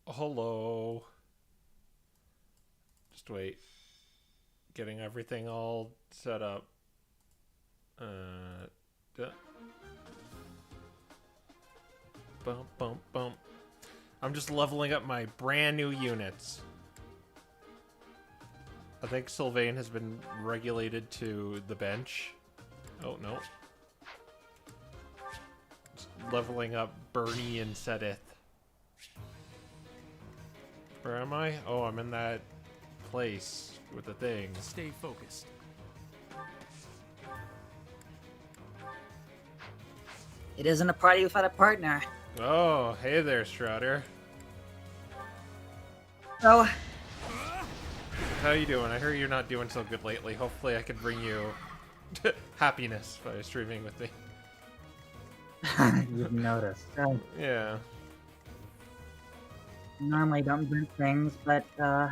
Hello. Just wait. Getting everything all set up. Duh. Bump, bump, bump. I'm just leveling up my brand new units. I think Sylvain has been regulated to the bench. Oh, no. Just leveling up Bernie and Sedith. Where am I? Oh, I'm in that place with the thing. Stay focused. It isn't a party without a partner. Oh, hey there, Strutter. So, How you doing? I hear you're not doing so good lately. Hopefully I can bring you happiness by streaming with me. you've noticed. Yeah. Normally don't do things, but, Oh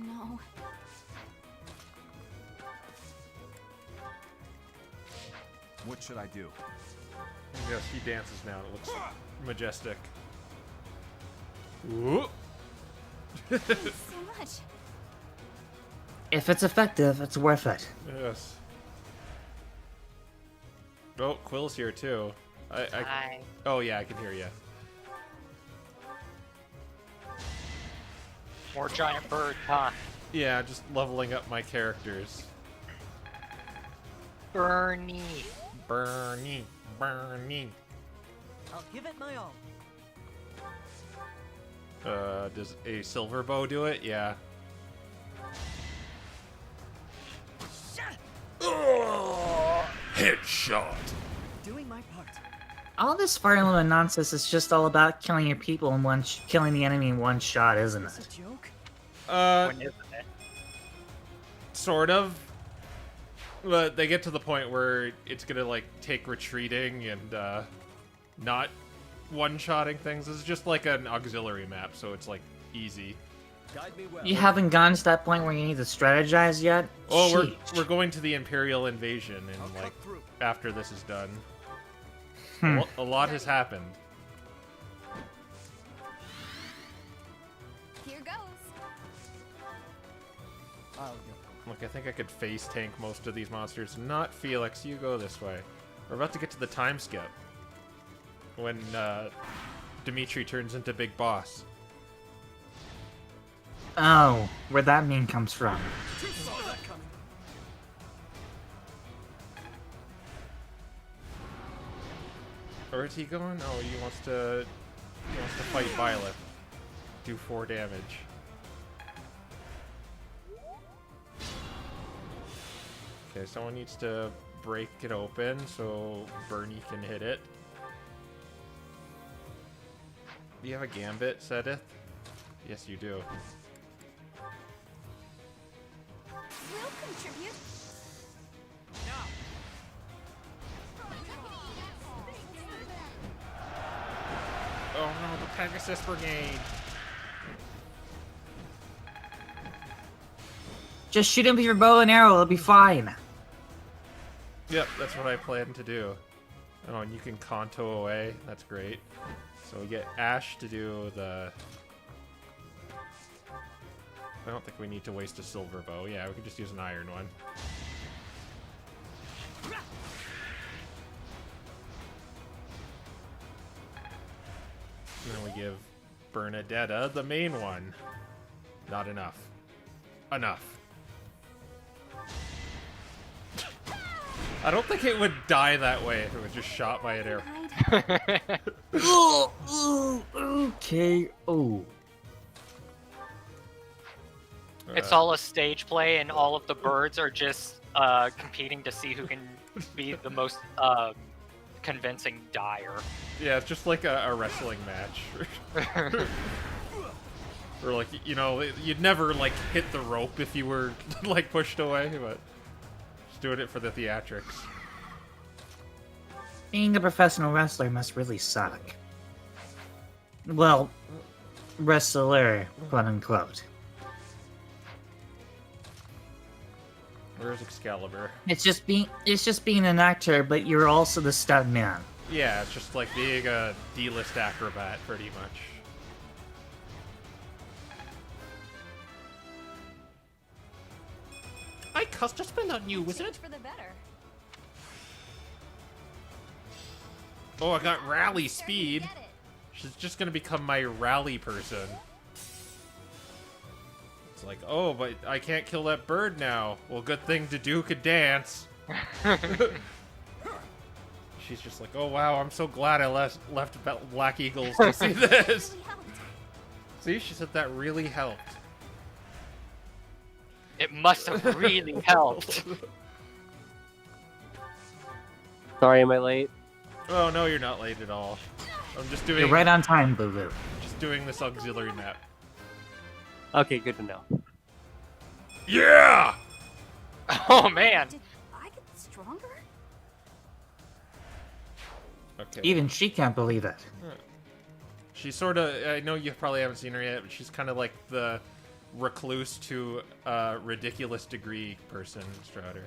no. What should I do? Yes, he dances now. It looks majestic. Whoop. Thanks so much. if it's effective, it's worth it. Yes. Oh, Quill's here too. Hi. Oh yeah, I can hear you. More giant bird, huh? Yeah, just leveling up my characters. Bernie. Bernie. Bernie. I'll give it my all. Does a silver bow do it? Yeah. Oh, headshot. Doing my part. All this Fire Emblem nonsense is just all about killing your people in killing the enemy in one shot, isn't Is it? this a joke? When isn't it? Sort of. But they get to the point where it's gonna like take retreating and not one-shotting things. It's just like an auxiliary map, so it's like easy. Guide me well. You haven't gotten to that point where you need to strategize yet? Oh, Sheesh. we're going to the Imperial invasion, I'll and cut like through. after this is done, Hmm. a lot has happened. Here goes. I'll go. Look, I think I could face tank most of these monsters. Not Felix, you go this way. We're about to get to the time skip. When Dimitri turns into Big Boss. Oh, where that meme comes from. Saw that coming. Where is he going? Oh, he wants to fight Byleth. Do 4 damage. Okay, someone needs to break it open so Bernie can hit it. Do you have a gambit, Sedith? Yes, you do. We'll contribute. Oh no, the Pegasus Brigade! Just shoot him with your bow and arrow, it'll be fine. Yep, that's what I plan to do. Oh, and you can Kanto away. That's great. So we get Ash to do the... I don't think we need to waste a silver bow. Yeah, we can just use an iron one. And then we give Bernadetta the main one. Not enough. Enough. I don't think it would die that way if it was just shot by an arrow. Hide. Okay. Oh. It's all a stage play, and all of the birds are just competing to see who can be the most convincing dyer. Yeah, it's just like a wrestling match. Or like, you know, you'd never like hit the rope if you were like pushed away, but just doing it for the theatrics. Being a professional wrestler must really suck. Well, wrestler, quote unquote. Where's Excalibur? It's just being an actor, but you're also the stuntman. Yeah, it's just like being a D-list acrobat, pretty much. I cast a spell on you, wizard. Change for the better. Oh, I got rally Starting to speed. get it. She's just gonna become my rally person. It's like, oh, but I can't kill that bird now. Well, good thing Dedue could dance. She's just like, oh wow, I'm so glad I left Black Eagles to see this. Really helped. See, she said that really helped. It must have really helped. Sorry, am I late? Oh no, you're not late at all. I'm just doing You're right on time, Boo-Boo. just doing this auxiliary map. Okay, good to know. Yeah! Oh man. Did I get stronger? Okay. Even she can't believe it. She's sort of, I know you probably haven't seen her yet, but she's kind of like the recluse to ridiculous degree person, Strouder.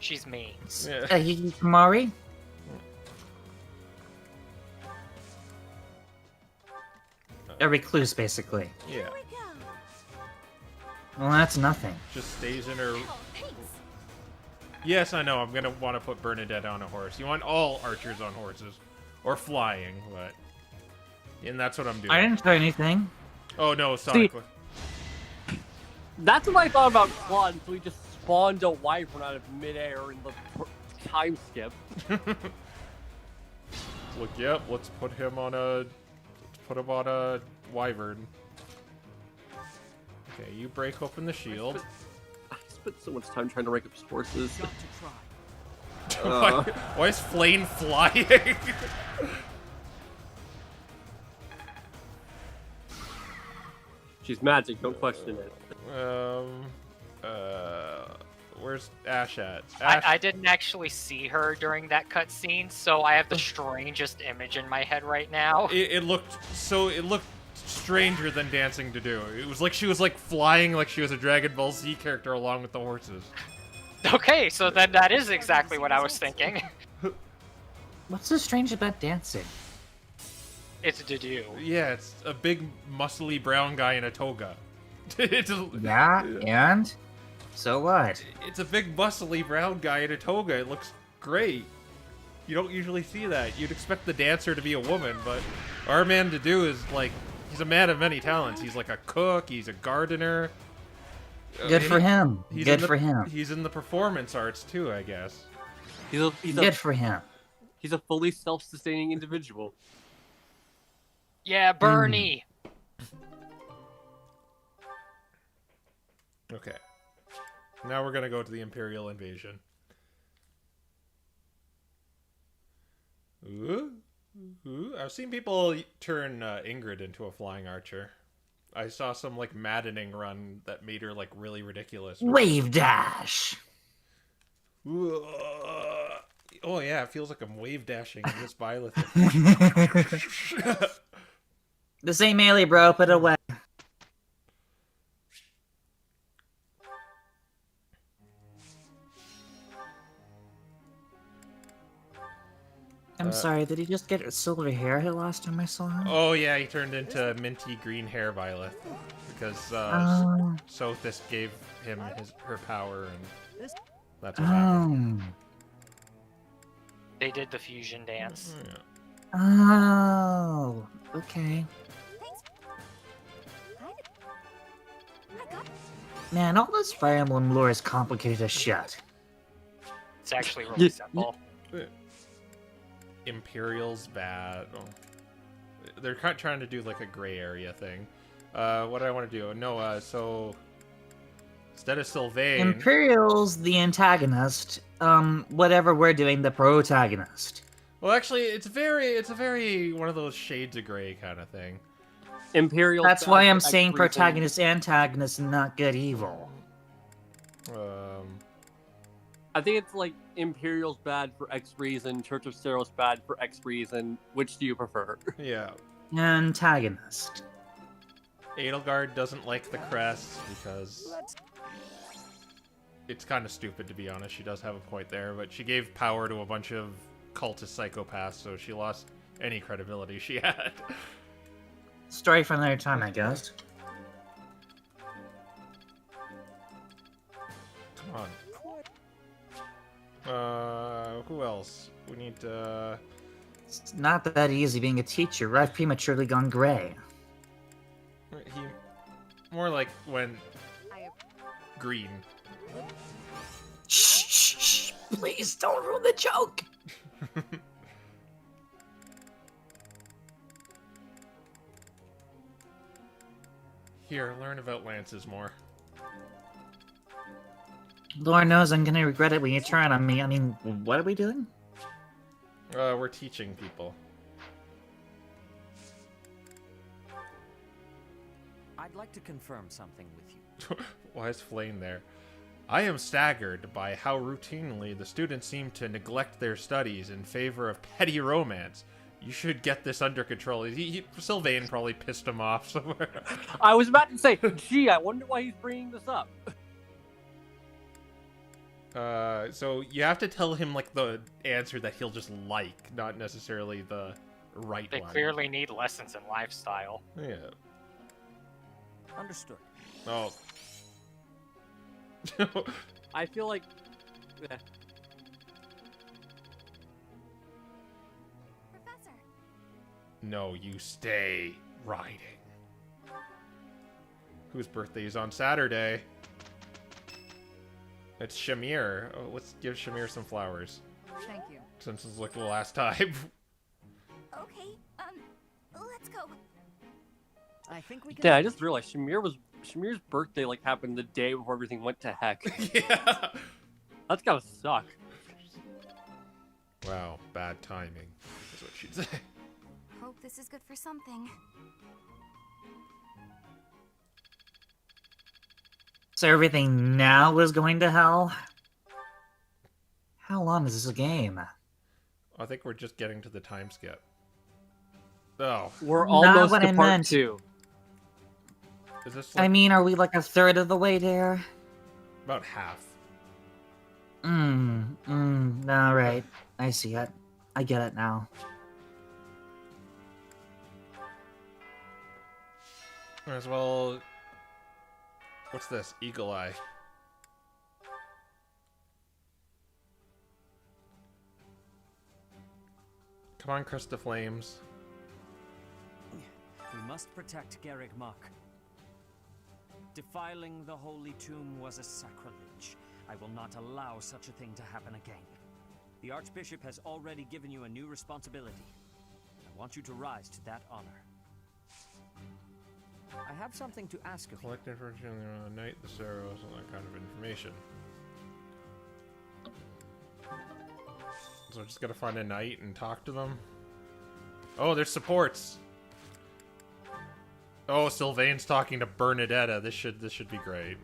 She's me. Yeah. Hikikomori? A recluse, basically. Yeah. Here we go. Well, that's nothing. Just stays in her... Ow, thanks. Yes, I know, I'm gonna want to put Bernadette on a horse. You want all archers on horses. Or flying, but... And that's what I'm doing. I didn't try anything. Oh no, Sonic. That's what I thought about Claude until he just spawned a wyvern out of midair in the time skip. Look, yep, let's put him on a wyvern. Okay, you break open the shield. I spent so much time trying to rank up his horses. Got to try. Why is Flame flying? She's magic, don't question it. Where's Ash at? Ash, I didn't actually see her during that cutscene, so I have the strangest image in my head right now. it looked stranger than dancing to do. It was like she was like flying like she was a Dragon Ball Z character along with the horses. Okay, so then that is exactly what I was thinking. What's so strange about dancing? It's Dedue. Yeah, it's a big muscly brown guy in a toga. it's Yeah, and? So what? a big muscly brown guy in a toga. It looks great. You don't usually see that. You'd expect the dancer to be a woman, but our man Dedue is like, he's a man of many talents. He's like a cook, he's a gardener. Good for him. He's Good in the- for him. He's in the performance arts too, I guess. Good for him. He's a fully self-sustaining individual. Yeah, Bernie. Okay. Now we're gonna go to the Imperial invasion. Ooh. Ooh. I've seen people turn Ingrid into a flying archer. I saw some like maddening run that made her like really ridiculous. Wave dash. Ooh. Oh yeah, it feels like I'm wave dashing in this Byleth. This ain't melee, bro. Put it away. I'm sorry, did he just get silver hair the last time I saw him? Oh yeah, he turned into minty green hair Byleth because Oh. Sothis gave him her power, and that's what happened. They did the fusion dance. Yeah. Oh. Okay. Thanks. I got Man, all this Fire Emblem lore is complicated as shit. It's actually really simple. Imperial's bad. Oh. They're trying to do like a gray area thing. What do I want to do? No, so instead of Sylvain, Imperial's the antagonist. Whatever we're doing, the protagonist. well, actually, it's a very one of those shades of gray kind of thing. Imperial. That's why I'm saying everything. protagonist, antagonist, and not good, evil. I think it's like Imperial's bad for X reason, Church of Ceros bad for X reason. Which do you prefer? Yeah. Antagonist. Edelgard doesn't like the crest because it's kind of stupid, to be honest. She does have a point there, but she gave power to a bunch of cultist psychopaths, so she lost any credibility she had. Story for another time, I guess. Come on. Who else? We need to... It's not that easy being a teacher. I've prematurely gone gray. He... More like when... I Green. Shh, shh, shh. Please don't ruin the joke. Here, learn about lances more. Lord knows I'm gonna regret it when you turn on me. I mean, what are we doing? We're teaching people. I'd like to confirm something with you. Why is Flame there? I am staggered by how routinely the students seem to neglect their studies in favor of petty romance. You should get this under control. Sylvain probably pissed him off somewhere. I was about to say, gee, I wonder why he's bringing this up. So you have to tell him, like, the answer that he'll just like, not necessarily the right They one. clearly need lessons in lifestyle. Yeah. Understood. Oh. I feel like... Professor. No, you stay riding. Whose birthday is on Saturday? It's Shamir. Oh, let's give Shamir some flowers. Thank you. Since it's like the last time. Okay, let's go. I think we can. Yeah, I just realized Shamir's birthday like happened the day before everything went to heck. Yeah. That's gotta suck. Wow, bad timing, is what she'd say. Hope this is good for something. So everything now is going to hell? How long is this game? I think we're just getting to the time skip. Oh, We're Not almost what to I part meant. 2. is this like I mean, are we like a third of the way there? about half? Alright. I see it. I get it now. Might as well... What's this? Eagle Eye. Come on, Crest of Flames. We must protect Garreg Mach. Defiling the holy tomb was a sacrilege. I will not allow such a thing to happen again. The Archbishop has already given you a new responsibility. I want you to rise to that honor. I have something to ask of you. Collect information on the night, the sorrows, and that kind of information. So I just gotta find a knight and talk to them. Oh, there's supports. Oh, Sylvain's talking to Bernadetta. This should be great.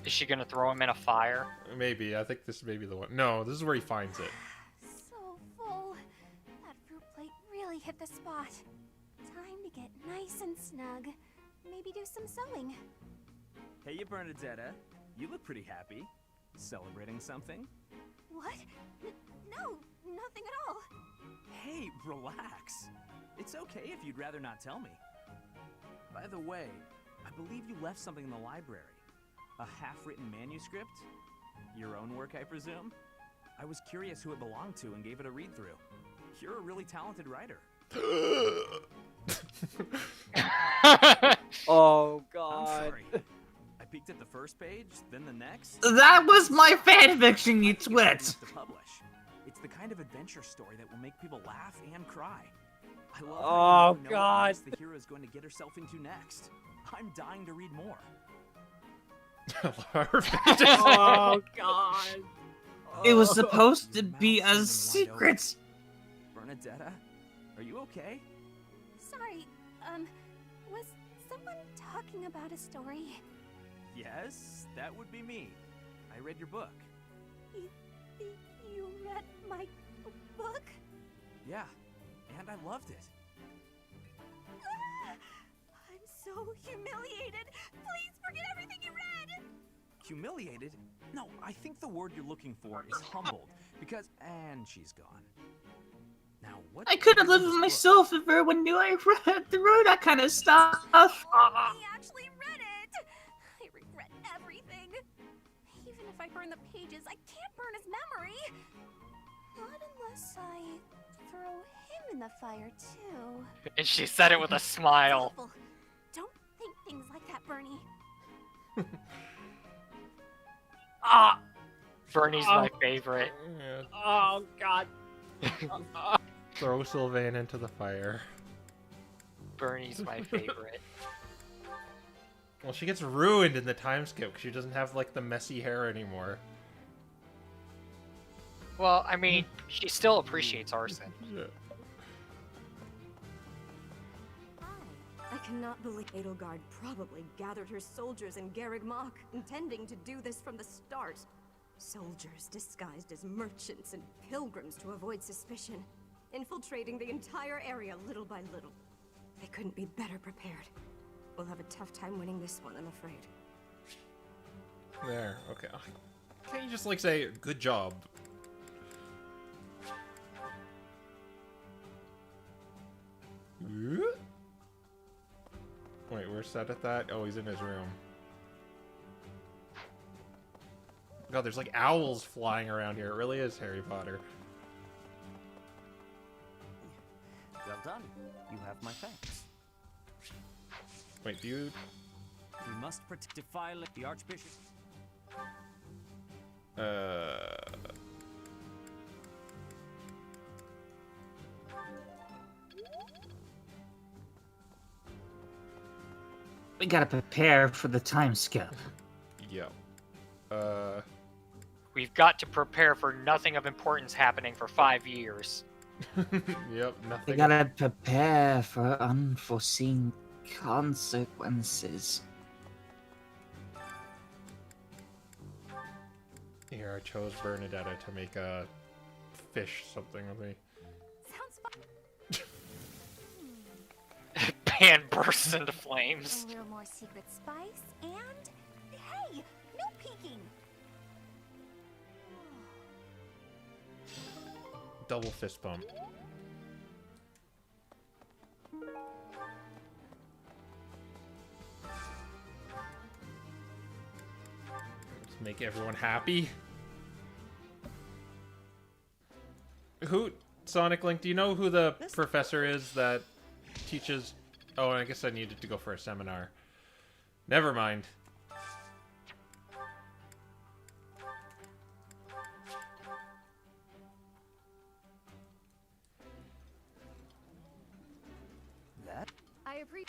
Is she gonna throw him in a fire? Maybe. I think this may be the one. No, this is where he finds it. So full. That fruit plate really hit the spot. Time to get nice and snug. Maybe do some sewing. Hey, you Bernadetta. You look pretty happy. Celebrating something? What? No, nothing at all. Hey, relax. It's okay if you'd rather not tell me. By the way, I believe you left something in the library. A half-written manuscript? Your own work, I presume? I was curious who it belonged to and gave it a read-through. You're a really talented writer. Oh I'm god. sorry. I peeked at the first page, then the next. That was my fanfiction, you I think it's good twit! enough to publish. It's the kind of adventure story that will make people laugh and cry. I love how you never know God. what mess the hero is going to get herself into next. I'm dying to read more. Oh god. It was Oh. supposed to Your be mouth a seeming wide secret! Bernadetta, are you okay? Sorry, was someone talking about a story? Yes, that would be me. I read your book. You read my book? Yeah, and I loved it. Ah, I'm so humiliated. Please forget everything you read. Humiliated? No, I think the word you're looking for is humbled, because... And she's gone. Now, what... I couldn't live with myself if everyone knew I wrote that kind of stuff! I actually read it. I if I burn the pages, I can't burn his memory. Not unless I throw him in the fire, too. And she said it with a smile. Awful. Don't think things like that, Bernie. Ah! Bernie's my favorite. Yeah. Oh god. Throw Sylvain into the fire. Bernie's my favorite. Well, she gets ruined in the time skip because she doesn't have, like, the messy hair anymore. Well, I mean, she still appreciates arson. Yeah. I cannot believe Edelgard probably gathered her soldiers in Garreg Mach, intending to do this from the start. Soldiers disguised as merchants and pilgrims to avoid suspicion, infiltrating the entire area little by little. They couldn't be better prepared. We'll have a tough time winning this one, I'm afraid. There, okay. Can't you just, like, say, good job? Wait, where's Set at that? Oh, he's in his room. God, there's like owls flying around here. It really is Harry Potter. Well done. You have my thanks. Wait, do you... We must defile the Archbishop. We gotta prepare for the time skip. Yep. We've got to prepare for nothing of importance happening for 5 years. Yep, We nothing. gotta prepare for unforeseen consequences. Here, I chose Bernadetta to make a fish something with me. Sounds fun. Pan bursts into flames. A little more secret spice, and hey, no peeking. Double fist bump. Just make everyone happy. Who, Sonic Link, do you know who the professor is that teaches... Oh, I guess I needed to go for a seminar. Never mind. That? I appreciate.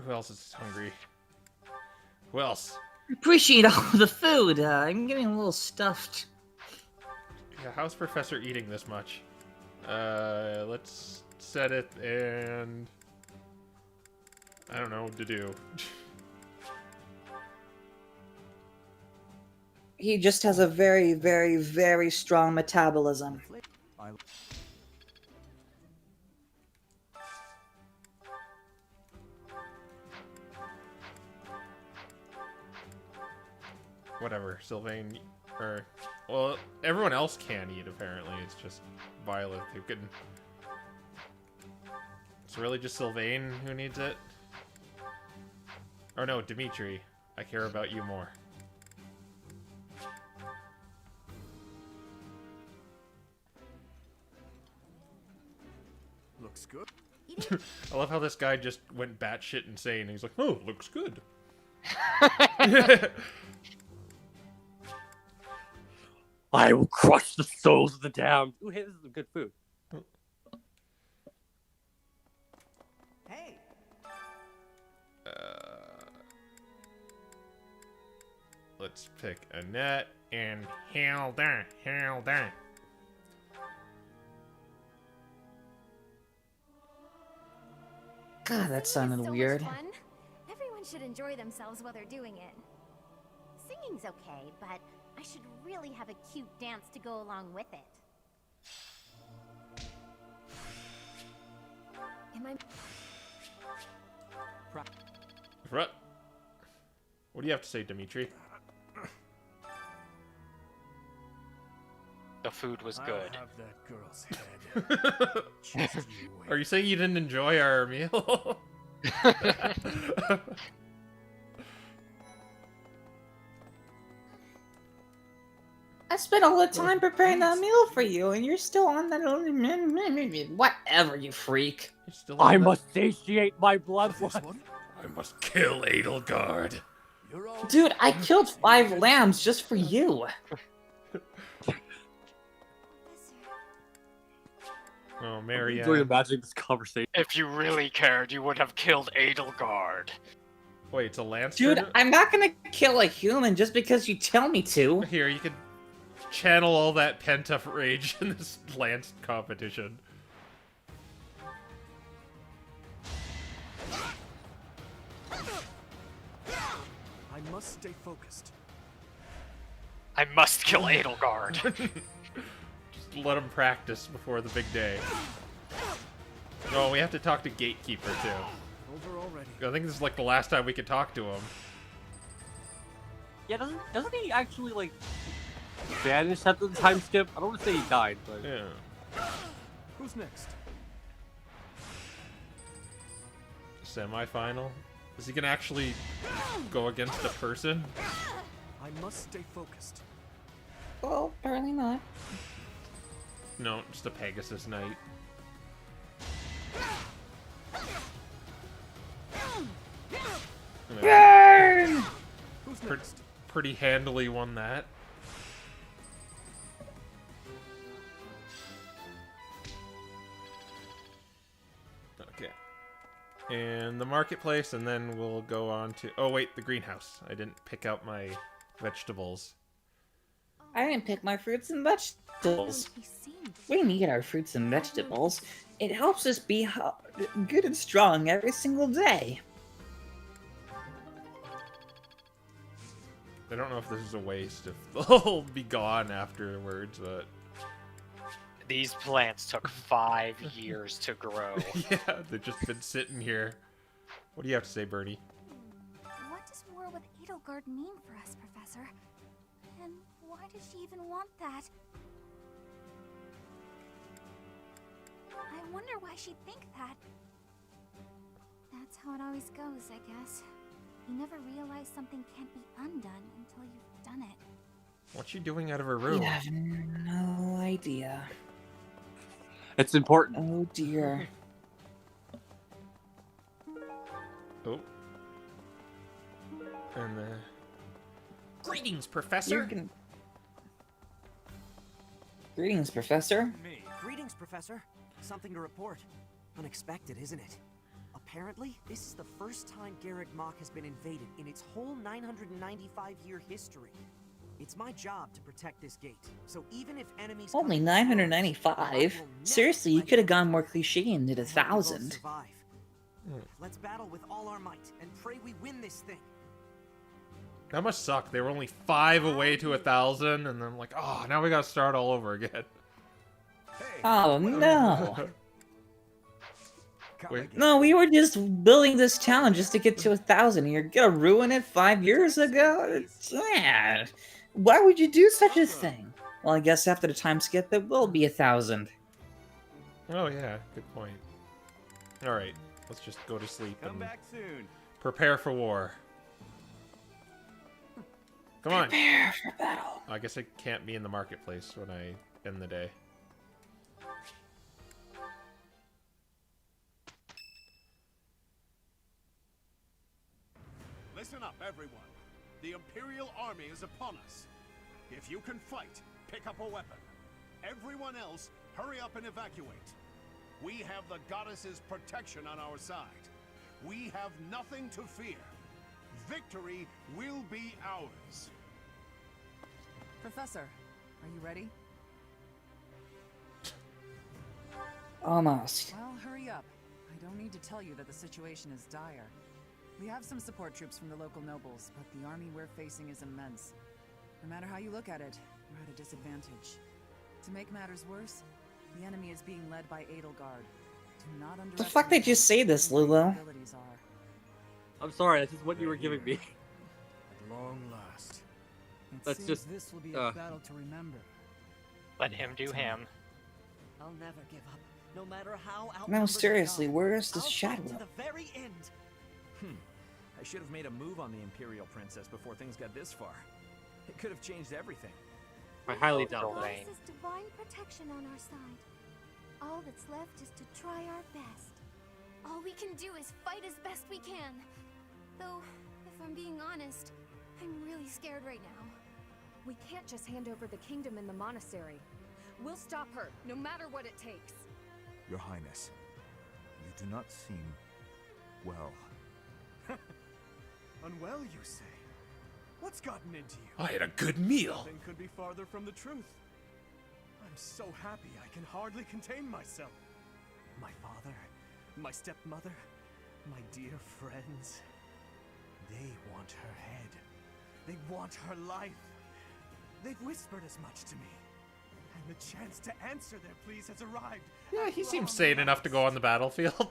Who else is hungry? Who else? Appreciate all the food. I'm getting a little stuffed. Yeah, how's Professor eating this much? Let's set it and... I don't know what to do. He just has a very, very, very strong metabolism. Whatever, Sylvain, or... Well, everyone else can eat, apparently. It's just Byleth who can... It's really just Sylvain who needs it? Or no, Dimitri. I care about you more. Looks good. I love how this guy just went batshit insane. He's like, oh, looks good. I will crush the souls of the damned. Ooh, hey, this is good food. Hey, Let's pick Annette and Hilda. Hilda. God, that Singing sounded is so weird. much fun. Everyone should enjoy themselves while they're doing it. Singing's okay, but I should really have a cute dance to go along with it. am I? What do you have to say, Dimitri? The food was good. I'll have that girl's head. Just you wait. Are you saying you didn't enjoy our meal? I spent all the time preparing that meal for you, and you're still on that. Whatever, you freak. You're still I on that- must satiate my This bloodlust. one? I must kill Edelgard. You're all Dude, I killed 5 lambs just for you. Oh, I'm Marianne. enjoying imagining this conversation. If you really cared, you would have killed Edelgard. Wait, it's a lance. Dude, tournament? I'm not gonna kill a human just because you tell me to. Here, you can channel all that pent-up rage in this lance competition. I must stay focused. I must kill Edelgard. Just let him practice before the big day. Oh, we have to talk to Gatekeeper, too. Over already. I think this is like the last time we could talk to him. Yeah, doesn't he actually like vanish after the time skip? I don't want to say he died, but Yeah. Who's next? Semi-final? Is he gonna actually go against a person? I must stay focused. Well, apparently not. No, just a Pegasus Knight. Burn! Who's Pre- next? pretty handily won that. Okay. And the marketplace, and then we'll go on to... Oh, wait, the greenhouse. I didn't pick out my vegetables. I didn't pick my fruits and vegetables. He seemed We need our fruits and vegetables. It helps us be good and strong every single day. I don't know if this is a waste, if they'll be gone afterwards, but... These plants took 5 years to grow. Yeah, they've just been sitting here. What do you have to say, Bernie? What does war with Edelgard mean for us, Professor? And why does she even want that? I wonder why she'd think that. That's how it always goes, I guess. You never realize something can't be undone until you've done it. What's she doing out of her You room? have no idea. it's important. Oh dear. Oh. And Greetings, Professor! You're gonna... Greetings, Professor. Me. Greetings, Professor. Something to report. Unexpected, isn't it? Apparently, this is the first time Garreg Mach has been invaded in its whole 995-year history. It's my job to protect this gate, so even if enemies come Only in 995? I will never Seriously, you let could have you gone down. more cliche and did I hope you both 1,000. survive. Hmm. Let's battle with all our might and pray we win this thing. That must suck. They were only 5 away to 1,000, and then like, oh, now we gotta start all over again. Hey, Oh no. come Wait. again. No, we were just building this town just to get to 1,000. You're gonna ruin it 5 years ago? Yeah. Why would you do such a thing? Well, I guess after the time skip, it will be 1,000. Oh yeah, good point. Alright, let's just go to sleep Come and back soon. prepare for war. Come on. Prepare for battle. I guess I can't be in the marketplace when I end the day. Listen up, everyone. The Imperial Army is upon us. If you can fight, pick up a weapon. Everyone else, hurry up and evacuate. We have the goddess's protection on our side. We have nothing to fear. Victory will be ours. Professor, are you ready? Almost. Well, hurry up. I don't need to tell you that the situation is dire. We have some support troops from the local nobles, but the army we're facing is immense. No matter how you look at it, we're at a disadvantage. To make matters worse, the enemy is being led by Edelgard. Do not underestimate The fuck did you say this, Lulu? what their abilities are. I'm sorry, that's just what you were giving me. At long last. It That's seems just, this will be uh, a battle to remember. Let him do him. I'll never give up, no matter how No, outnumbered seriously, we are. where is this I'll shadow? fight to the very end. I should have made a move on the Imperial Princess before things got this far. It could have changed everything. I highly Oh, doubt that. Sylvain. This is divine protection on our side. All that's left is to try our best. All we can do is fight as best we can. Though, if I'm being honest, I'm really scared right now. We can't just hand over the kingdom in the monastery. We'll stop her, no matter what it takes. Your Highness, you do not seem well. Unwell, you say? What's gotten into you? I had a good meal. Nothing could be farther from the truth. I'm so happy I can hardly contain myself. My father, my stepmother, my dear friends, they want her head. They want her life. They've whispered as much to me. And the chance to answer their pleas has arrived. Yeah, he seems sane enough to go on the battlefield.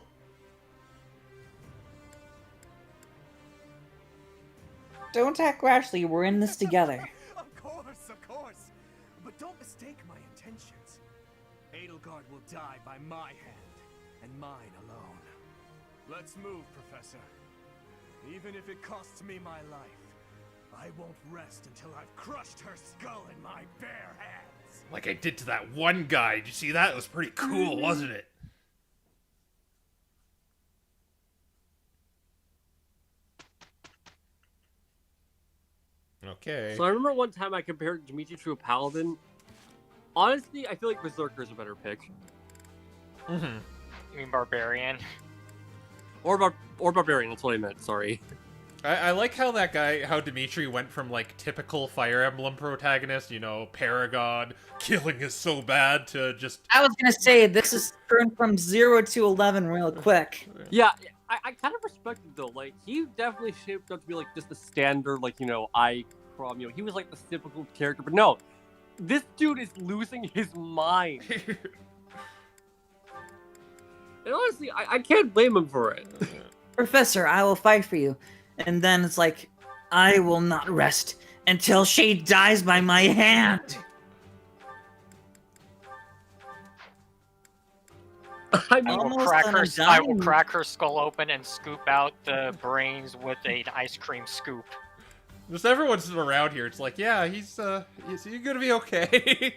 Don't act rashly. We're in this together. Of course. But don't mistake my intentions. Edelgard will die by my hand, and mine alone. Let's move, Professor. Even if it costs me my life, I won't rest until I've crushed her skull in my bare hands. Like I did to that one guy. Did you see that? It was pretty cool, wasn't it? Okay. So I remember one time I compared Dimitri to a paladin. Honestly, I feel like Berserker's a better pick. Mm-hmm. You mean barbarian? Or barbarian, that's what I meant, sorry. I like how that guy, how Dimitri went from, like, typical Fire Emblem protagonist, you know, Paragon, killing is so bad, to just... I was gonna say, this is turned from 0 to 11 real quick. Yeah, I kind of respect it, though. Like, he definitely shaped up to be, like, just the standard, like, you know, Icrom, you know, he was, like, the typical character, but no, this dude is losing his mind. And honestly, I can't blame him for it. Professor, I will fight for you. And then it's like, I will not rest until she dies by my hand. I mean, Almost I will crack her skull open and scoop out the brains with an ice cream scoop. Just everyone's around here. It's like, yeah, he's gonna be okay.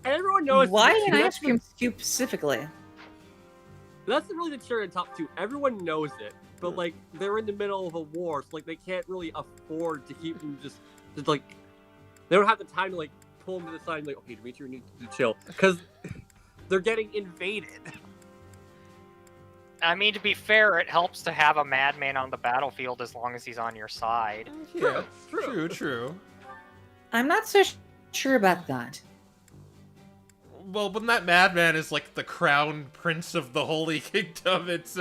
everyone knows. Why an ice cream scoop specifically? That's really the cherry on top too. Everyone knows it, but like they're in the middle of a war, so like they can't really afford to keep them just like they don't have the time to like pull them to the side and like, okay, Dimitri, we need to chill because they're getting invaded. I mean, to be fair, it helps to have a madman on the battlefield as long as he's on your side. Yeah, true. I'm not so sure about that. Well, when that madman is like the crown prince of the Holy Kingdom, it's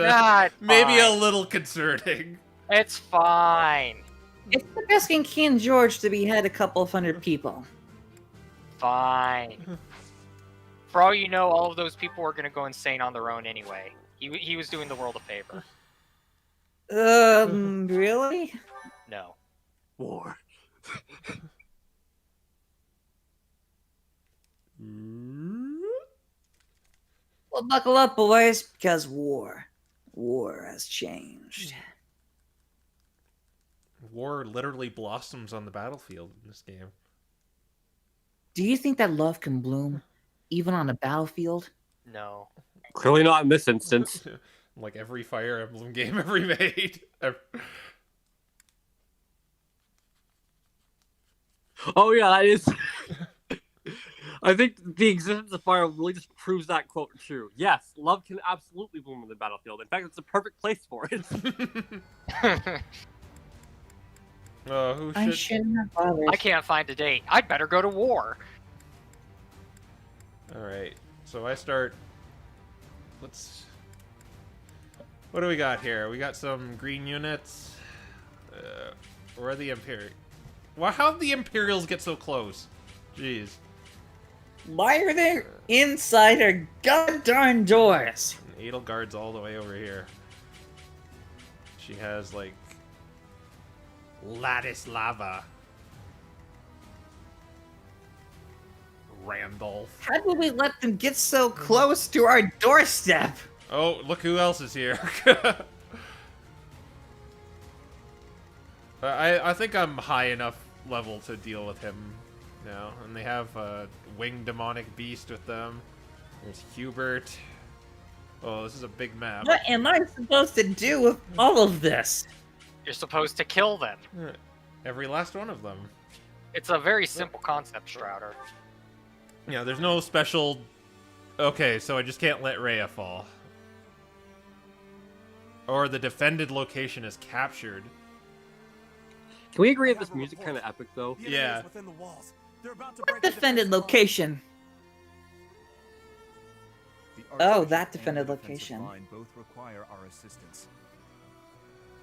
maybe a little concerning. It's fine. It's like asking King George to behead a couple of hundred people. Fine. For all you know, all of those people were going to go insane on their own anyway. He was doing the world a favor. Really? No. War. Well, buckle up, boys, because war has changed. War literally blossoms on the battlefield in this game. Do you think that love can bloom, even on a battlefield? No. Clearly not in this instance. Like every Fire Emblem game ever made. Oh yeah, that is. I think the existence of fire really just proves that quote true. Yes, love can absolutely bloom on the battlefield. In fact, it's the perfect place for it. I shouldn't have bothered. I can't find a date. I'd better go to war. Alright, so I start... What do we got here? We got some green units. Where are the Imperials? Well, how'd the Imperials get so close? Jeez. Why are they inside our goddamn doors? And Edelgard's all the way over here. She has, like... lattice lava. Randolph. How did we let them get so close to our doorstep? Oh, look who else is here. I think I'm high enough level to deal with him now, and they have a winged demonic beast with them. There's Hubert. Oh, this is a big map. What am I supposed to do with all of this? You're supposed to kill them. Every last one of them. It's a very simple concept, Strouder. Yeah, there's no special... Okay, so I just can't let Rhea fall. Or the defended location is captured. Can we agree that this music kind of epic, though? Yeah. What defended location? Oh, that defended location. Both require our assistance.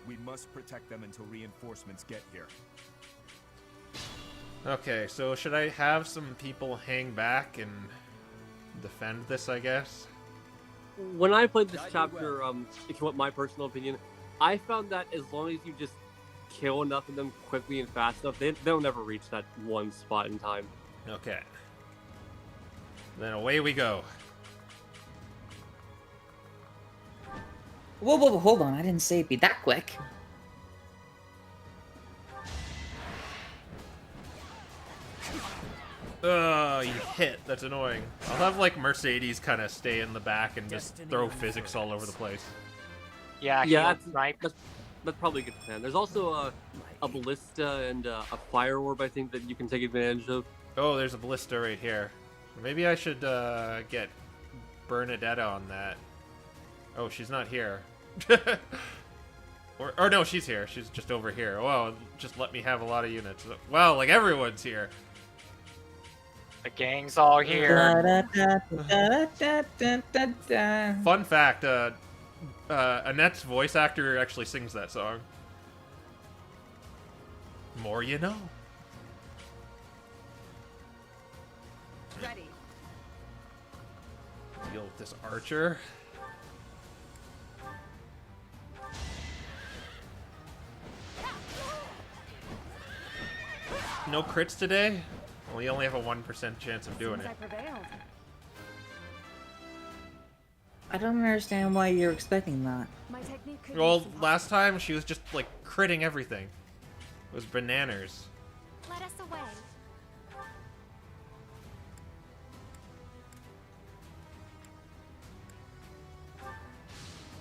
We must protect them until reinforcements get here. Okay, so should I have some people hang back and defend this, I guess? When I played this chapter, if you want my personal opinion, I found that as long as you just kill enough of them quickly and fast enough, they'll never reach that one spot in time. Okay. Then away we go. Whoa, whoa, whoa, hold on. I didn't say it'd be that quick. Oh, you hit. That's annoying. I'll have, like, Mercedes kind of stay in the back and just throw physics all over the place. Yeah, that's probably a good plan. There's also a ballista and a fire orb, I think, that you can take advantage of. Oh, there's a ballista right here. Maybe I should get Bernadetta on that. Oh, she's not here. or no, she's here. She's just over here. Well, just let me have a lot of units. Well, like everyone's here. The gang's all here. Fun fact, Annette's voice actor actually sings that song. More you know. Ready. Deal with this archer. No crits today? Well, you only have a 1% chance of doing it. I don't understand why you're expecting that. Well, last time she was just like critting everything. It was bananas. Let us away.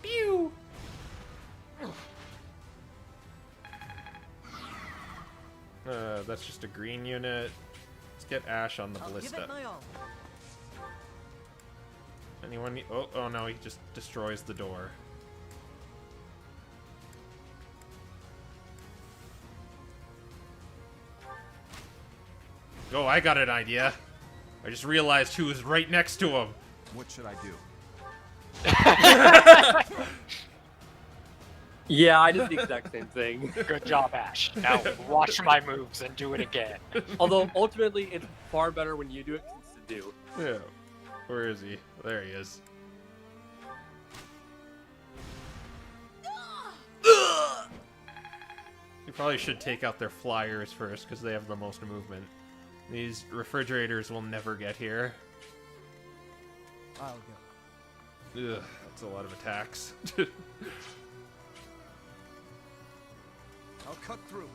Pew! That's just a green unit. Let's get Ash on the ballista. Anyone? Oh no, he just destroys the door. Oh, I got an idea. I just realized who was right next to him. What should I do? Yeah, I did the exact same thing. Good job, Ash. Now watch my moves and do it again. Although, ultimately, it's far better when you do it than to do. Yeah. Where is he? There he is. You probably should take out their flyers first, because they have the most movement. These refrigerators will never get here. I'll go. Ugh, that's a lot of attacks. I'll cut through.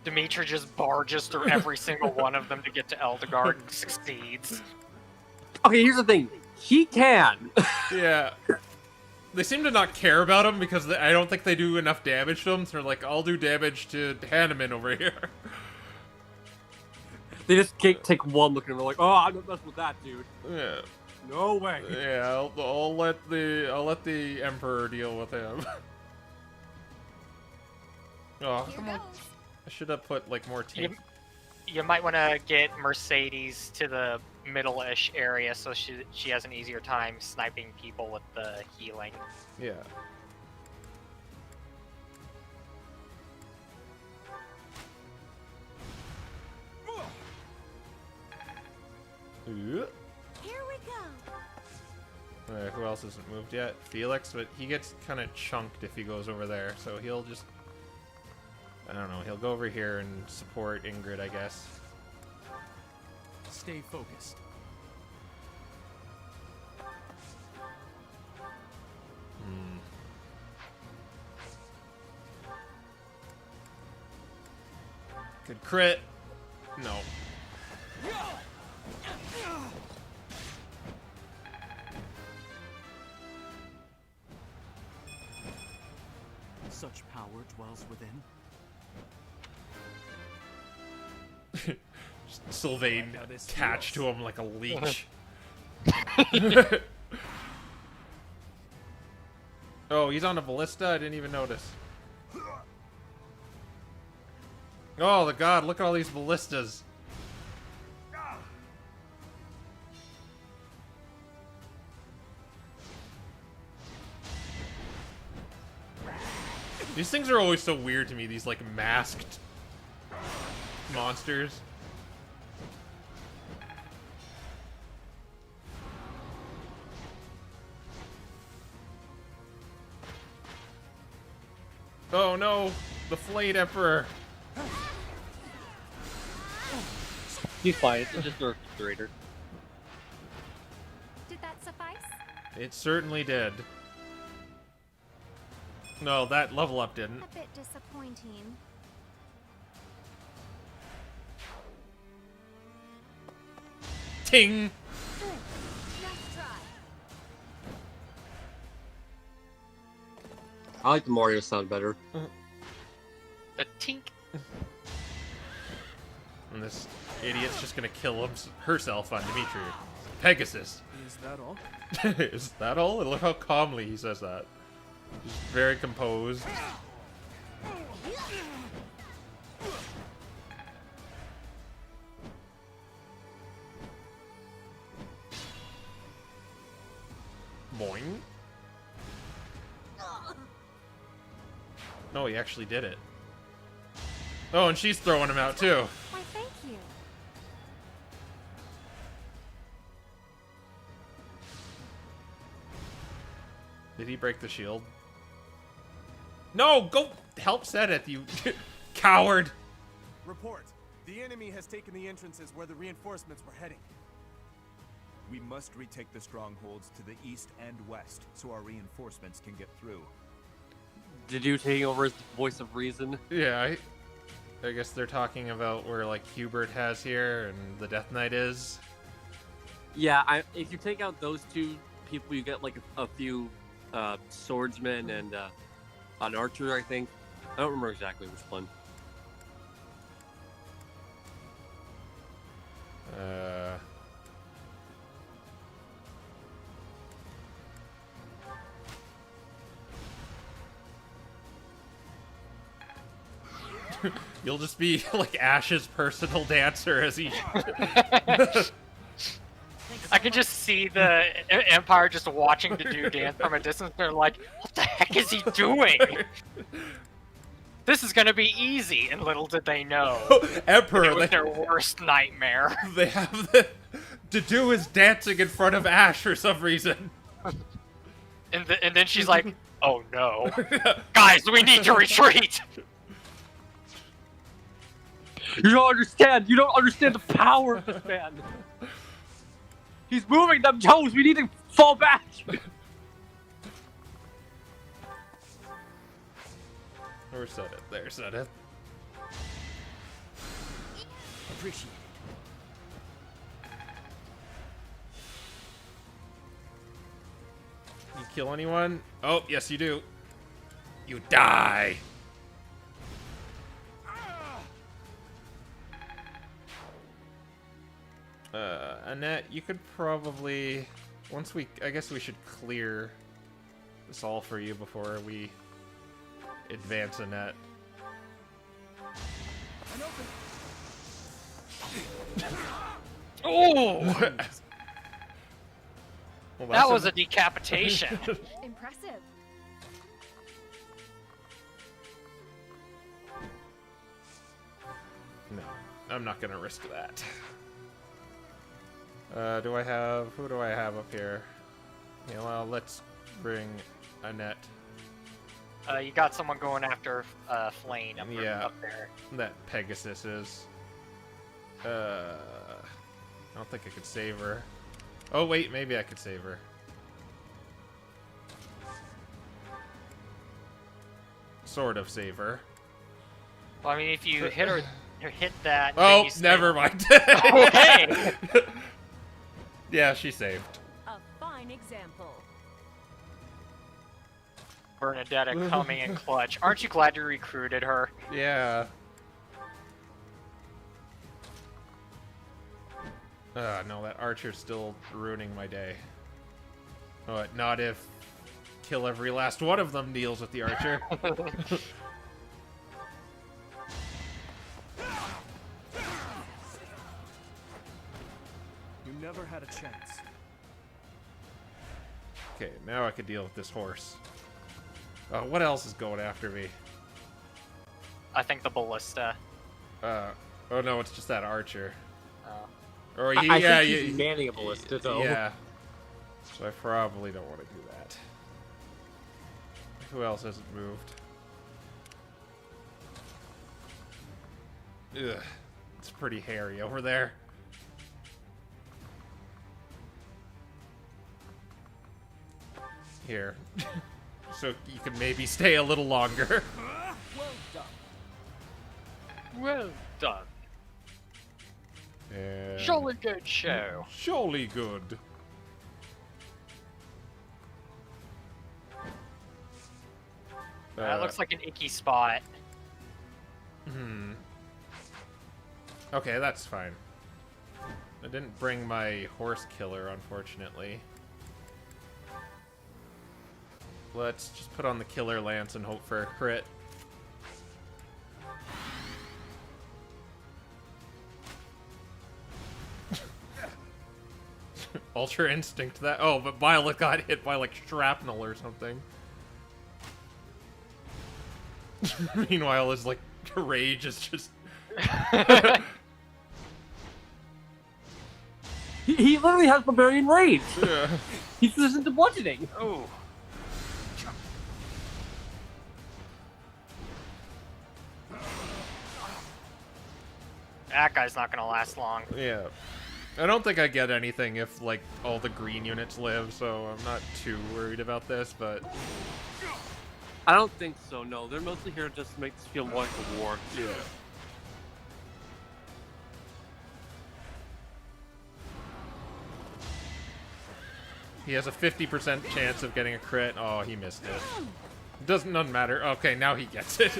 Dimitri just barges through every single one of them to get to Edelgard and succeeds. Okay, here's the thing. He can. Yeah. They seem to not care about him because I don't think they do enough damage to him. So they're like, I'll do damage to Hanneman over here. They just take one look at him and they're like, oh, I'm not messing with that, dude. Yeah. No way. Yeah, I'll let the Emperor deal with him. Oh, come on. I should have put like more team. You might want to get Mercedes to the middle-ish area so she has an easier time sniping people with the healing. Yeah. Here we go. Who else hasn't moved yet? Felix, but he gets kind of chunked if he goes over there, so he'll just... I don't know, he'll go over here and support Ingrid, I guess. Stay focused. Good crit. No. Such power dwells within. Sylvain attached to him like a leech. Oh, he's on a ballista? I didn't even notice. Oh, the god, look at all these ballistas. These things are always so weird to me, these like masked monsters. Oh no, the flayed Emperor. He's fine. It's just a refrigerator. Did that suffice? It certainly did. No, that level up didn't. A bit disappointing. Ting! Nice try. I like the Mario sound better. The tink. And this idiot's just gonna kill herself on Dimitri. Pegasus. Is that all? Is that all? Look how calmly he says that. He's very composed. Boing. No, he actually did it. Oh, and she's throwing him out too. Why, thank you. Did he break the shield? No, go help Seth, you coward. Report. The enemy has taken the entrances where the reinforcements were heading. We must retake the strongholds to the east and west so our reinforcements can get through. Did you take over as the voice of reason? Yeah, I guess they're talking about where like Hubert has here and the Death Knight is. Yeah, if you take out those two people, you get like a few swordsmen and an archer, I think. I don't remember exactly which one. You'll just be like Ash's personal dancer as he. I can just see the Empire just watching the dude dance from a distance. They're like, what the heck is he doing? This is gonna be easy, and little did they know. Emperor, it was their worst nightmare. They have the Dedue is dancing in front of Ash for some reason. And then she's like, oh no. Guys, we need to retreat! You don't understand! You don't understand the power of this man! He's moving them toes! We need to fall back! Or said it. There, said it. Appreciate You kill anyone? Oh, yes you do. You die! Annette, you could probably... I guess we should clear this all for you before we advance Annette. Oh! Well, that was a decapitation. Impressive. No, I'm not gonna risk that. Who do I have up here? Yeah, well, let's bring Annette. You got someone going after Flane up Yeah, up there. that Pegasus is. I don't think I could save her. Oh wait, maybe I could save her. Sort of save her. Well, I mean, if you hit her hit that. Oh, then you never mind. Okay. Yeah, she saved. A fine example. Bernadetta coming in clutch. Aren't you glad you recruited her? Yeah. No, that archer's still ruining my day. But not if kill every last one of them deals with the archer. You never had a chance. Okay, now I can deal with this horse. What else is going after me? I think the ballista. Oh no, it's just that archer. Oh. Or I think yeah, he's manning a ballista, though. Yeah. So I probably don't want to do that. Who else hasn't moved? Ugh. It's pretty hairy over there. Here. So you can maybe stay a little longer. Well done. Well done. And Jolly good show. Jolly good. That looks like an icky spot. Okay, that's fine. I didn't bring my horse killer, unfortunately. Let's just put on the killer lance and hope for a crit. Ultra instinct that. Oh, but Byleth got hit by like shrapnel or something. Meanwhile, his like rage is just. He literally has barbarian rage. Yeah. He's just into bludgeoning. Ooh. That guy's not gonna last long. Yeah. I don't think I get anything if, like, all the green units live, so I'm not too worried about this, but... I don't think so, no. They're mostly here just to make this feel more like a war. Yeah. He has a 50% chance of getting a crit. Oh, he missed it. Doesn't matter. Okay, now he gets it.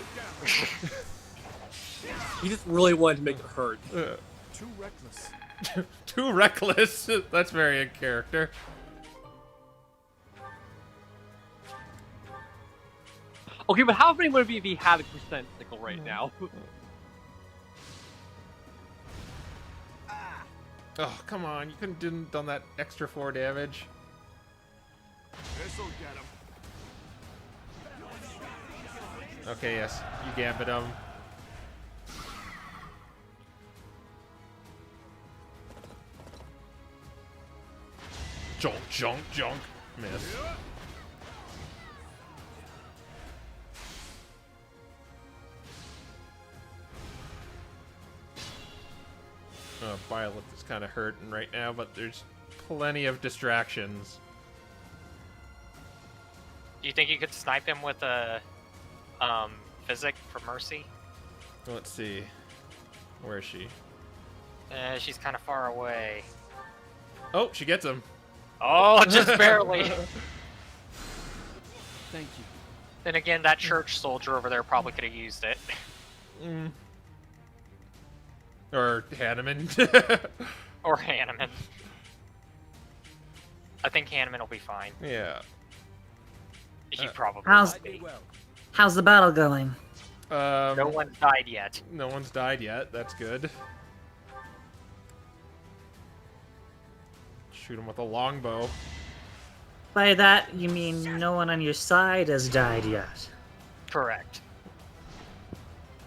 He just really wanted to make it hurt. Too reckless. Too reckless. That's very in character. Okay, but how many would it be if he had a percent sickle right now? Oh, come on. You couldn't have done that extra 4 damage. This'll get him. Okay, yes. You gambit him. Junk, junk, junk. Miss. Byleth is kind of hurting right now, but there's plenty of distractions. Do you think you could snipe him with a physic for Mercy? Let's see. Where is she? She's kind of far away. Oh, she gets him. Oh, just barely. Thank you. Then again, that church soldier over there probably could have used it. Or Hanneman. Or Hanneman. I think Hanneman will be fine. Yeah. He probably How's will be. how's the battle going? No one's died yet. No one's died yet. That's good. Shoot him with a longbow. By that, you mean no one on your side has died yet? Correct.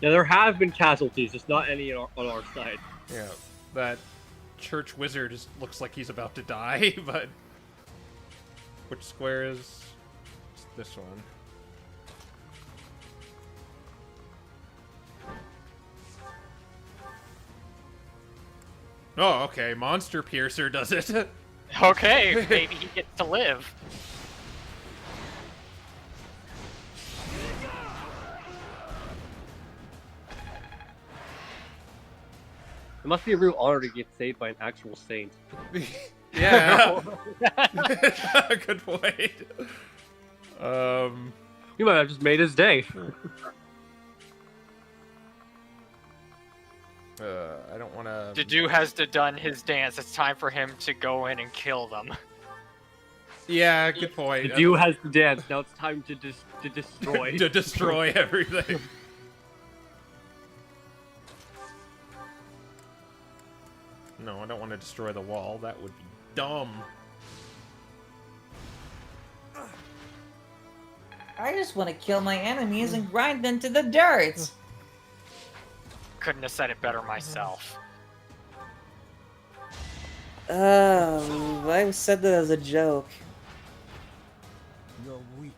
Yeah, there have been casualties, just not any on our side. Yeah, that church wizard just looks like he's about to die, but... Which square is... It's this one. Oh, okay, Monster Piercer does it. Okay, maybe he gets to live. It must be a real honor to get saved by an actual saint. Yeah. Good point. You might have just made his day. I don't want to. Dedue has done his dance. It's time for him to go in and kill them. Yeah, good point. Dedue has to dance. Now it's time to destroy. To destroy everything. No, I don't want to destroy the wall. That would be dumb. I just want to kill my enemies and grind them to the dirt. Couldn't have said it better myself. Oh, I said that as a joke. You're weak.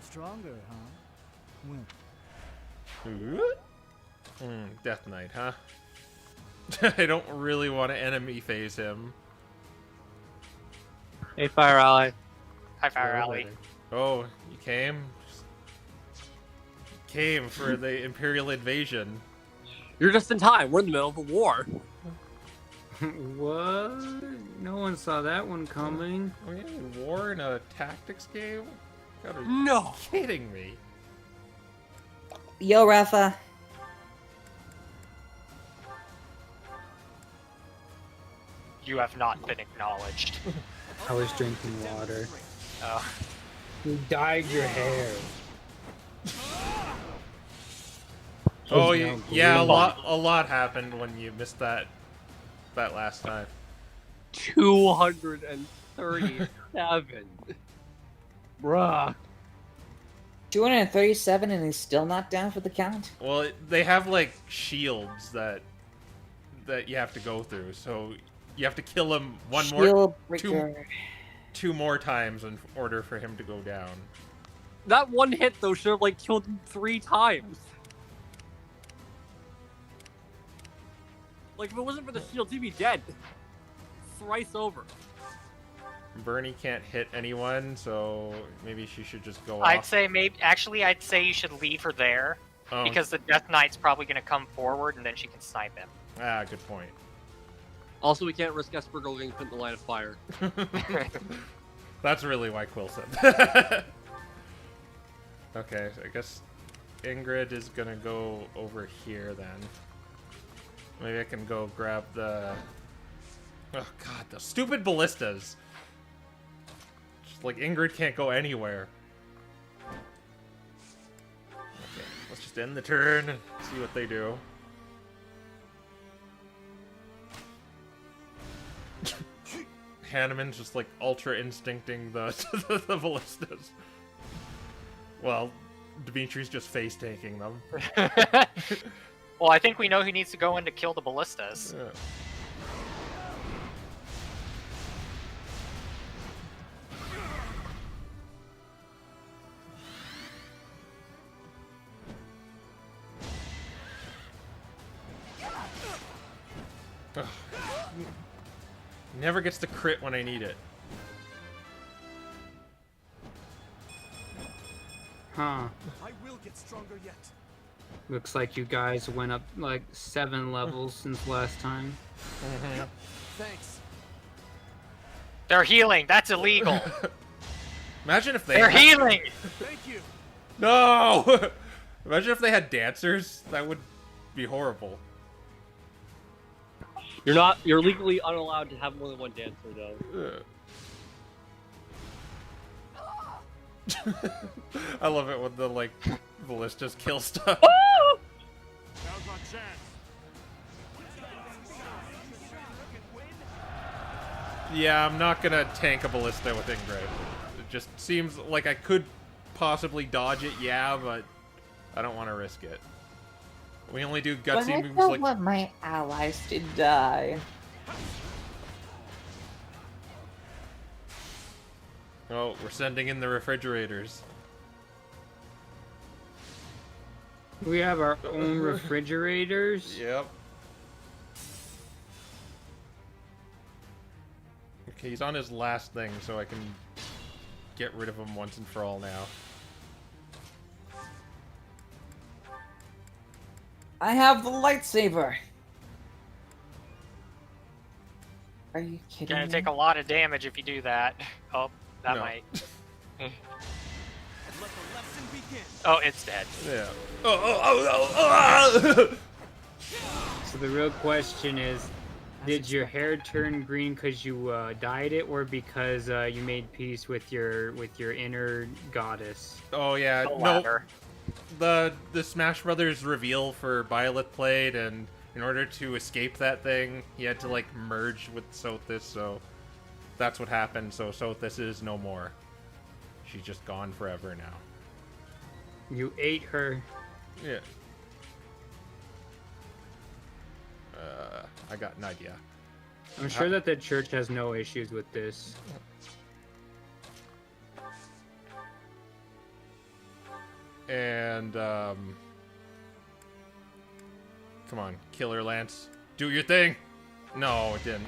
Stronger, huh? When? Death Knight, huh? I don't really want to enemy phase him. Hey, Fire Ally. Hi, Fire Alley. Oh, you came? You came for the Imperial invasion. You're just in time. We're in the middle of a war. What? No one saw that one coming. Oh yeah, war in a tactics game? God, are you No. kidding me? Yo, Rafa. You have not been acknowledged. I was drinking water. Oh. You dyed your hair. Oh now yeah, green. a lot happened when you missed that last time. 237. Bruh. 237 and he's still not down for the count? Well, they have like shields that you have to go through, so you have to kill him two more times in order for him to go down. That one hit, though, should have, like, killed him 3 times. Like, if it wasn't for the shield, he'd be dead. Thrice over. Bernie can't hit anyone, so maybe she should just go I'd off. say I'd say you should leave her there Oh. because the Death Knight's probably going to come forward and then she can snipe him. Ah, good point. Also, we can't risk Espurr getting put in the line of fire. That's really why Quill said that. Okay, so I guess Ingrid is gonna go over here then. Maybe I can go grab the... Oh god, the stupid ballistas! Just like Ingrid can't go anywhere. Okay, let's just end the turn and see what they do. Hanneman's just like ultra instincting the ballistas. Well, Dimitri's just face taking them. Well, I think we know who needs to go in to kill the ballistas. Yeah. Ugh. Never gets the crit when I need it. Huh. I will get stronger yet. Looks like you guys went up like 7 levels since last time. Thanks. They're healing. That's illegal. Imagine if they They're had... healing. Thank you. No! Imagine if they had dancers. That would be horrible. You're legally unallowed to have more than one dancer, though. I love it when the like ballistas kill stuff. Now's our chance. Yeah, I'm not gonna tank a ballista with Ingrid. It just seems like I could possibly dodge it, yeah, but I don't want to risk it. We only do gutsy But I moves don't like... want my allies to die. Oh, we're sending in the refrigerators. We have our own refrigerators. Yep. Okay, he's on his last thing, so I can get rid of him once and for all now. I have the lightsaber. Are you kidding Gonna me? take a lot of damage if you do that. Oh, that No. might. Let the lesson begin. Oh, it's dead. Yeah. Oh. So the real question is, did your hair turn green because you dyed it, or because you made peace with your inner goddess? Oh yeah. The No. latter. The Smash Brothers reveal for Byleth played, and in order to escape that thing, he had to like merge with Sothis. So that's what happened. So Sothis is no more. She's just gone forever now. You ate her. Yeah. I got an idea. I'm sure that the church has no issues with this. And come on, Killer Lance, do your thing. No, it didn't.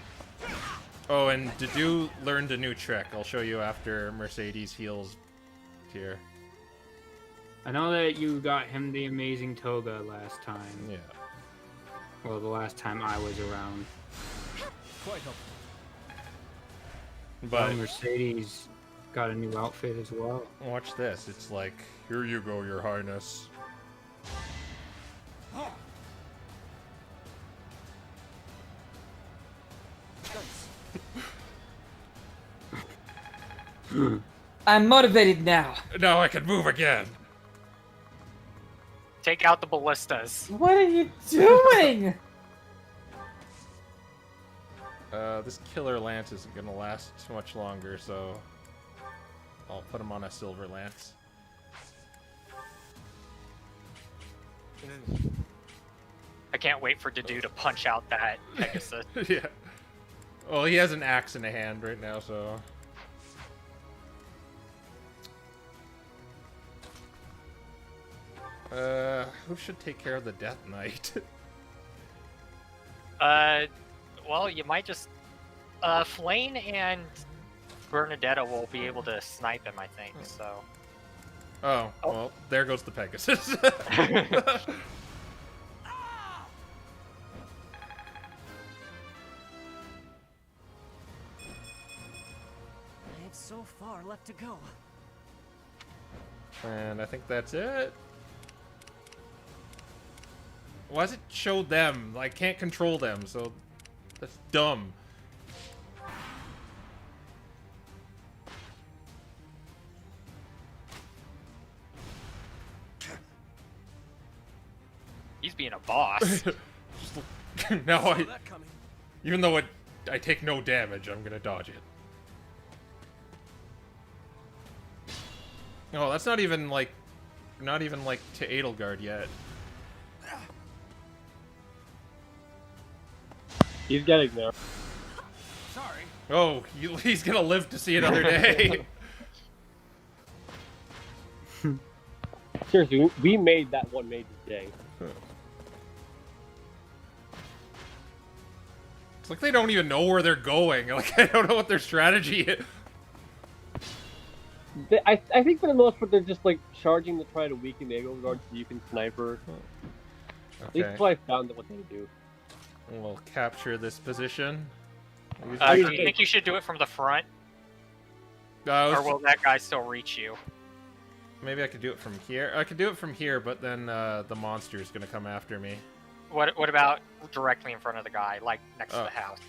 Oh, and Dedue learned a new trick. I'll show you after Mercedes heals here. I know that you got him the amazing toga last time. Yeah. Well, the last time I was around. Quite helpful. But Mercedes got a new outfit as well. watch this. It's like, here you go, Your Highness. I'm motivated now. Now I can move again. Take out the ballistas. What are you doing? This Killer Lance isn't gonna last much longer, so I'll put him on a Silver Lance. I can't wait for Dedue to punch out that Pegasus. Yeah. Well, he has an axe in a hand right now, so. Who should take care of the Death Knight? Well, you might just. Flane and Bernadetta will be able to snipe him, I think, so. Oh, well, there goes the Pegasus. I have so far left to go. And I think that's it. Why does it show them? I can't control them, so that's dumb. He's being a boss. Just, now even though I take no damage, I'm gonna dodge it. Oh, that's not even like to Edelgard yet. He's getting there. Sorry. Oh, he's gonna live to see another day. Seriously, we made that one major day. It's like they don't even know where they're going. Like, I don't know what their strategy is. I think for the most part they're just like charging to try to weaken the Edelgard so you can sniper. At least that's what I found that what they do. We'll capture this position. Do you think you should do it from the front? Or will that guy still reach you? Maybe I could do it from here. I could do it from here, but then the monster's gonna come after me. What about directly in front of the guy, like next to the house?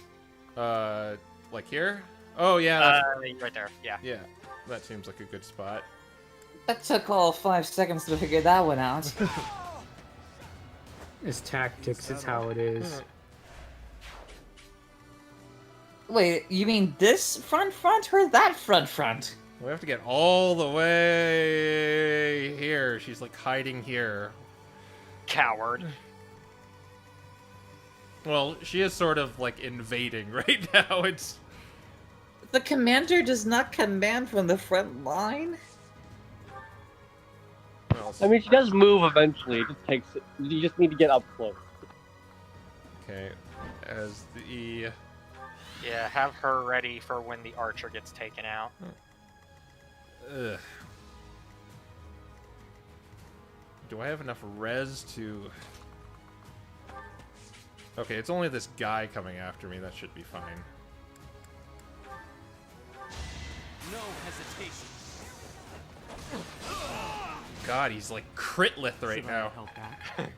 Like here? Oh yeah. Right there. Yeah. Yeah, that seems like a good spot. That took all 5 seconds to figure that one out. It's tactics, it's how it is. Wait, you mean this front or that front? We have to get all the way here. She's like hiding here. Coward. Well, she is sort of like invading right now. It's The commander does not command from the front line? I mean, she does move eventually. It just takes. You just need to get up close. okay. As the Yeah, have her ready for when the archer gets taken out. ugh. Do I have enough res to Okay, it's only this guy coming after me. That should be fine. No hesitation. God, he's like critleth right Should I now. help back?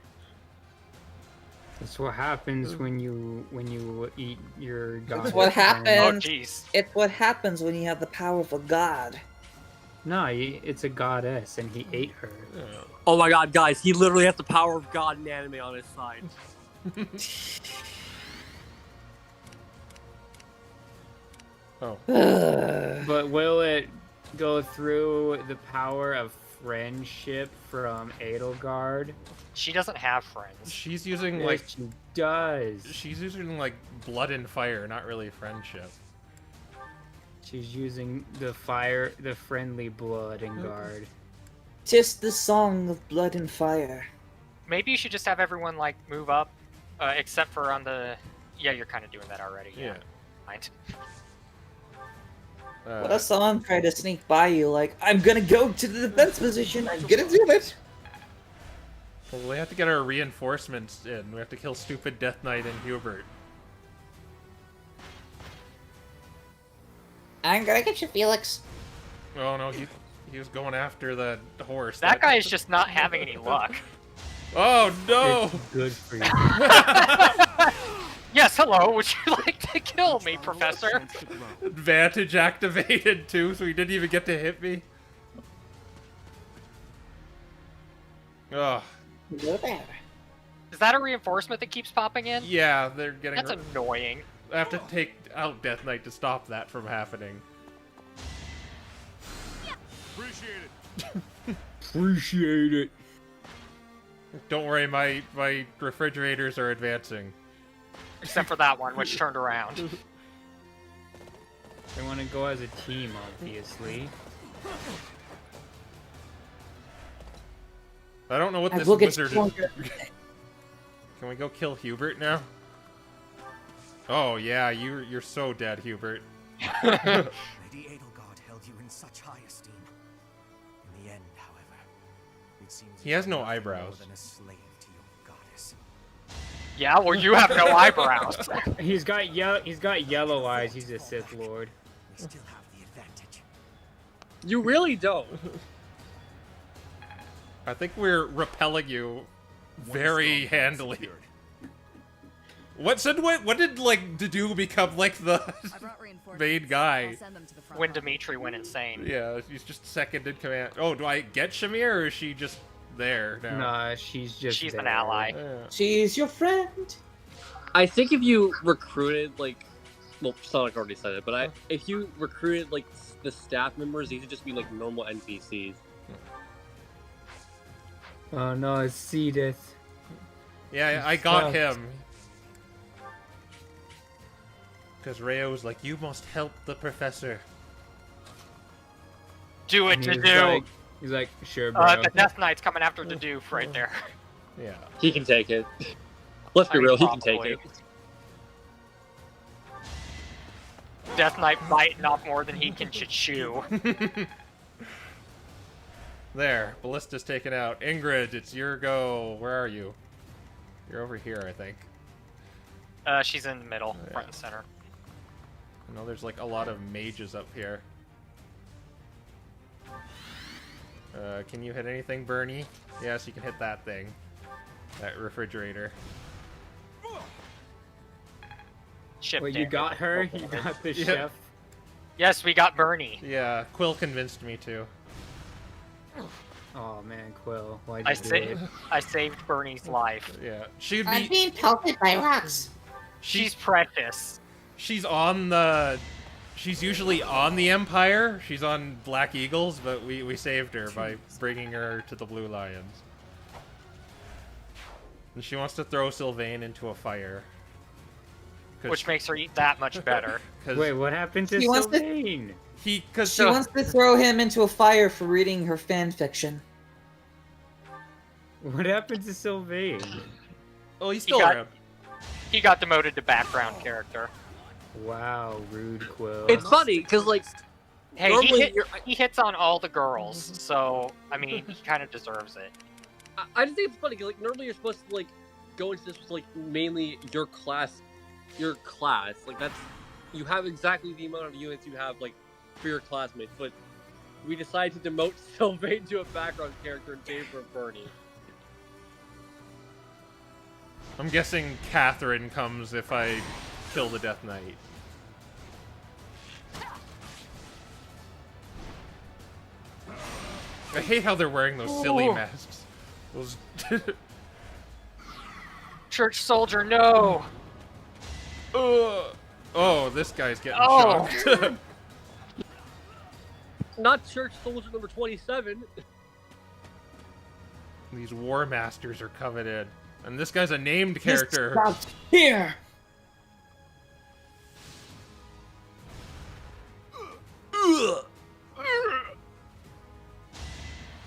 That's what happens when you eat your god. It's what friend. happens. Oh, jeez. It's what happens when you have the power of a god. No, it's a goddess, and he ate her. Oh my god, guys, he literally has the power of God and anime on his side. Oh. But will it go through the power of friendship from Edelgard? She doesn't have friends. She's using Yes, like she does. she's using like blood and fire, not really friendship. She's using the fire, the friendly blood and guard. Tis the song of blood and fire. Maybe you should just have everyone like move up, except for on the. Yeah, you're kind of doing that already. Yeah. Mind. What if someone tried to sneak by you like, I'm gonna go to the defense position, I'm gonna do it! Well, we have to get our reinforcements in. We have to kill stupid Death Knight and Hubert. I'm gonna get you, Felix. Oh no, he was going after the horse. That guy is just not having any luck. Oh no! It's good for you. Yes, hello. Would you like to kill me, Professor? Advantage activated too, so he didn't even get to hit me. Ugh. Is that a reinforcement that keeps popping in? Yeah, they're getting. That's annoying. I have to take out Death Knight to stop that from happening. Appreciate it. Appreciate it. Don't worry, my refrigerators are advancing. Except for that one, which turned around. They want to go as a team, obviously. I don't know what I this will get wizard stronger. is. Can we go kill Hubert now? Oh yeah, you're so dead, Hubert. Lady Edelgard held you in such high esteem. In the end, however, it seems He has you no are nothing more eyebrows. than a slave to your goddess. Yeah, well, you have no eyebrows. He's got yellow eyes. He's a Sith Lord. We still have the advantage. You really don't. I think we're repelling you very handily. What did like Dedue become like the main guy? When Dimitri went insane. Yeah, he's just second in command. Oh, do I get Shamir or is she just there now? Nah, she's just She's there. an ally. Yeah. She's your friend. I think if you recruited like, well, Sonic already said it, but if you recruited like the staff members, these would just be like normal NPCs. Oh no, it's Cedith. Yeah, I got him. Because Rayo was like, you must help the professor. Do it, And Dedue. He's like, sure, bro. The Death Knight's coming after Dedue right there. Yeah. He can take it. Let's be real, he can take probably. it. Death Knight biting off more than he can chew. There, Ballista's taken out. Ingrid, it's your go. Where are you? You're over here, I think. She's in the middle, front and center. I know there's like a lot of mages up here. Can you hit anything, Bernie? Yes, you can hit that thing. That refrigerator. Ship Wait, you got her? You got the Yeah. chef? Yes, we got Bernie. Yeah, Quill convinced me to. Oh man, Quill, why'd you do it? I saved Bernie's life. Yeah, she'd I'm be. being pelted by rocks. She's precious. She's on the. She's usually on the Empire. She's on Black Eagles, but we saved her by bringing her to the Blue Lions. And she wants to throw Sylvain into a fire. Which makes her eat that much better. Wait, what happened to She wants to- Sylvain? He, cause She wants to throw him into a fire for reading her fan fiction. What happened to Sylvain? Oh, he's He still got- around. He got demoted to background character. Wow, rude Quill. It's funny because like, Hey, normally he hits on all the girls, so I mean, he kind of deserves it. I just think it's funny because like normally you're supposed to like go into this with like mainly your class. Like that's you have exactly the amount of units you have like for your classmates, but we decided to demote Sylvain to a background character in favor of Bernie. I'm guessing Catherine comes if I kill the Death Knight. I hate how they're wearing those silly masks. Those Church soldier, no! Oh, this guy's getting Oh. shocked. Not Church Soldier number 27. These War Masters are coveted. And this guy's a named character. Stop here!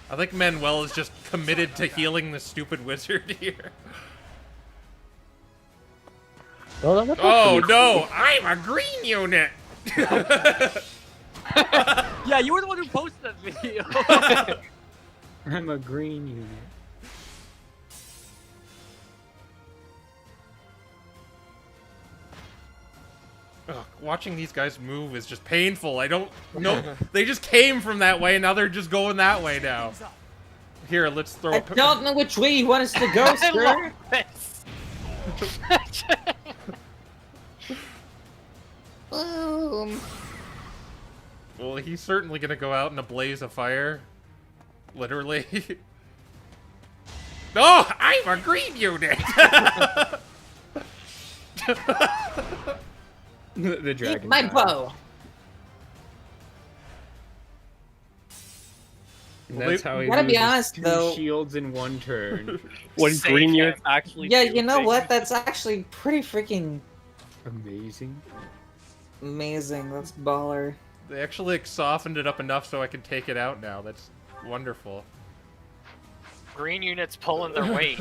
I think Manuel is just committed to healing the stupid wizard here. Oh no, I'm a green unit! Yeah, you were the one who posted that video. I'm a green unit. Ugh, watching these guys move is just painful. I don't know. They just came from that way, now they're just going that way now. Here, let's throw I don't know which way you want us to go, I sir. love this. Boom. Well, he's certainly gonna go out in a blaze of fire. Literally. Oh, I'm a green unit! The dragon. My died. bow. And that's how he Gotta be loses honest, 2 though. shields in 1 turn. When Save green him. units actually Yeah, do you know things. what? That's actually pretty freaking Amazing. amazing. That's baller. They actually softened it up enough so I can take it out now. That's wonderful. Green units pulling their weight.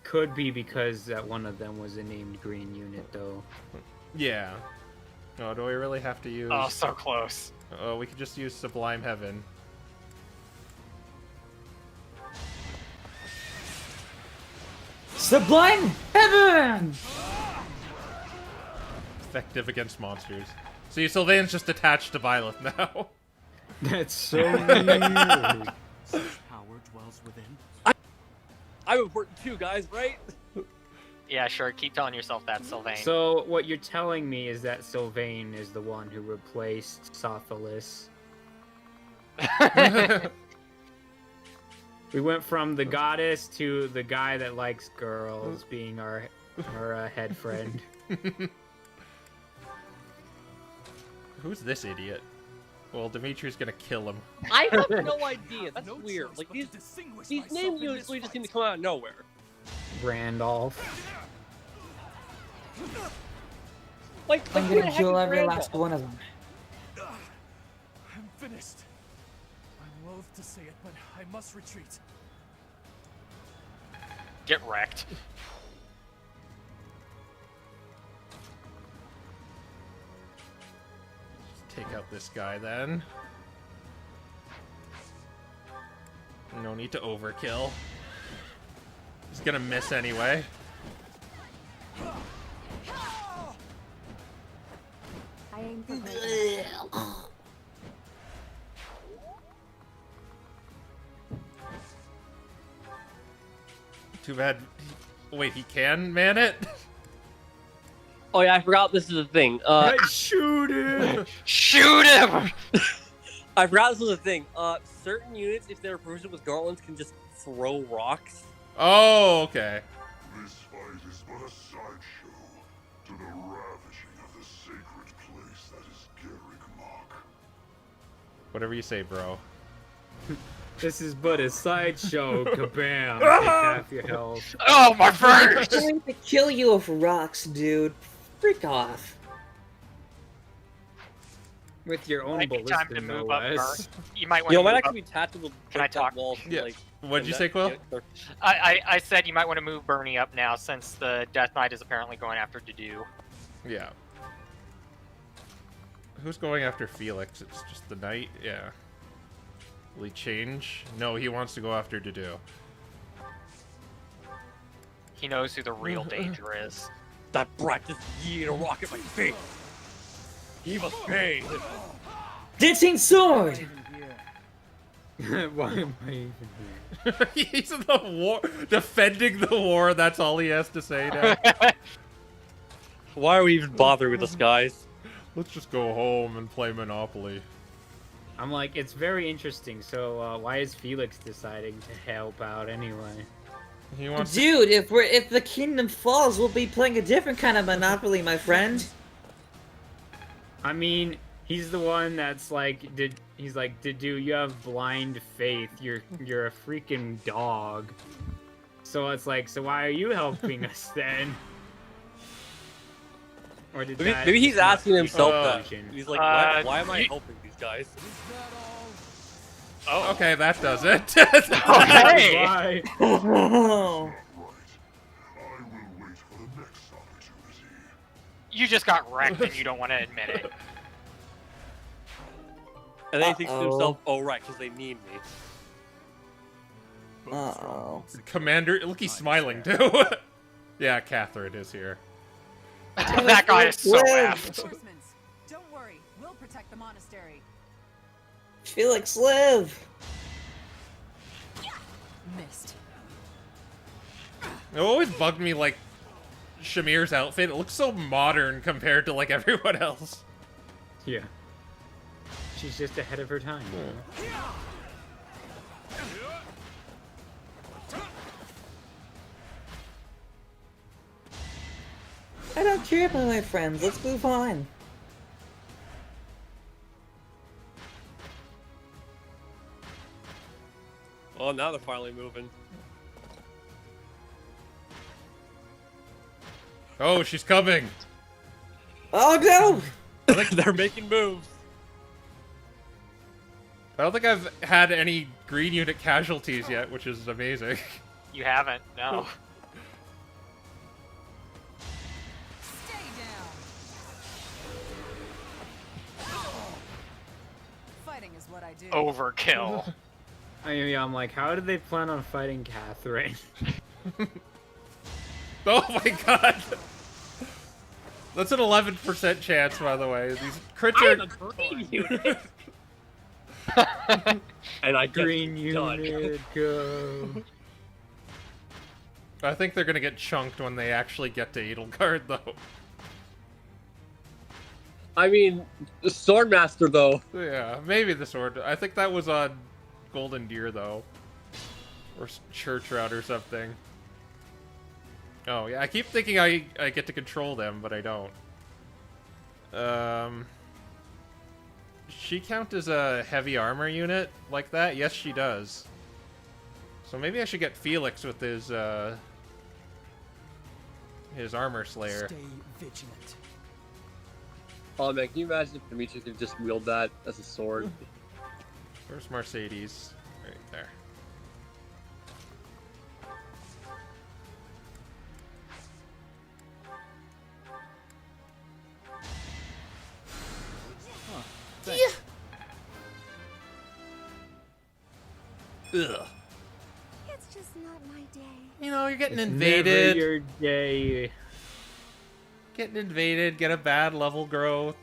Could be because that one of them was a named green unit, though. Yeah. Oh, do we really have to use... Oh, so close. Oh, we could just use Sublime Heaven. Sublime Heaven! Effective against monsters. See, Sylvain's just attached to Byleth now. That's so weird. Such power dwells within. I'm important too, guys, right? Yeah, sure. Keep telling yourself that, Sylvain. So what you're telling me is that Sylvain is the one who replaced Sotholis. We went from the goddess to the guy that likes girls being our head friend. Who's this idiot? Well, Dimitri's gonna kill him. I have no idea. That's No weird. choice Like but to these distinguish name myself in units this really just fight. seem to come out of nowhere. Randolph. Like I'm who gonna the heck kill is every Randolph? last one of them. I'm finished. I'm loath to say it, but I must retreat. Get wrecked. Take out this guy then. No need to overkill. He's gonna miss anyway. I aim for Too bad. Wait, he can man it? Oh yeah, I forgot this is a thing. Shoot him! Shoot him! I forgot this was a thing. Certain units, if they're proficient with gauntlets, can just throw rocks. Oh, okay. This fight is but a sideshow to the ravishing of the sacred place that is Garrigmok. Whatever you say, bro. This is but a sideshow. Kabam! Take half your health. Oh, my I'm first! going to kill you with rocks, dude. Freak off. With your own Might be time ballista, to no move up, less. Bert. You might want You to know, it might move actually up. be tactical. Can I talk? Walls, Yeah. like, What'd you that- say, Quill? yeah, I said you might want to move Bernie up now since the Death Knight is apparently going after Dedu. Yeah. Who's going after Felix? It's just the knight? Yeah. Will he change? No, he wants to go after Dedu. He knows who the real danger is. That brat just yeeted a rock at my face. He must pay. Dancing sword! Why am I even here? He's in the war, defending the war. That's all he has to say now. Why are we even bothering with this, guys? Let's just go home and play Monopoly. I'm like, it's very interesting. So why is Felix deciding to help out anyway? He wants Dude, if the kingdom falls, we'll be playing a different kind of Monopoly, my friend. I mean, he's the one that's like, dude, you have blind faith. You're a freaking dog. So it's like, so why are you helping us then? Or did Maybe he's asking himself that. confusion? He's like, why am I helping these guys? Oh. Okay, that does it. Okay. Bye. Oh. You just got wrecked and you don't want to admit it. And then he thinks to himself, oh right, because they need me. Uh-oh. Commander, look, he's smiling too. Yeah, Catherine is here. That guy is so effed. Reinforcements. Don't worry, we'll protect the monastery. Felix, live! Missed. It always bugged me, like, Shamir's outfit. It looks so modern compared to, like, everyone else. Yeah. She's just ahead of her time. I don't care about my friends. Let's move on. Oh, now they're finally moving. Oh, she's coming. Oh no! They're making moves. I don't think I've had any green unit casualties yet, which is amazing. You haven't, no. Stay down. Fighting is what I do. Overkill. I'm like, how did they plan on fighting Catherine? Oh my god. That's an 11% chance, by the way. These crits I'm are... a green unit. And I Green get done. unit, go. I think they're gonna get chunked when they actually get to Edelgard, though. I mean, the Swordmaster, though. Yeah, maybe the sword. I think that was on Golden Deer, though. Or Church Route or something. Oh, yeah, I keep thinking I get to control them, but I don't. She count as a heavy armor unit like that? Yes, she does. So maybe I should get Felix with his armor slayer. Stay vigilant. Oh man, can you imagine if Dimitri could just wield that as a sword? Where's Mercedes? Right there. Ugh. It's just not my day. You know, you're getting It's invaded. Never your day. Getting invaded, get a bad level growth.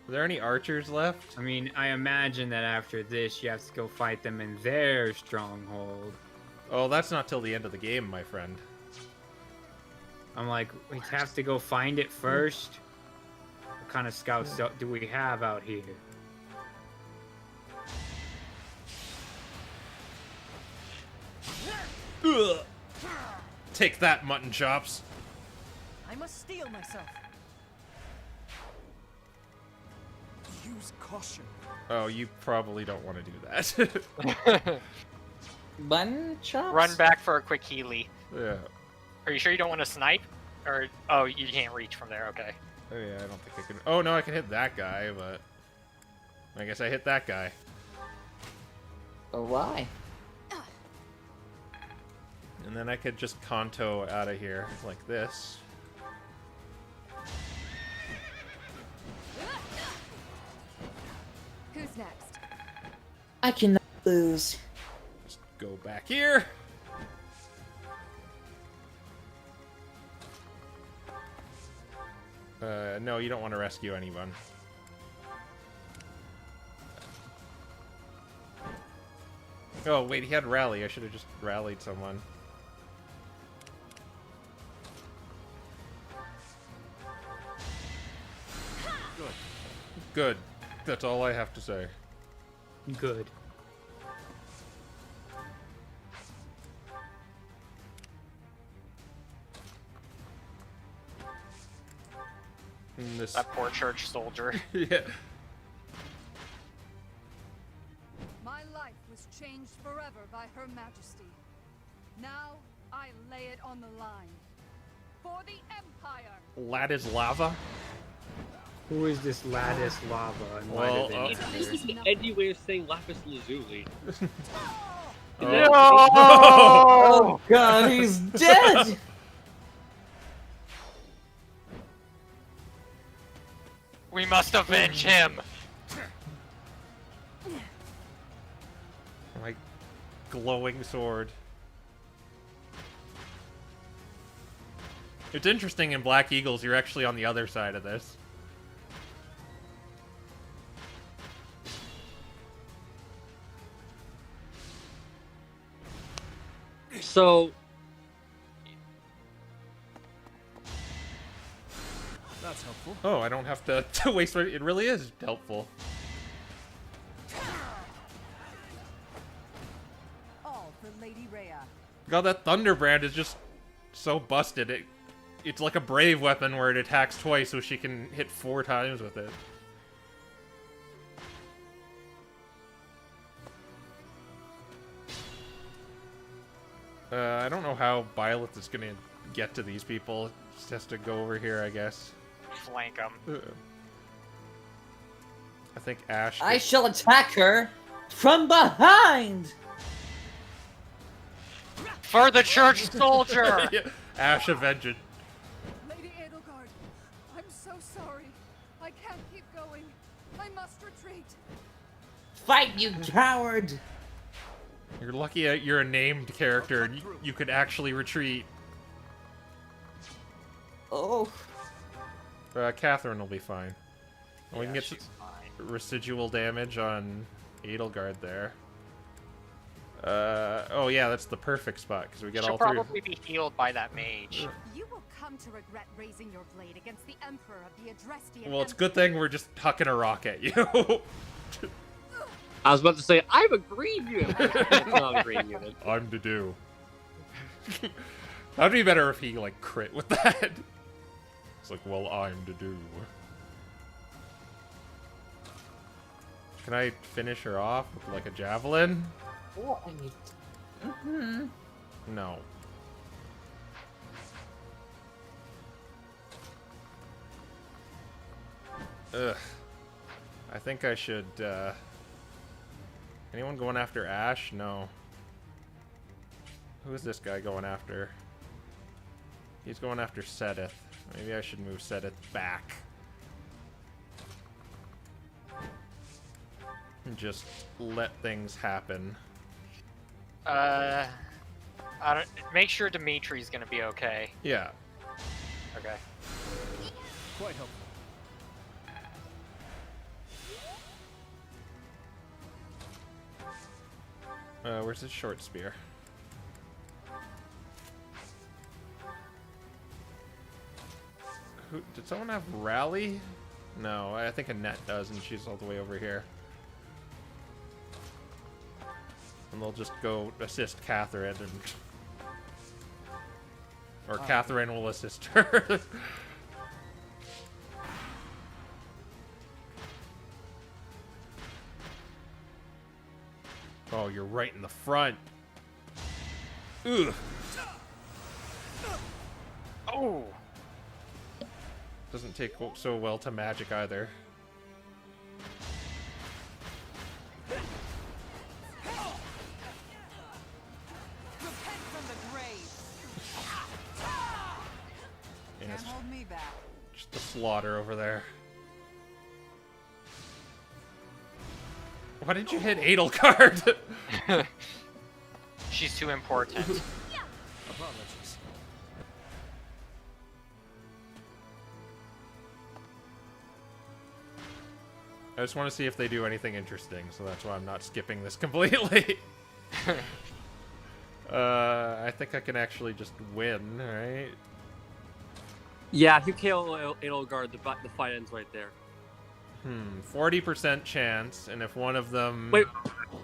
Are there any archers left? I mean, I imagine that after this, you have to go fight them in their stronghold. Oh, that's not till the end of the game, my friend. I'm like, we have to go find it first. What kind of scouts do we have out here? Ugh. Take that, mutton chops. I must steel myself. Use caution. Oh, you probably don't want to do that. Button chops? Run back for a quick healy. Yeah. Are you sure you don't want to snipe? Or, oh, you can't reach from there, okay. Oh yeah, I don't think I can... Oh no, I can hit that guy, but... I guess I hit that guy. Oh, why? And then I could just Kanto out of here, like this. Who's next? I cannot lose. Just go back here. No, you don't want to rescue anyone. Oh, wait, he had rally. I should have just rallied someone. Good. That's all I have to say. Good. That poor church soldier. Yeah. My life was changed forever by Her Majesty. Now I lay it on the line. For the Empire! Ladislava? Who is this Ladislava? And why Well, did they This is an edgy way of saying lapis lazuli. No! Oh god, he's dead! We must avenge him! My glowing sword. It's interesting in Black Eagles, you're actually on the other side of this. So That's helpful. Oh, I don't have to waste it. It really is helpful. All for Lady Rhea. God, that Thunderbrand is just so busted. It's like a brave weapon where it attacks twice so she can hit 4 times with it. I don't know how Byleth is gonna get to these people. Just has to go over here, I guess. Flank him. I think Ash... I shall attack her from behind! For the church soldier! Yeah, Ash avenged. Lady Edelgard, I'm so sorry. I can't keep going. I must retreat. Fight, you coward! You're lucky you're a named character and you could actually retreat. Oh. Catherine will be fine. And we can Yeah, get she's fine. residual damage on Edelgard there. Oh yeah, that's the perfect spot because we get She'll all 3. probably be healed by that mage. You will come to regret raising your blade against the Emperor of the Adrestian. Well, it's a good thing we're just hucking a rock at you. I was about to say, I'm a green unit. It's not a green unit. I'm to do. That'd be better if he like crit with that. It's like, well, I'm to do. Can I finish her off with like a javelin? Oh, I need... Mm-hmm. No. Ugh. I think I should, Anyone going after Ash? No. Who is this guy going after? He's going after Sedith. Maybe I should move Sedith back. And just let things happen. I don't. Make sure Dimitri's gonna be okay. Yeah. Okay. Quite helpful. Where's his short spear? Did someone have rally? No, I think Annette does, and she's all the way over here. And they'll just go assist Catherine, and... Or Catherine will assist her. Oh, you're right in the front. Ugh. Oh! Doesn't take so well to magic either. Repent from the grave. And Can't it's hold me back. just the slaughter over there. Why did you hit Edelgard? She's too important. Apologies. I just want to see if they do anything interesting, so that's why I'm not skipping this completely. I think I can actually just win, right? Yeah, if you kill Edelgard, the fight ends right there. 40% chance, and if one of them... Wait,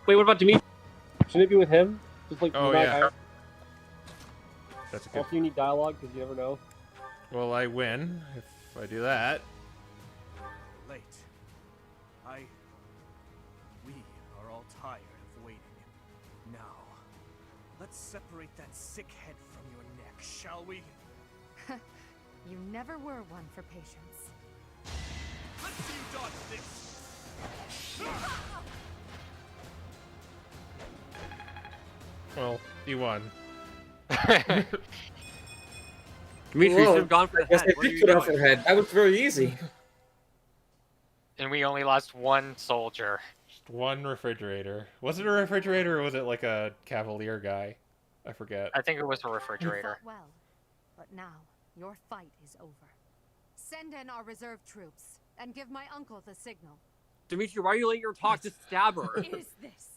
what about Dimitri? Shouldn't it be with him? Just like Oh, yeah. That's a good... Also, you need dialogue, because you never know. Well, I win if I do that. Late. We are all tired of waiting. Now, let's separate that sick head from your neck, shall we? You never were one for patience. Let's see you dodge this! Well, he won. Dimitri should have gone for the Yes, head. I did put off her head. That was very easy. And we only lost one soldier. Just one refrigerator. Was it a refrigerator or was it like a Cavalier guy? I forget. I think it was a You refrigerator. fought well, but now your fight is over. Send in our reserve troops and give my uncle the signal. Dimitri, why are you letting her talk? Just stab her. Is this?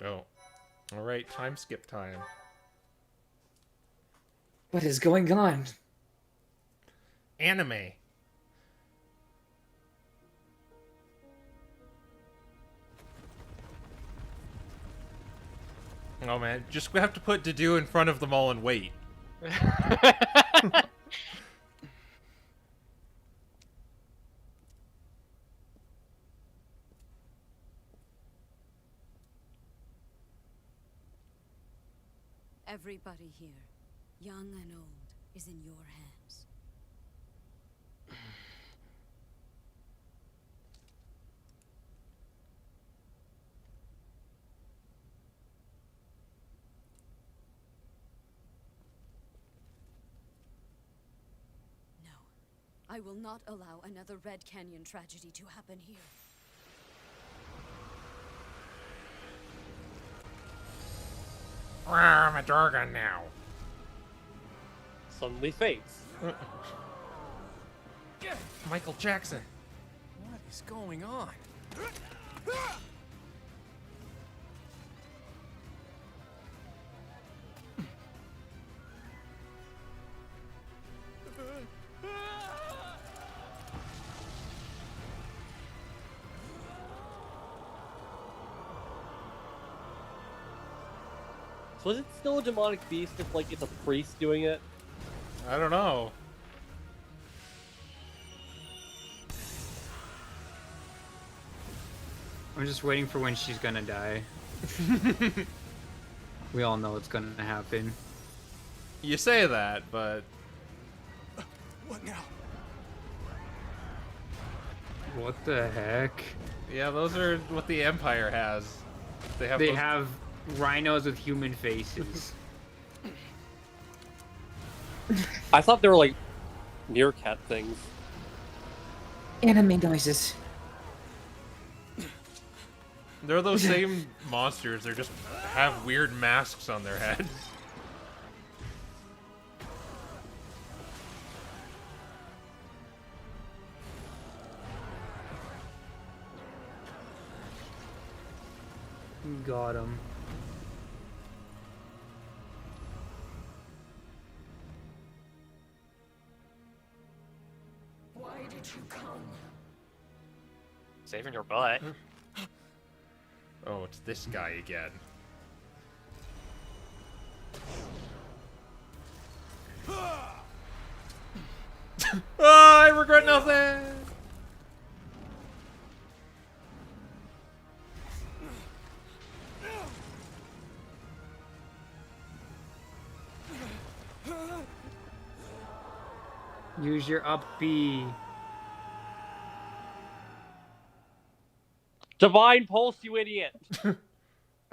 Oh. Alright, time skip time. What is going on? Anime. Oh man, just have to put Dedue in front of them all and wait. Everybody here, young and old, is in your hands. No, I will not allow another Red Canyon tragedy to happen here. I'm a dragon now. Suddenly fades. Michael Jackson. What is going on? So is it still a demonic beast if, like, it's a priest doing it? I don't know. I'm just waiting for when she's gonna die. We all know it's gonna happen. You say that, but... What now? What the heck? Yeah, those are what the Empire has. They have those... have rhinos with human faces. I thought they were, like, meerkat things. Anime noises. They're those same monsters, they just have weird masks on their heads. Got him. Why did you come? Saving your butt. Oh, it's this guy again. I regret nothing! Use your up B. Divine Pulse, you idiot! No,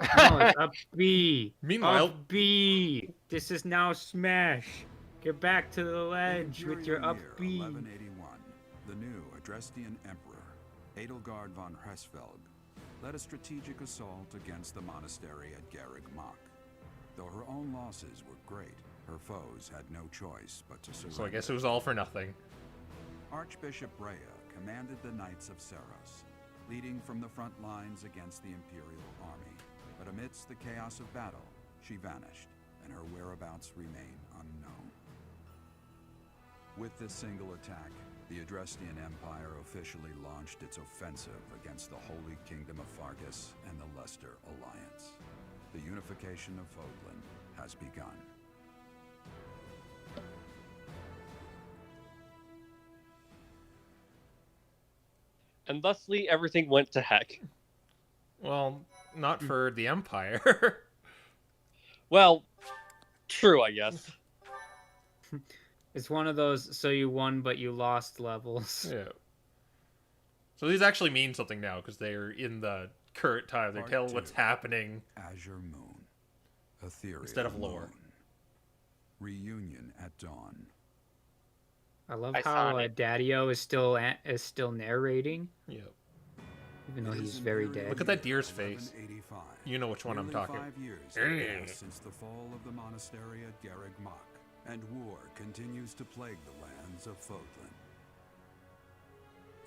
it's up B. Meanwhile... Up B. This is now smash. Get back to the ledge with your up B. 1181, the new Adrestian Emperor, Edelgard von Hresfelg, led a strategic assault against the monastery at Garreg Mach. Though her own losses were great, her foes had no choice but to surrender. So I guess it was all for nothing. Archbishop Rhea commanded the Knights of Seros, leading from the front lines against the Imperial army. But amidst the chaos of battle, she vanished, and her whereabouts remain unknown. With this single attack, the Adrestian Empire officially launched its offensive against the Holy Kingdom of Fargus and the Leicester Alliance. The unification of Fodlan has begun. And thusly, everything went to heck. Well, not for the Empire. Well, true, I guess. It's one of those so you won but you lost levels. Yeah. So these actually mean something now because they're in the current time. They're telling what's happening. Azure Moon. Ethereal Instead of lore. Moon. Reunion at dawn. I love how Daddy-O is still narrating. Yep. Even though he's very dead. Look at that deer's face. You know which one I'm talking about. 5 years have passed since the fall of the monastery at Garreg Mach, and war continues to plague the lands of Fodlan.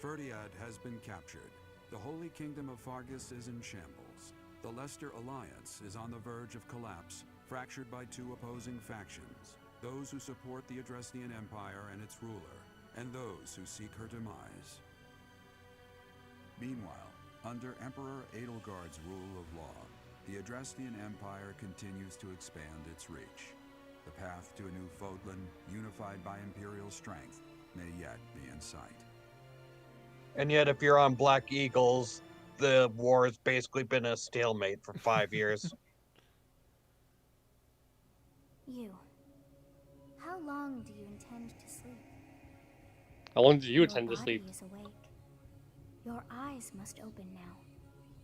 Ferdiad has been captured. The Holy Kingdom of Fargus is in shambles. The Leicester Alliance is on the verge of collapse, fractured by two opposing factions. Those who support the Adrestian Empire and its ruler, and those who seek her demise. Meanwhile, under Emperor Edelgard's rule of law, the Adrestian Empire continues to expand its reach. The path to a new Fodlan, unified by Imperial strength, may yet be in sight. And yet, if you're on Black Eagles, the war has basically been a stalemate for 5 years. You. How long do you intend to sleep? How long do you intend to sleep? Your body is awake. Your eyes must open now,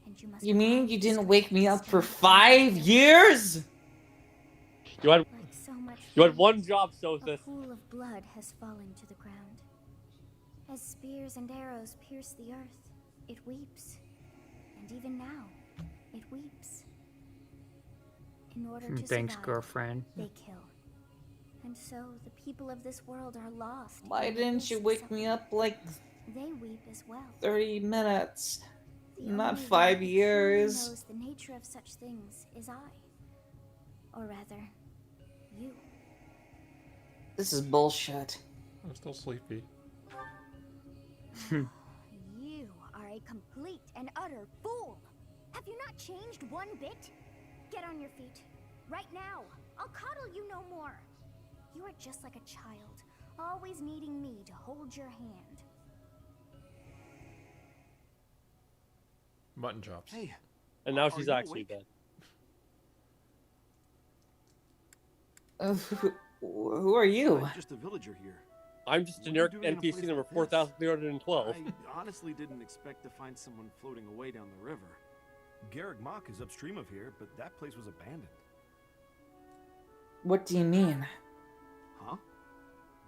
and you must. You mean you didn't wake me up for 5 years? You had, Like so much you had one job, Sothis. A pool of blood has fallen to the ground. As spears and arrows pierce the earth, it weeps. And even now, it weeps. In order to Thanks, survive, girlfriend. they kill. And so the people of this world are lost. Why in didn't you wake me up like They weep as well. 30 minutes? The Not only 5 one who truly years. knows the nature of such things is I. Or rather, you. This is bullshit. I'm still sleepy. You are a complete and utter fool! Have you not changed one bit? Get on your feet. Right now. I'll coddle you no more. You are just like a child, always needing me to hold your hand. Mutton chops. Hey. And now Are she's you actually awake? dead. Who are you? I'm just a villager here. I'm just What generic are you doing in a NPC place number like this? 4312. I honestly didn't expect to find someone floating away down the river. Garreg Mach is upstream of here, but that place was abandoned. What do you mean? Huh?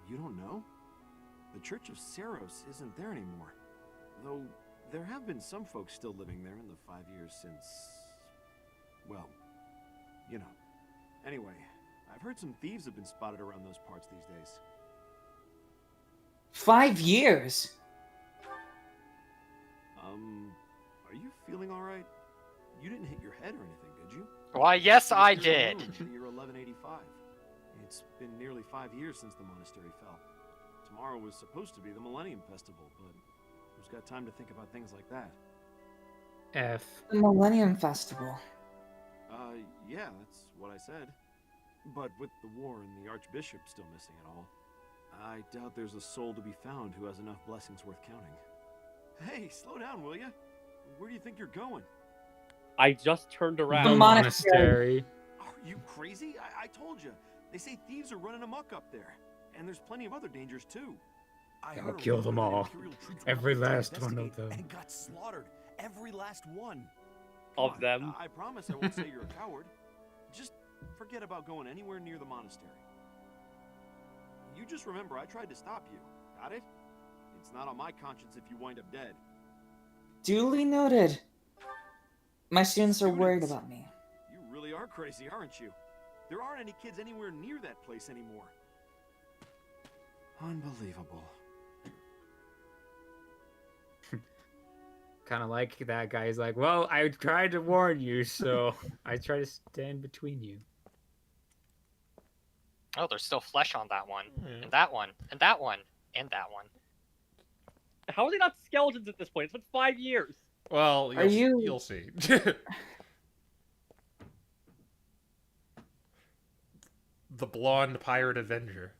You don't know? The Church of Seros isn't there anymore. Though, there have been some folks still living there in the 5 years since... well, you know. Anyway, I've heard some thieves have been spotted around those parts these days. 5 years? Are you feeling alright? You didn't hit your head or anything, did you? Why, yes, I You're still did. alone in the year 1185. It's been nearly 5 years since the monastery fell. Tomorrow was supposed to be the Millennium Festival, but who's got time to think about things like that? F. The Millennium Festival. Yeah, that's what I said. But with the war and the Archbishop still missing it all, I doubt there's a soul to be found who has enough blessings worth counting. Hey, slow down, will ya? Where do you think you're going? I just turned around. The monastery. Are you crazy? I told you. They say thieves are running amok up there. And there's plenty of other dangers, too. I'll kill them all. Every last one of them. And got slaughtered. Every last one. Of them. I promise I won't say you're a coward. Just forget about going anywhere near the monastery. You just remember I tried to stop you. Got it? It's not on my conscience if you wind up dead. Duly noted. My students are worried about me. You really are crazy, aren't you? There aren't any kids anywhere near that place anymore. Unbelievable. Kind of like that guy. He's like, well, I tried to warn you, so I try to stand between you. Oh, there's still flesh on that one, and that one, and that one, and that one. How are they not skeletons at this point? It's been 5 years. Well, you'll see. The blonde pirate avenger.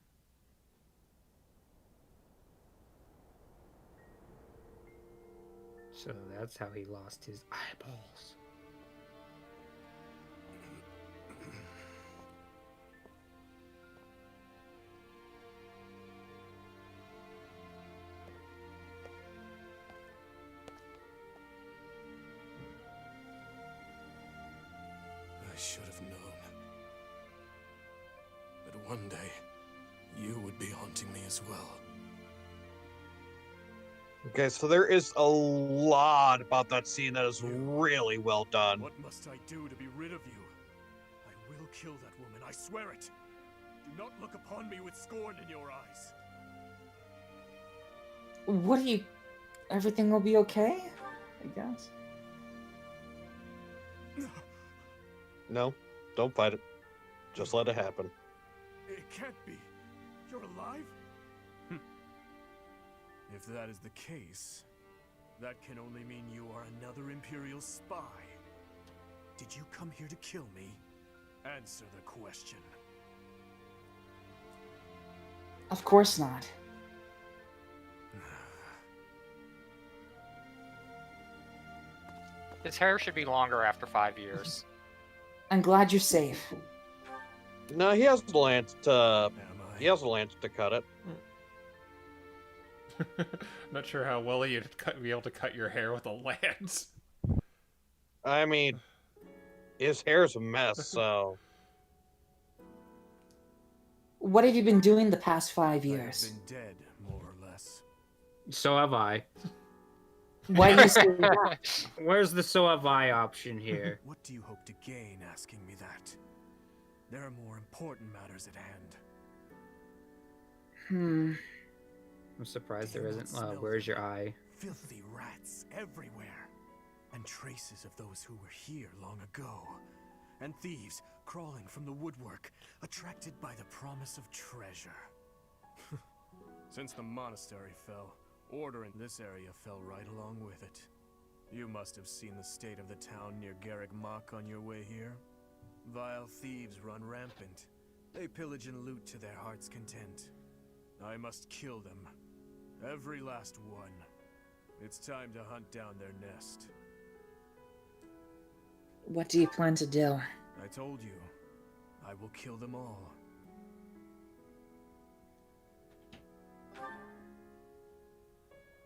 So that's how he lost his eyeballs. I should have known that one day you would be haunting me as well. Okay, so there is a lot about that scene that is really well done. What must I do to be rid of you? I will kill that woman, I swear it. Do not look upon me with scorn in your eyes. What do you... Everything will be okay? I guess. No, don't fight it. Just let it happen. It can't be. You're alive? If that is the case, that can only mean you are another Imperial spy. Did you come here to kill me? Answer the question. Of course not. His hair should be longer after 5 years. I'm glad you're safe. No, he has a lance to... He has a lance to cut it. Not sure how well you'd be able to cut your hair with a lance. I mean, his hair's a mess, so... What have you been doing the past 5 years? I've been dead, more or less. So have I. Why do you say that? Where's the so have I option here? What do you hope to gain asking me that? There are more important matters at hand. I'm surprised there isn't. Where's your eye? Filthy rats everywhere. And traces of those who were here long ago. And thieves crawling from the woodwork, attracted by the promise of treasure. Since the monastery fell, order in this area fell right along with it. You must have seen the state of the town near Garrick Mach on your way here. Vile thieves run rampant. They pillage and loot to their heart's content. I must kill them. Every last one. It's time to hunt down their nest. What do you plan to do? I told you, I will kill them all.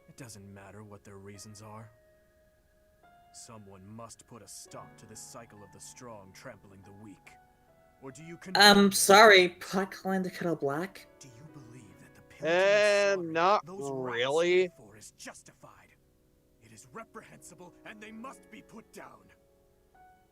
It doesn't matter what their reasons are. Someone must put a stop to this cycle of the strong trampling the weak. Or do you Sorry, Pot calling the kettle black? Do you believe that the not really. is justified? It is reprehensible and they must be put down.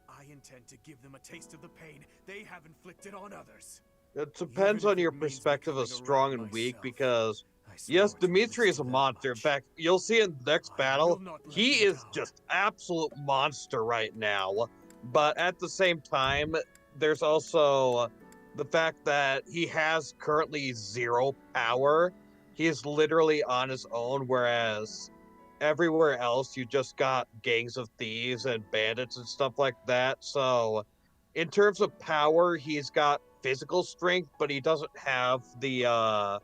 I intend to give them a taste of the pain they have inflicted on others. It depends on your perspective of strong and weak, because yes, Dimitri is a monster. In fact, you'll see in the next battle, he is just absolute monster right now. But at the same time, there's also the fact that he has currently 0 power. He is literally on his own, whereas everywhere else you just got gangs of thieves and bandits and stuff like that. So in terms of power, he's got physical strength, but he doesn't have the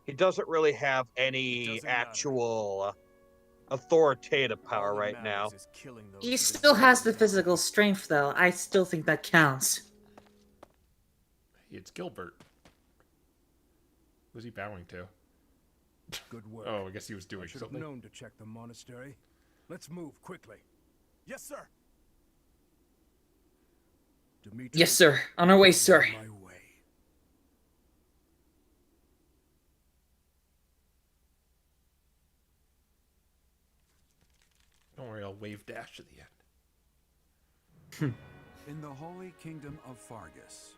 he doesn't really have any actual authoritative power right now. He still has the physical strength, though. I still think that counts. It's Gilbert. Who's he bowing to? Good work. Oh, I guess he was doing I should something. have known to check the monastery. Let's move quickly. Yes, sir. Dimitri, Yes, sir. On our way, sir. my way. Don't worry, I'll wave dash to the end. In the Holy Kingdom of Fargus,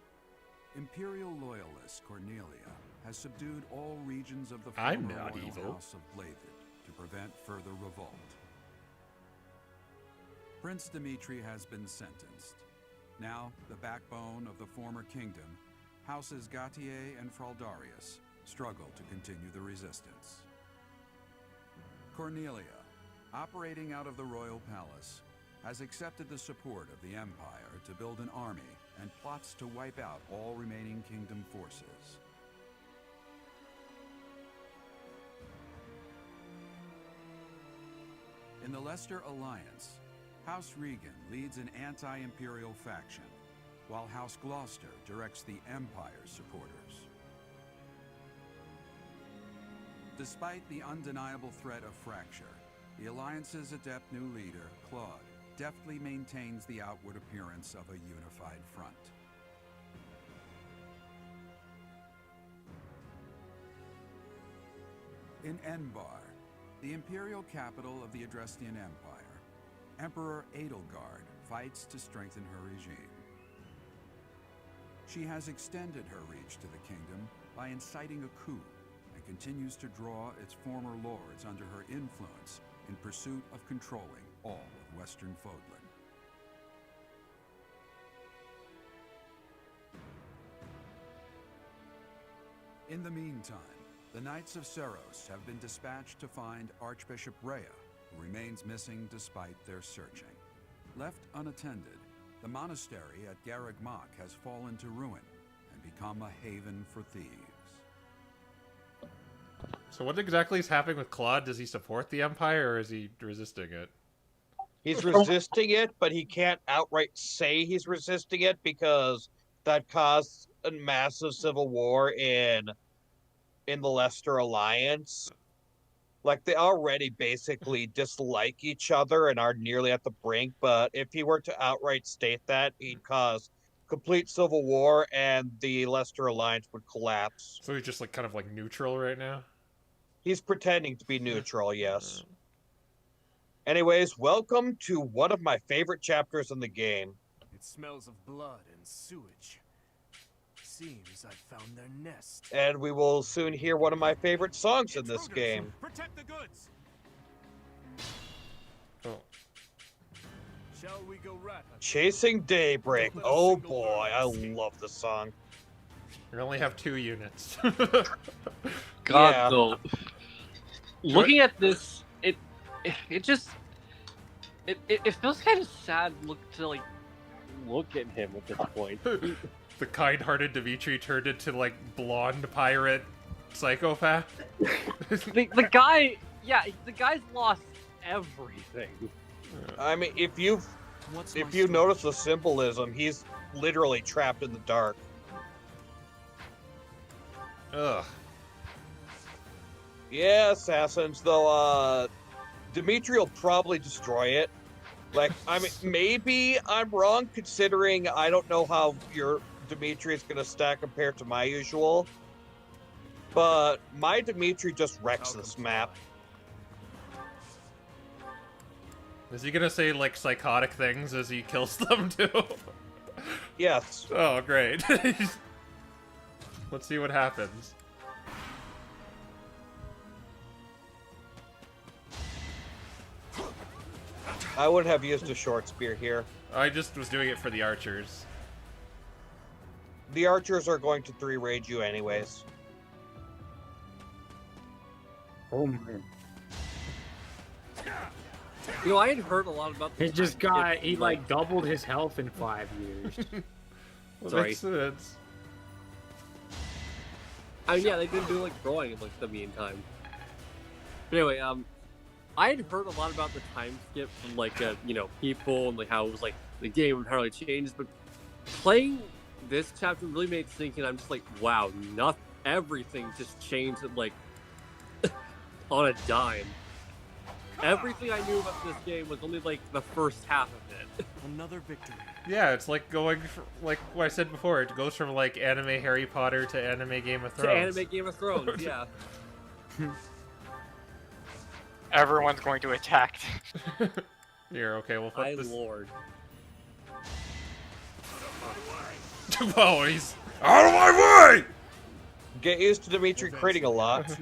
Imperial loyalist Cornelia has subdued all regions of the I'm former not royal evil. house of Byleth to prevent further revolt. Prince Dimitri has been sentenced. Now, the backbone of the former kingdom, Houses Gautier and Fraldarius, struggle to continue the resistance. Cornelia, operating out of the royal palace, has accepted the support of the Empire to build an army and plots to wipe out all remaining kingdom forces. In the Leicester Alliance, House Regan leads an anti-imperial faction, while House Gloucester directs the Empire's supporters. Despite the undeniable threat of fracture, the Alliance's adept new leader, Claude, deftly maintains the outward appearance of a unified front. In Enbar, the imperial capital of the Adrestian Empire, Emperor Edelgard fights to strengthen her regime. She has extended her reach to the kingdom by inciting a coup and continues to draw its former lords under her influence in pursuit of controlling all of Western Fodlan. In the meantime, the Knights of Seros have been dispatched to find Archbishop Rhea, who remains missing despite their searching. Left unattended, the monastery at Garreg Mach has fallen to ruin and become a haven for thieves. So what exactly is happening with Claude? Does he support the Empire, or is he resisting it? He's resisting it, but he can't outright say he's resisting it because that caused a massive civil war in the Leicester Alliance. Like, they already basically dislike each other and are nearly at the brink, but if he were to outright state that, he'd cause complete civil war and the Leicester Alliance would collapse. So he's just like kind of like neutral right now? He's pretending to be neutral, yes. Anyways, welcome to one of my favorite chapters in the game. It smells of blood and sewage. Seems I found their nest. And we will soon hear one of my favorite songs in this game. Protect the goods. Oh. Shall we go rat? Chasing Daybreak. Oh boy, I love this song. You only have 2 units. God, Yeah. though. Looking at this, it feels kind of sad to look at him at this point. The kind-hearted Dimitri turned into like blonde pirate psychopath. the guy's lost everything. I mean, if you notice the symbolism, he's literally trapped in the dark. Ugh. Yeah, assassins, though, Dimitri will probably destroy it. Like, I mean, maybe I'm wrong, considering I don't know how your Dimitri is going to stack compared to my usual. But my Dimitri just wrecks this map. Is he gonna say like psychotic things as he kills them too? Yes. Oh, great. Let's see what happens. I would have used a short spear here. I just was doing it for the archers. The archers are going to 3-rage you anyways. Oh man. You know, I had heard a lot about He this. just got, he like doubled his health in 5 years. Well, Sorry. makes sense. I mean, yeah, they've been doing like growing in like the meantime. But anyway, I had heard a lot about the time skip from like people and like how it was like the game entirely changed. But playing this chapter really made me think, and I'm just like, wow, everything just changed like on a dime. Everything I knew about this game was only like the first half of it. Another victory. Yeah, it's like going, like what I said before, it goes from like anime Harry Potter to anime Game of Thrones. To anime Game of Thrones, yeah. Everyone's going to attack. Here, okay, we'll flip My this. lord. Oh, he's out of my way! Get used to Dimitri critting a lot.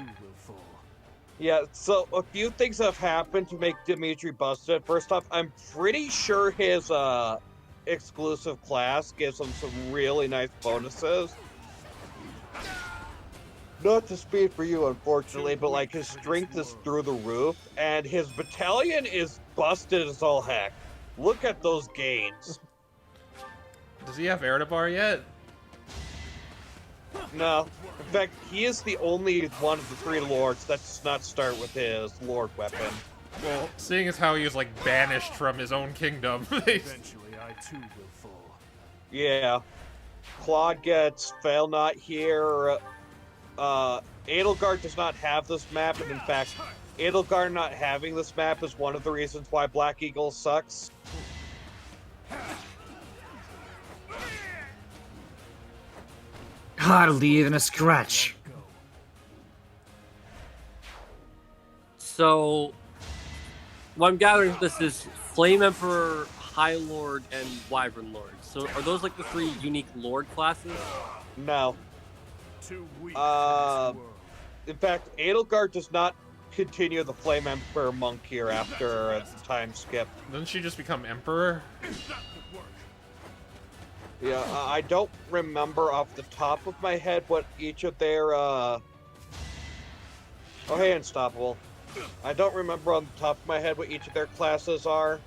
Yeah, so a few things have happened to make Dimitri busted. First off, I'm pretty sure his exclusive class gives him some really nice bonuses. Not to speed for you, unfortunately, but like his strength is through the roof, and his battalion is busted as all heck. Look at those gains. Does he have Edelgard yet? No. In fact, he is the only one of the 3 lords that does not start with his lord weapon. Well, seeing as how he was like banished from his own kingdom. Eventually, I too will fall. Yeah. Claude gets Fail Not here. Edelgard does not have this map, and in fact, Edelgard not having this map is one of the reasons why Black Eagle sucks. Hardly even a scratch. So, what I'm gathering this is Flame Emperor, High Lord, and Wyvern Lord. So, are those like the 3 unique Lord classes? No. Too weak In fact, Edelgard does not continue the Flame Emperor monk here after a time skip. Doesn't she just become Emperor? Yeah, I don't remember off the top of my head what each of their, Oh, hey, Unstoppable. I don't remember on the top of my head what each of their classes are.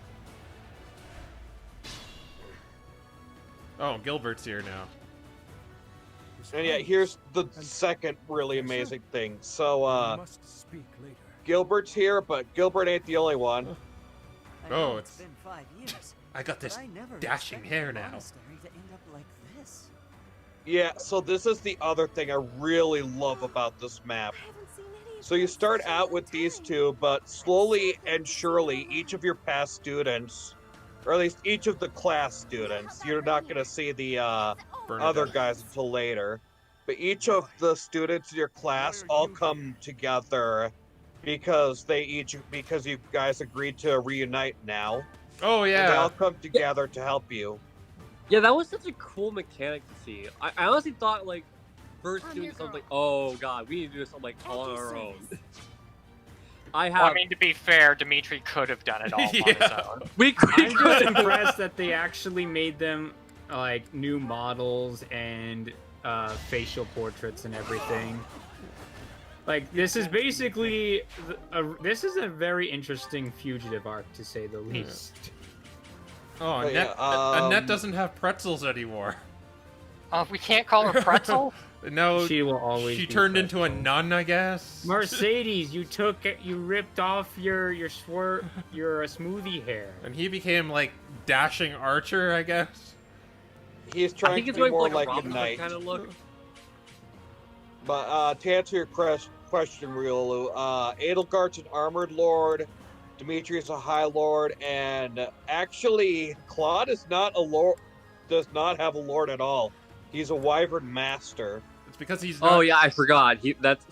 Oh, Gilbert's here now. And yeah, here's the second really amazing thing. So, Gilbert's here, but Gilbert ain't the only one. Oh, it's been 5 years. I got this but I never dashing expected hair the now. monastery to end up like this. Yeah, so this is the other thing I really love about this map. So you start out with these 2, but slowly and surely, each of your past students, or at least each of the class students, you're not going to see the other guys until later, but each of the students in your class all come together because because you guys agreed to reunite now. Oh, yeah. And they all come together to help you. Yeah, that was such a cool mechanic to see. I honestly thought, like, first doing something, oh god, we need to do something, like, on our own. Well, I mean, to be fair, Dimitri could have done it all on his own. I'm just impressed that they actually made them, like, new models and facial portraits and everything. Like, this is basically this is a very interesting fugitive arc, to say the least. Oh, But Annette, yeah, Annette doesn't have pretzels anymore. We can't call her Pretzel? No, She will always she be turned Pretzel. into a nun, I guess. Mercedes, you ripped off your smoothie hair. And he became, like, dashing archer, I guess. He's I trying think to it's be going more for, like, like a a Robin knight. kind of look. But to answer your question, Riolu, Edelgard's an armored lord, Dimitri's a high lord, and actually, Claude is not a lord. Does not have a lord at all. He's a wyvern master. It's because he's not... Oh yeah, I forgot. That's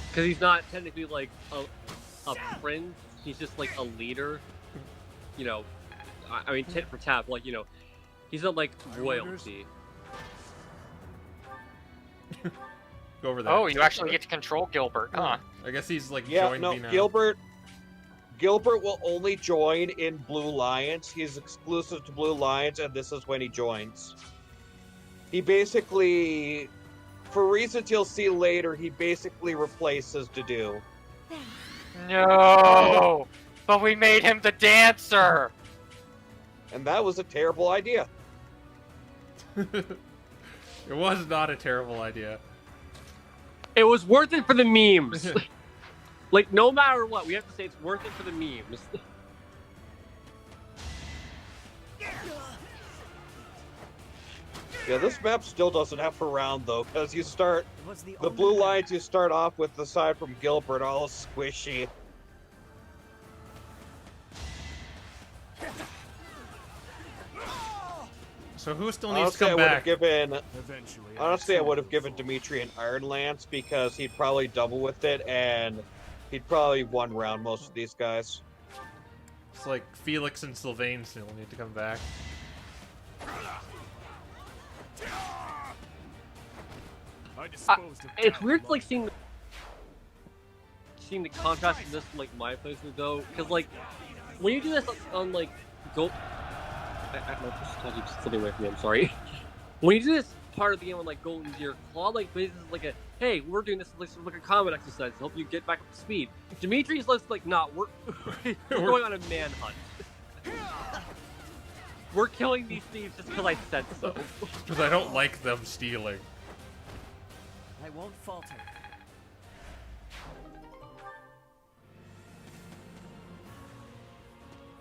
because he's not technically like a prince. He's just like a leader. You know, I mean tit for tat. Like he's not like royalty. Go over there. Oh, you actually get to control Gilbert, huh? I guess he's like Yeah, joined no, me now. Gilbert will only join in Blue Lions. He's exclusive to Blue Lions, and this is when he joins. He basically, for reasons you'll see later, he basically replaces Dedue. No! But we made him the dancer! And that was a terrible idea. It was not a terrible idea. It was worth it for the memes. Like, no matter what, we have to say it's worth it for the memes. Yeah, this map still doesn't have a round, though, because you start... The Blue Lions you start off with, aside from Gilbert, all squishy. So who still needs to come back? Honestly, I would have given Dimitri an Iron Lance because he'd probably double with it, and he'd probably one round most of these guys. It's like Felix and Sylvain still need to come back. It's weird, like seeing the contrast in this from, like my playthrough though, because like when you do this on like go, my push keeps slipping away from me. I'm sorry. When you do this part of the game on like Golden Deer, Claw like basically like a hey, we're doing this like a combat exercise to help you get back up to speed. Dimitri's like, nah, we're going on a manhunt. We're killing these thieves just because I said so. Because I don't like them stealing. I won't falter.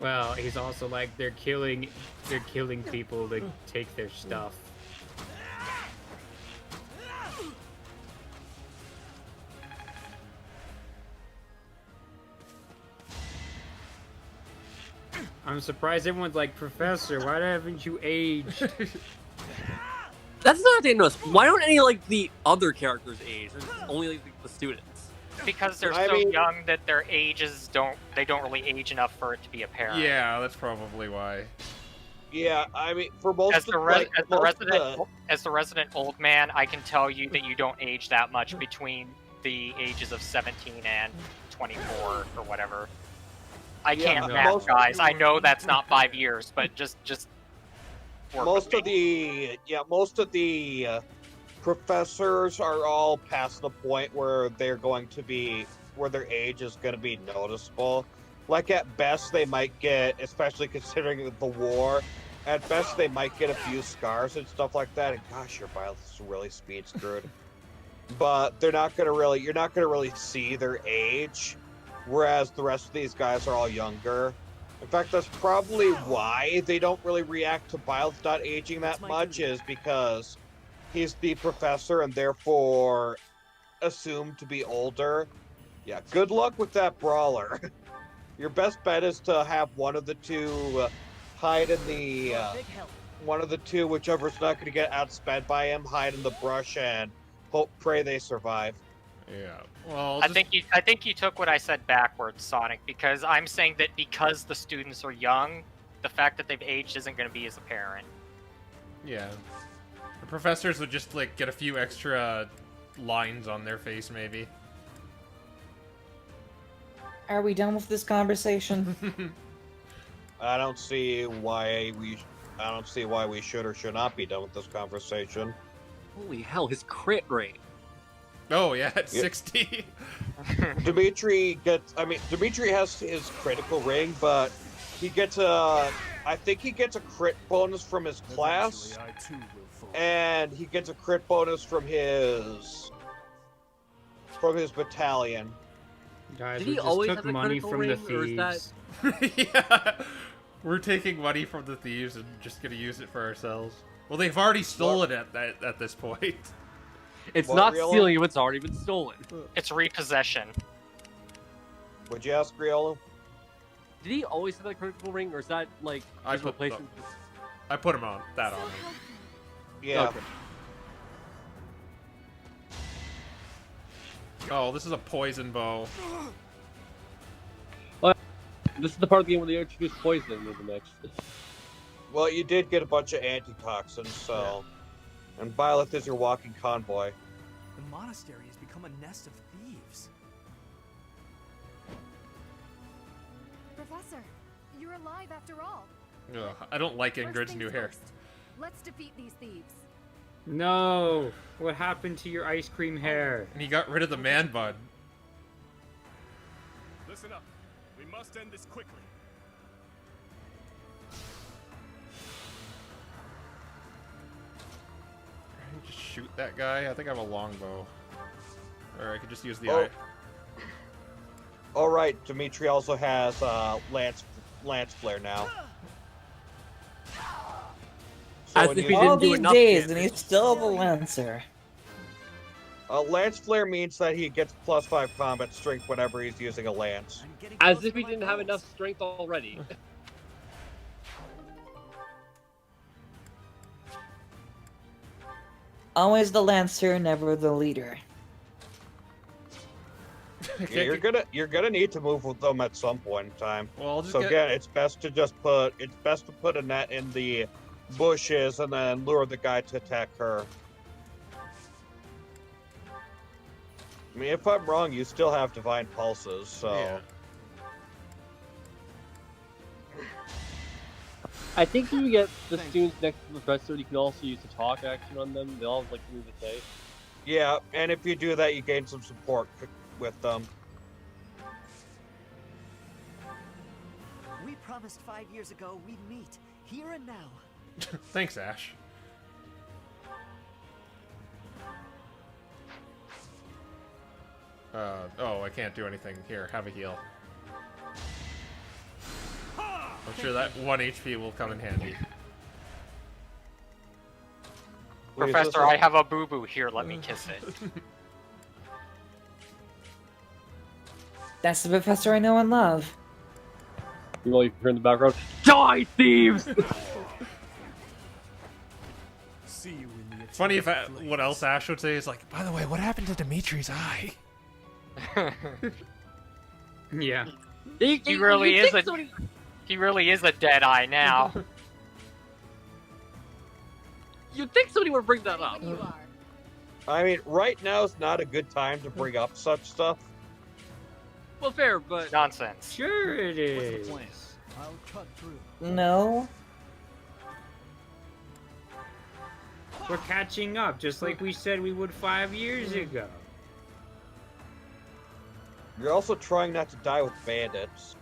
Well, he's also like they're killing people to take their stuff. I'm surprised everyone's like, Professor, why haven't you aged? That's not the notice. Why don't any like the other characters age? It's only like the students. Because they're young that their ages don't really age enough for it to be apparent. Yeah, that's probably why. Yeah, I mean, for most as the resident old man, I can tell you that you don't age that much between the ages of 17 and 24 or whatever. I can't math, guys. I know that's not 5 years, but just most of the professors are all past the point where they're going to be where their age is going to be noticeable. Like at best they might get, especially considering the war, at best they might get a few scars and stuff like that. And gosh, your Byleth is really speed screwed. But they're not going to really, you're not going to really see their age. Whereas the rest of these guys are all younger. In fact, that's probably why they don't really react to Byleth not aging that much, is because he's the professor and therefore assumed to be older. Yeah, good luck with that brawler. Your best bet is to have one of the two hide in the... one of the two, whichever's not going to get outsped by him, hide in the brush and pray they survive. Yeah. Well, I think you took what I said backwards, Sonic, because I'm saying that because the students are young, the fact that they've aged isn't going to be as apparent. Yeah. The professors would just like get a few extra lines on their face, maybe. Are we done with this conversation? I don't see why we should or should not be done with this conversation. Holy hell, his crit rate. Oh yeah, it's 60. Dimitri has his critical ring, but he gets I think he gets a crit bonus from his class, and he gets a crit bonus from his battalion. Guys, Did we he just always took have the money critical from ring, the or is thieves. Yeah, we're taking money from the thieves and just gonna use it for ourselves. Well, they've already stolen it at this point. It's not stealing if it's already been stolen. It's repossession. Would you ask Riolo? Did he always have that critical ring, or is that like his replacement? I put him on that on me. Yeah. Okay. Oh, this is a poison bow. Well, this is the part of the game where they introduce poison into the mix. Well, you did get a bunch of antitoxins, so... And Byleth is your walking convoy. The monastery has become a nest of thieves. Professor, you're alive after all. Ugh, I don't like Ingrid's new hair. Let's defeat these thieves. No! What happened to your ice cream hair? And he got rid of the man bun. Listen up. We must end this quickly. Just shoot that guy. I think I have a longbow. Or I could just use the Oh. eye. Alright, Dimitri also has Lance Flare now. So As when if you- he All didn't do these enough days, damage. and he's still the Lancer. Lance Flare means that he gets +5 combat strength whenever he's using a lance. As if he didn't have enough strength already. Always the Lancer, never the leader. Yeah, you're gonna need to move with them at some point in time. Well, I'll just so get... again, it's best to put a net in the bushes and then lure the guy to attack her. I mean, if I'm wrong, you still have divine pulses, so. Yeah. I think you get the students next to the professor, you can also use the talk action on them. They all have like something to say. Yeah, and if you do that, you gain some support with them. We promised 5 years ago we'd meet, here and now. Thanks, Ash. Oh, I can't do anything. Here, have a heal. I'm sure that 1 HP will come in handy. Professor, I have a boo-boo here, let me kiss it. That's the professor I know and love. You know, you can hear in the background, die, thieves! See you in the Funny if what else Ash would say is like, by the way, what happened to Dimitri's eye? Yeah. He really is a dead eye now. You'd think somebody would bring that up. I mean, right now is not a good time to bring up such stuff. Well, fair, but nonsense. Sure it is. What's the plan? I'll cut through. No. We're catching up, just like we said we would 5 years ago. You're also trying not to die with bandits.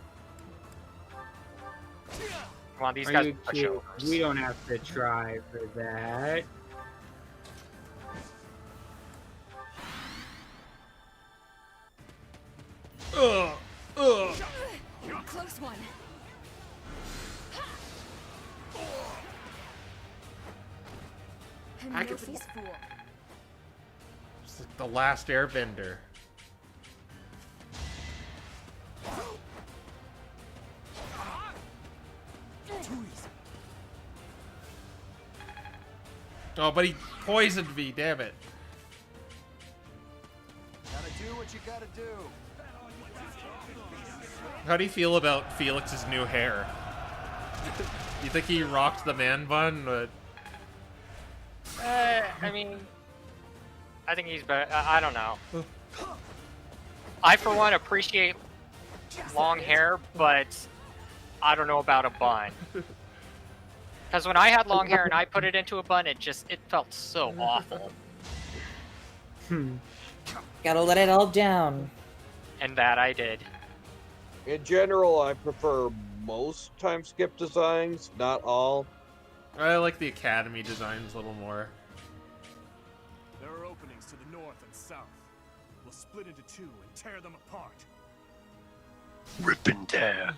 Come on, these Are guys you are kidding? pushovers. We don't have to try for that. Close one. I can Nobody's fool. It's like the last airbender. Oh, but he poisoned me, damn it. Gotta do what you gotta do. How do you feel about Felix's new hair? You think he rocked the man bun? But I mean, I think he's better. I don't know. I, for one, appreciate long hair, but I don't know about a bun. Because when I had long hair and I put it into a bun, it felt so awful. Gotta let it all down. And that I did. In general, I prefer most time skip designs, not all. I like the Academy designs a little more. There are openings to the north and south. We'll split into two and tear them apart. Rip and tear.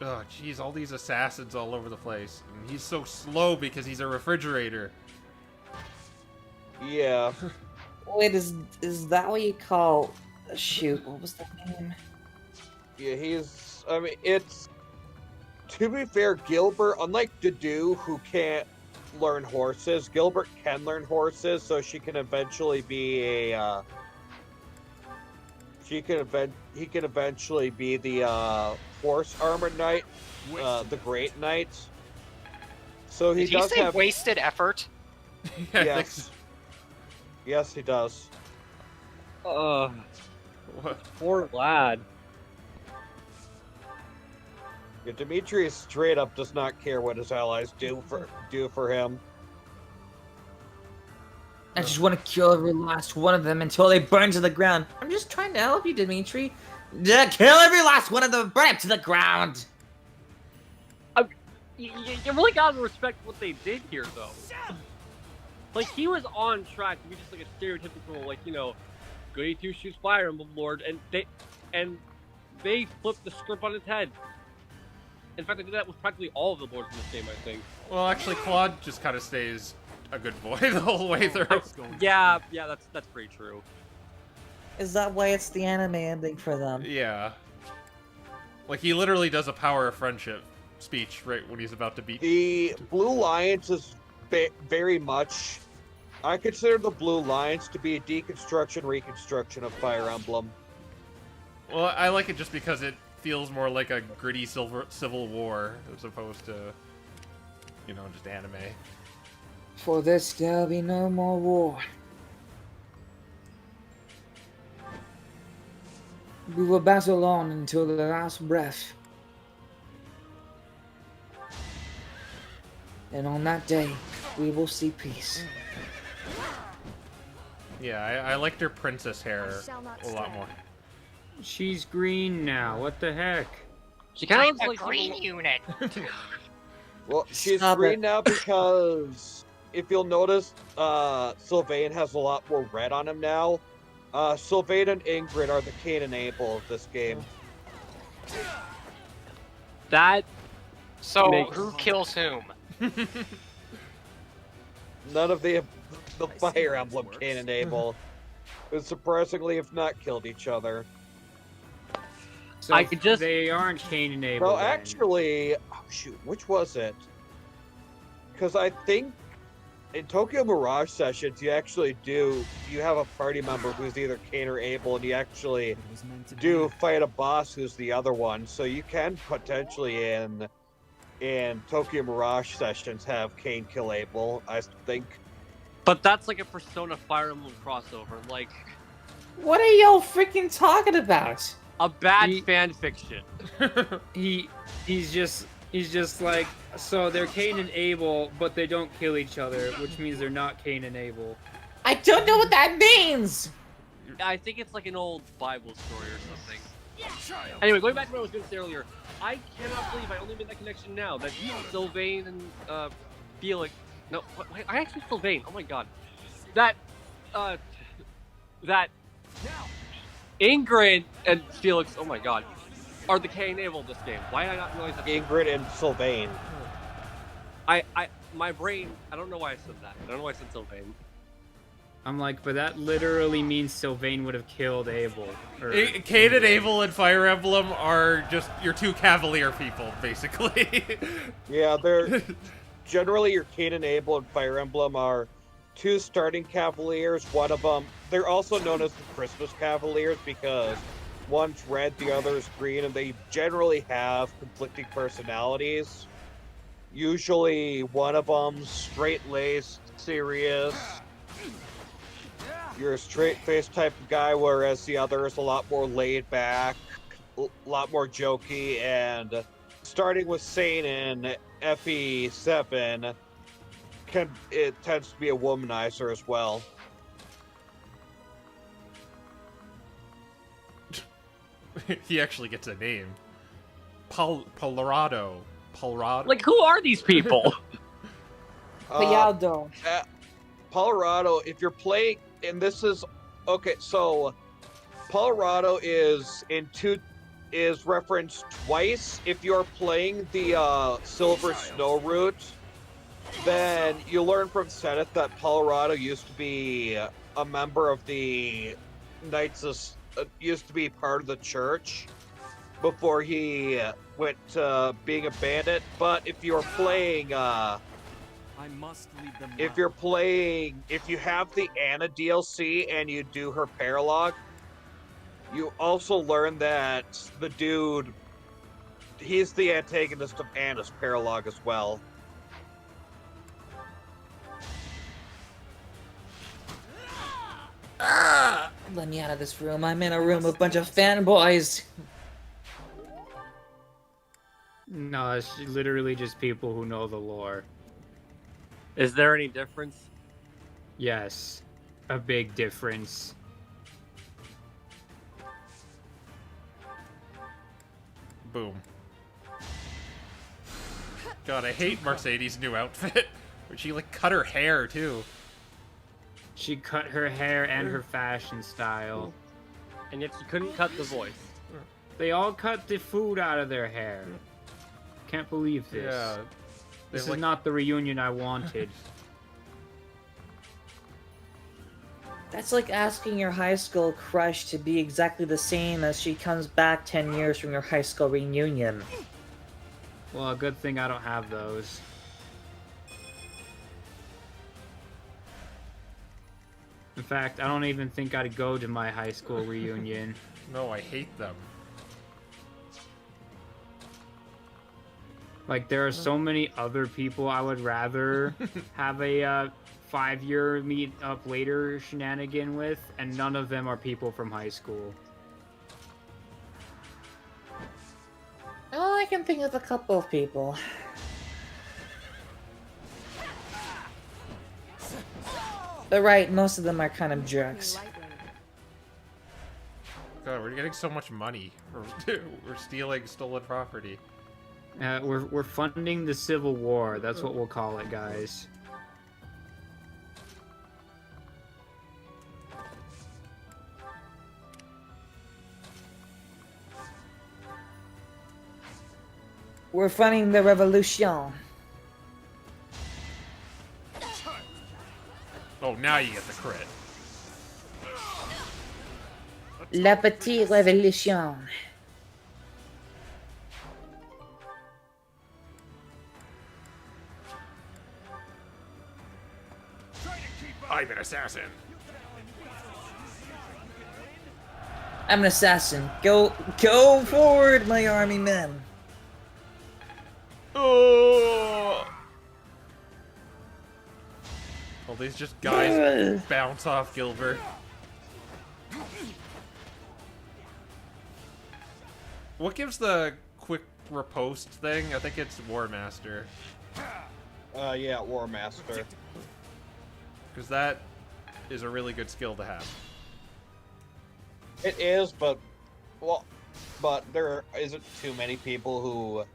Oh, jeez, all these assassins all over the place. And he's so slow because he's a refrigerator. Yeah. Wait, is that what you call... Shoot, what was the name? Yeah, I mean, it's... To be fair, Gilbert, unlike Dedue, who can't learn horses, Gilbert can learn horses, so she can eventually be a, he can eventually be the, horse armored knight, the Great Knight. So he Did does he say have... wasted effort? Yes. Yes, he does. Poor lad. Yeah, Demetrius straight up does not care what his allies do for him. I just want to kill every last one of them until they burn to the ground. I'm just trying to help you, Dimitri. Yeah, kill every last one of them, burn it to the ground. You really gotta respect what they did here, though. Like, he was on track to be just like a stereotypical, like, you know, goody two shoes Fire Emblem Lord, and they flipped the script on its head. In fact, they did that with practically all of the lords in this game, I think. Well, actually, Claude just kind of stays a good boy the whole way through. Yeah, that's pretty true. Is that why it's the anime ending for them? Yeah. Like, he literally does a power of friendship speech right when he's about to beat... The Blue Lions is very much... I consider the Blue Lions to be a deconstruction, reconstruction of Fire Emblem. Well, I like it just because it feels more like a gritty civil war as opposed to, you know, just anime. For this there'll be no more war. We will battle on until the last breath. And on that day, we will see peace. Yeah, I liked her princess hair a lot more. She's green now. What the heck? She kind I'm of a looks like green unit. Well, she's Stop green it. now because if you'll notice, Sylvain has a lot more red on him now. Sylvain and Ingrid are the Cain and Abel of this game. that. So Makes- who kills whom? None of the Fire Emblem Cain and Abel, who surprisingly have not killed each other. So I could just- they aren't Cain and Abel. No, then. actually, oh shoot, which was it? Because I think in Tokyo Mirage Sessions, you have a party member who's either Cain or Abel, and you actually do fight a boss who's the other one. So you can potentially in Tokyo Mirage Sessions have Cain kill Abel, I think. But that's like a Persona Fire Emblem crossover, like What are y'all freaking talking about? a bad fan fiction. He's just like, so they're Cain and Abel, but they don't kill each other, which means they're not Cain and Abel. I don't know what that means! I think it's like an old Bible story or something. Anyway, going back to what I was going to say earlier, I cannot believe I only made that connection now. That Sylvain and Felix, no, wait, I actually Sylvain. Oh my god, that Ingrid and Felix. Oh my god, are the Cain and Abel of this game? Why did I not realize that? Ingrid and Sylvain. My brain. I don't know why I said that. I don't know why I said Sylvain. I'm like, but that literally means Sylvain would have killed Abel. Or... Cain and Abel and Fire Emblem are just your two Cavalier people, basically. Yeah, they're generally your Cain and Abel and Fire Emblem are two starting Cavaliers. One of them, they're also known as the Christmas Cavaliers because one's red, the other's green, and they generally have conflicting personalities. Usually one of them's straight-laced, serious. You're a straight-faced type of guy, whereas the other is a lot more laid-back, a lot more jokey, and starting with Sane in FE7, it tends to be a womanizer as well. He actually gets a name. Palarado. Like, who are these people? Payaldo. Palarado, if you're playing, and this is okay. So, Palarado is referenced twice. If you're playing the Silver Snow route, then you learn from Senate that Palarado used to be a member of the Knights of, used to be part of the church before he went to being a bandit. But if you're playing, I must lead them if you're playing, if you have the Anna DLC and you do her paralog, you also learn that the dude, he's the antagonist of Anna's paralog as well. Let me out of this room. I'm in a room with a bunch of fanboys. No, it's literally just people who know the lore. Is there any difference? Yes, a big difference. Boom. God, I hate Mercedes' new outfit. Where she like cut her hair too. She cut her hair and her fashion style. And yet she couldn't cut the voice. They all cut the food out of their hair. Can't believe this. Yeah. This is like- not the reunion I wanted. That's like asking your high school crush to be exactly the same as she comes back 10 years from your high school reunion. Well, a good thing I don't have those. In fact, I don't even think I'd go to my high school reunion. No, I hate them. Like, there are so many other people I would rather have a 5-year meet up later shenanigan with, and none of them are people from high school. Oh, I can think of a couple of people. But right, most of them are kind of jerks. God, we're getting so much money. We're stealing stolen property. We're funding the Civil War. That's what we'll call it, guys. We're funding the revolution. Oh, now you get the crit. La petite révolution. I'm an assassin. I'm an assassin. Go forward, my army men. Oh! Well, these just guys bounce off Gilbert. What gives the quick riposte thing? I think it's War Master. Yeah, War Master. Because that is a really good skill to have. It is, but there isn't too many people who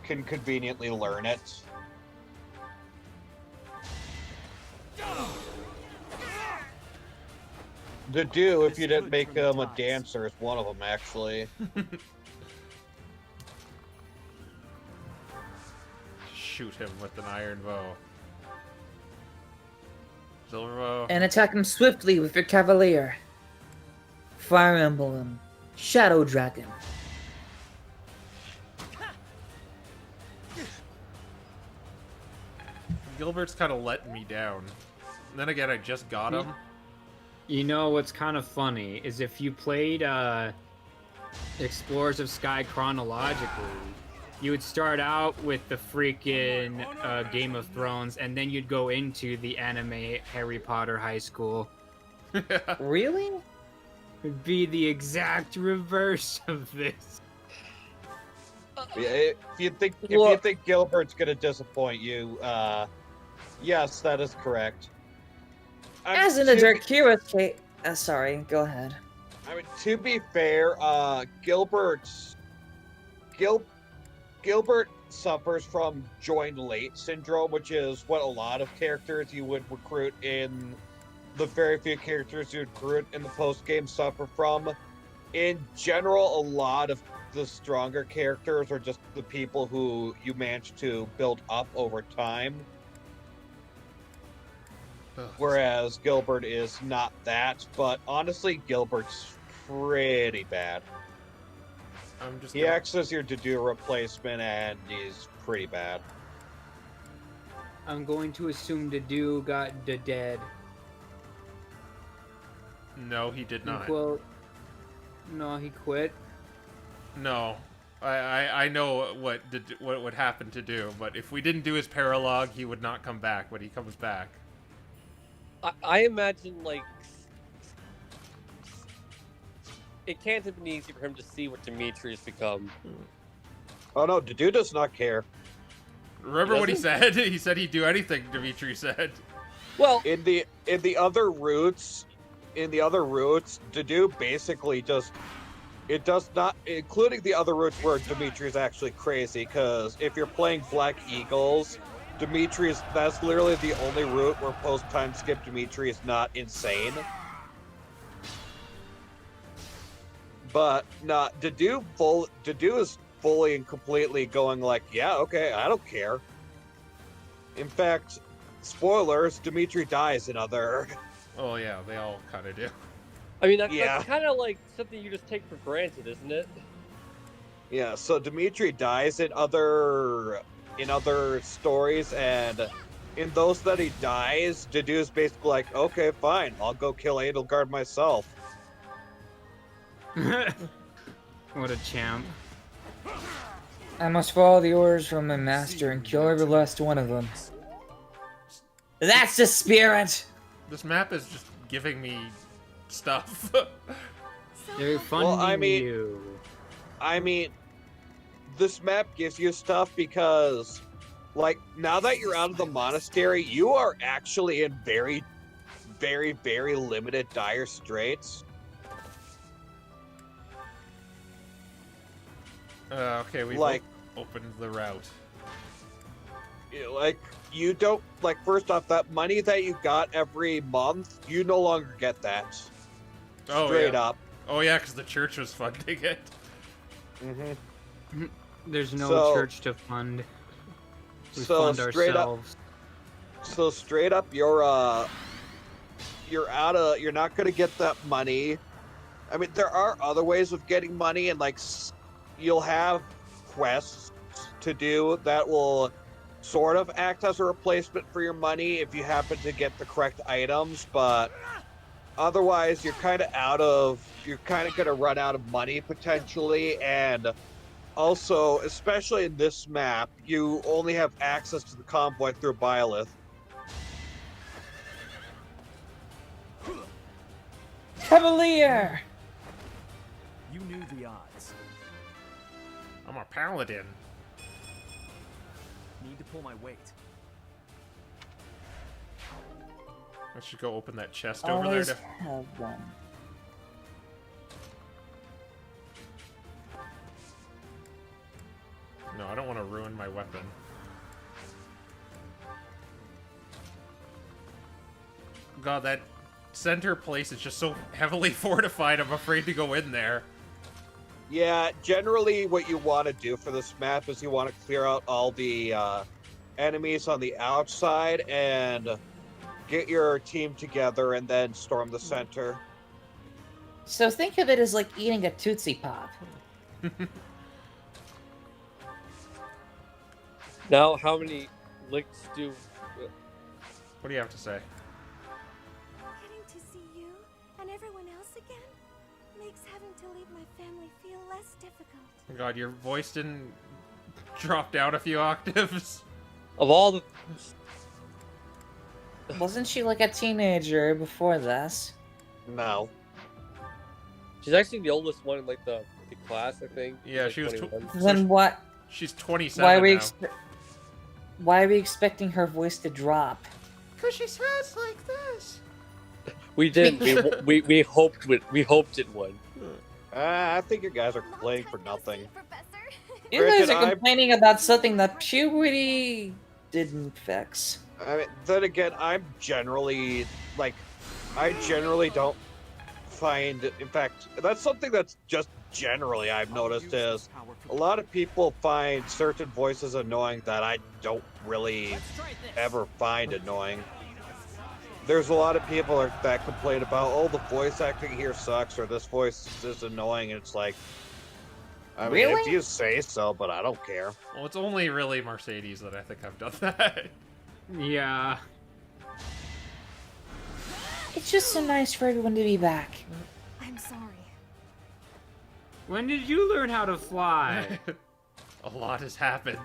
can conveniently learn it. The do, if you didn't make him a dancer, is one of them, actually. Shoot him with an iron bow. Silver bow. And attack him swiftly with your cavalier. Fire Emblem. Shadow Dragon. Gilbert's kind of letting me down. And then again, I just got him. You know what's kind of funny is if you played Explorers of Sky chronologically, you would start out with the freaking Game of Thrones, and then you'd go into the anime Harry Potter High School. Really? It'd be the exact reverse of this. Yeah, if you think Gilbert's gonna disappoint you, yes, that is correct. As in the Dark Heroes case. Sorry, go ahead. I mean, to be fair, Gilbert suffers from join late syndrome, which is what a lot of characters you would recruit in the very few characters you recruit in the post game suffer from. In general, a lot of the stronger characters are just the people who you manage to build up over time. Whereas Gilbert is not that, but honestly, Gilbert's pretty bad. He acts as your to-do replacement, and he's pretty bad. I'm going to assume Dedu got dead. No, he did not. Well, no, he quit. No. I know what would happen to do, but if we didn't do his paralogue, he would not come back when he comes back. I imagine, like, it can't have been easy for him to see what Dimitri's become. Oh no, Dedu does not care. Remember what he said? He said he'd do anything, Dimitri said. Well, in the other routes, Dedu basically just, it does not, including the other routes where Dimitri's actually crazy, because if you're playing Black Eagles, that's literally the only route where post-time skip Dimitri is not insane. But not Dedu is fully and completely going like, yeah, okay, I don't care. In fact, spoilers, Dimitri dies in other. Oh yeah, they all kind of do. I mean, that's kind of like something you just take for granted, isn't it? Yeah, so Dimitri dies in other stories, and in those that he dies, Dedu's basically like, okay, fine, I'll go kill Edelgard myself. What a champ. I must follow the orders from my master and kill every last one of them. That's the spirit! This map is just giving me stuff. They're funding you. I mean, this map gives you stuff because, like, now that you're out of the monastery, you are actually in very, very, very limited dire straits. Okay, we like opened the route. Like, you don't, like, first off, that money that you got every month, you no longer get that. Straight up. Oh yeah, because the church was funding it. Mm-hmm. There's no church to fund. We fund ourselves. So straight up, you're not gonna get that money. I mean, there are other ways of getting money, and like, you'll have quests to do that will sort of act as a replacement for your money if you happen to get the correct items, but otherwise you're kind of gonna run out of money potentially. And also, especially in this map, you only have access to the convoy through Byleth. Cavalier! You knew the odds. I'm a paladin. Need to pull my weight. I should go open that chest over there to have one. No, I don't want to ruin my weapon. God, that center place is just so heavily fortified, I'm afraid to go in there. Yeah, generally what you want to do for this map is you want to clear out all the enemies on the outside and get your team together and then storm the center. So think of it as like eating a Tootsie Pop. Now, how many licks do... What do you have to say? Getting to see you and everyone else again makes having to leave my family feel less difficult. Oh God, your voice didn't drop down a few octaves. Of all the... Wasn't she like a teenager before this? No. She's actually the oldest one in like the class, I think. Yeah, like she was. Then what? She's 27 Why are we? now. Why are we expecting her voice to drop? Cause she sounds like this. We didn't. we hoped it would. I think you guys are playing for nothing. You guys are complaining about something that puberty didn't fix. I mean, then again, I generally don't find, in fact, that's something that's just generally I've noticed is a lot of people find certain voices annoying that I don't really ever find annoying. There's a lot of people that complain about, oh, the voice acting here sucks, or this voice is annoying, and it's like, I mean, Really? if you say so, but I don't care. Well, it's only really Mercedes that I think I've done that. Yeah. It's just so nice for everyone to be back. I'm sorry. When did you learn how to fly? A lot has happened.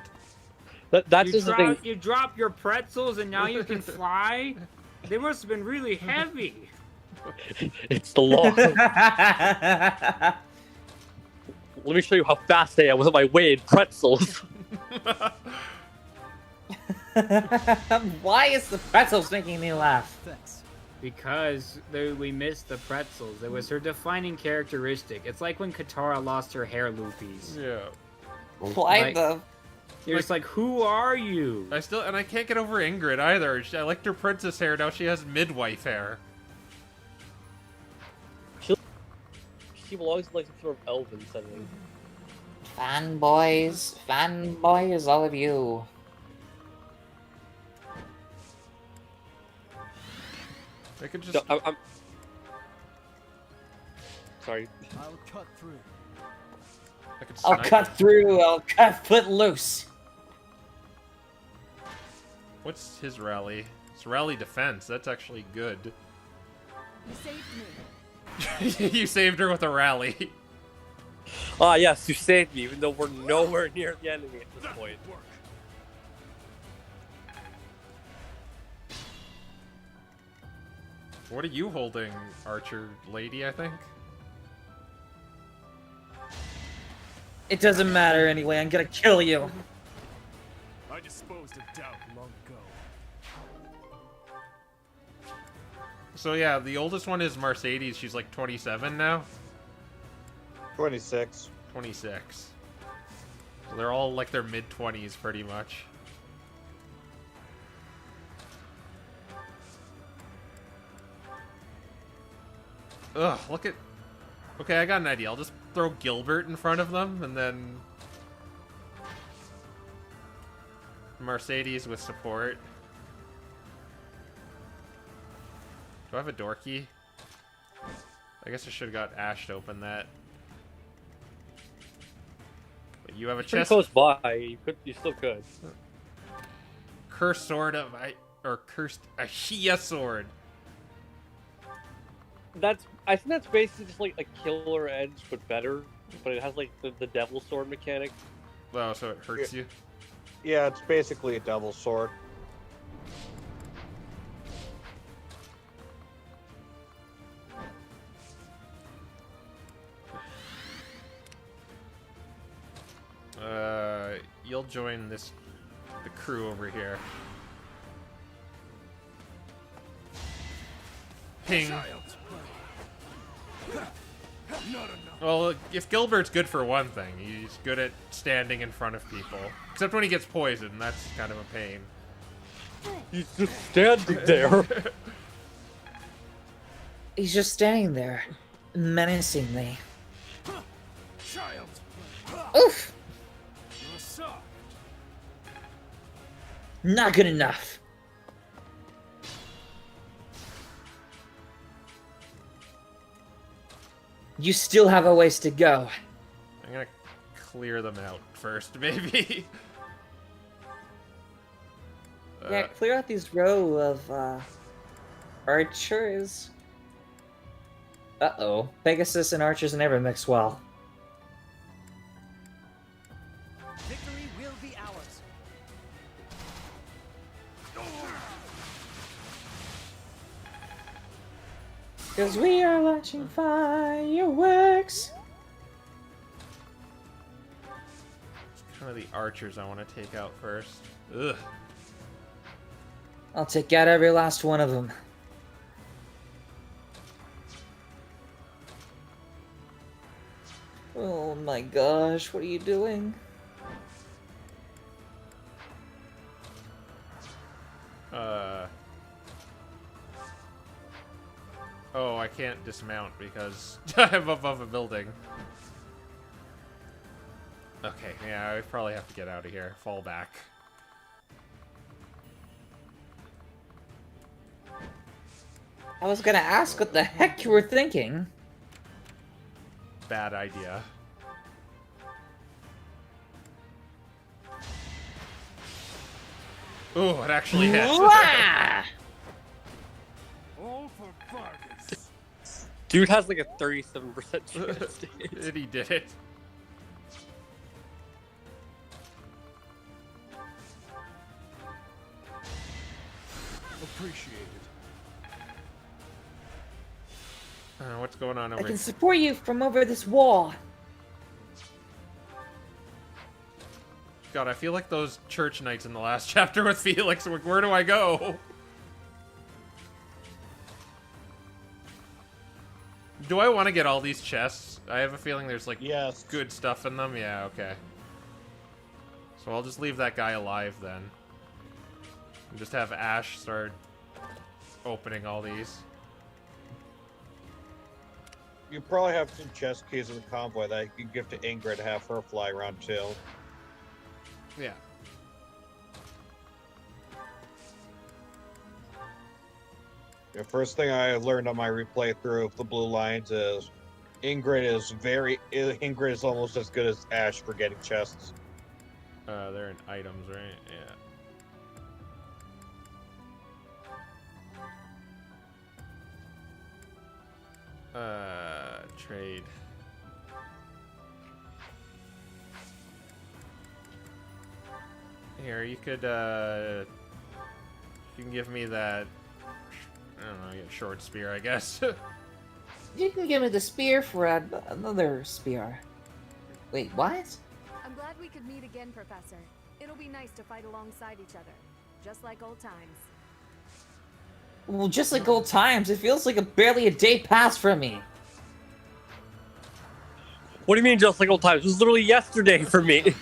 That's just the thing. You drop your pretzels and now you can fly? They must have been really heavy. It's the law. Let me show you how fast I am with my weighted pretzels. Why is the pretzels making me laugh? Because we missed the pretzels. It was her defining characteristic. It's like when Katara lost her hair loopies. Yeah. Why the... You're just like, who are you? I can't get over Ingrid either. I liked her princess hair, now she has midwife hair. She belongs to like some sort of elven setting. Fanboys, all of you. They could just... No, I'm... Sorry. I'll cut through. I'll cut through, I'll cut foot loose. What's his rally? It's rally defense. That's actually good. You saved me. You saved her with a rally. Ah, yes, you saved me, even though we're nowhere near the enemy at this point. What are you holding, Archer Lady, I think? It doesn't matter anyway, I'm gonna kill you. I disposed of doubt long ago. So yeah, the oldest one is Mercedes. She's like 27 now. 26. 26. So they're all like their mid-20s pretty much. Ugh, look at... Okay, I got an idea. I'll just throw Gilbert in front of them, and then... Mercedes with support. Do I have a door key? I guess I should have got Ash to open that. But you have a Pretty chest... close by. You still could. Cursed sword of... Or cursed... Ashia sword. I think that's basically just like a killer edge, but better. But it has like the devil sword mechanic. Oh, so it hurts you? Yeah, it's basically a double sword. You'll join the crew over here. Ping. Well, if Gilbert's good for one thing, he's good at standing in front of people. Except when he gets poisoned, that's kind of a pain. He's just standing there. He's just standing there, menacingly. Child. Oof! You're soft. Not good enough. You still have a ways to go. I'm gonna clear them out first, maybe. Yeah, clear out these row of archers. Uh-oh. Pegasus and archers never mix well. Victory will be ours. Because we are watching fireworks. It's kind of the archers I want to take out first. Ugh. I'll take out every last one of them. Oh my gosh, what are you doing? Oh, I can't dismount because I'm above a building. Okay, yeah, I probably have to get out of here. Fall back. I was gonna ask what the heck you were thinking. Bad idea. Ooh, it actually hit. All for Vargas. Dude has like a 37% chance to hit. And he did it. Appreciated. What's going on over I can here? support you from over this wall. God, I feel like those church knights in the last chapter with Felix. Where do I go? Do I want to get all these chests? I have a feeling there's like good stuff in them. Yeah, okay. So I'll just leave that guy alive then. And just have Ash start opening all these. You probably have some chest keys in the convoy that you can give to Ingrid to have her fly around too. Yeah. The first thing I learned on my replay through of the Blue Lions is Ingrid is almost as good as Ash for getting chests. They're in items, right? Yeah. Trade. Here, you could, you can give me that, I don't know, short spear, I guess. You can give me the spear for another spear. Wait, what? I'm glad we could meet again, Professor. It'll be nice to fight alongside each other, just like old times. Well, just like old times, it feels like barely a day passed from me. What do you mean, just like old times? It was literally yesterday for me.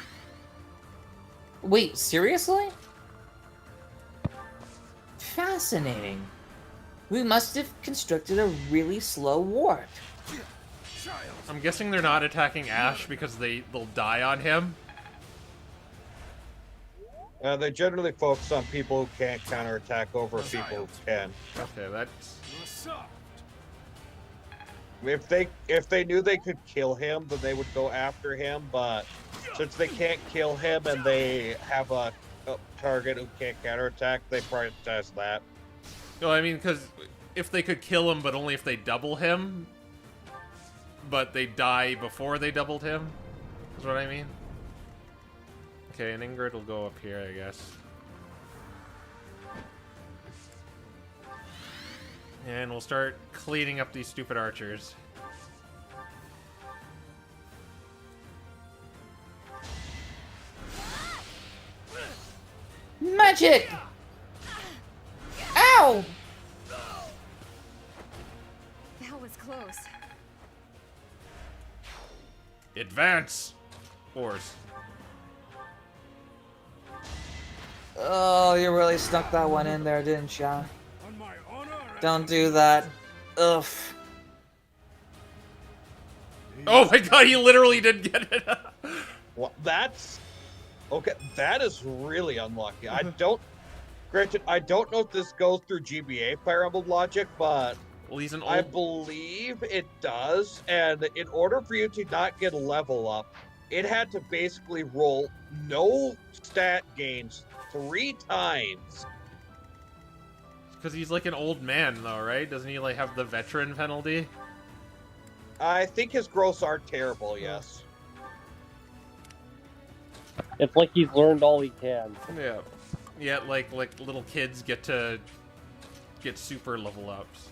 Wait, seriously? Fascinating. We must have constructed a really slow warp. I'm guessing they're not attacking Ash because they'll die on him. They generally focus on people who can't counterattack over people who can. Okay, that's... If they knew they could kill him, then they would go after him, but since they can't kill him and they have a target who can't counterattack, they prioritize that. No, I mean, because if they could kill him, but only if they double him, but they die before they doubled him, is what I mean. Okay, and Ingrid will go up here, I guess. And we'll start cleaning up these stupid archers. Magic! Ow! That was close. Advance! Force. Oh, you really stuck that one in there, didn't ya? Don't do that. Ugh. Oh my god, he literally did get it! Well, that's... Okay, that is really unlucky. Granted, I don't know if this goes through GBA Fire Emblem logic, but well, he's an I believe it does, and in order for you to not get a level up, it had to basically roll no stat gains 3 times. Because he's like an old man, though, right? Doesn't he like have the veteran penalty? I think his growths are terrible, yes. It's like he's learned all he can. Yeah. Yeah, like little kids get to get super level ups.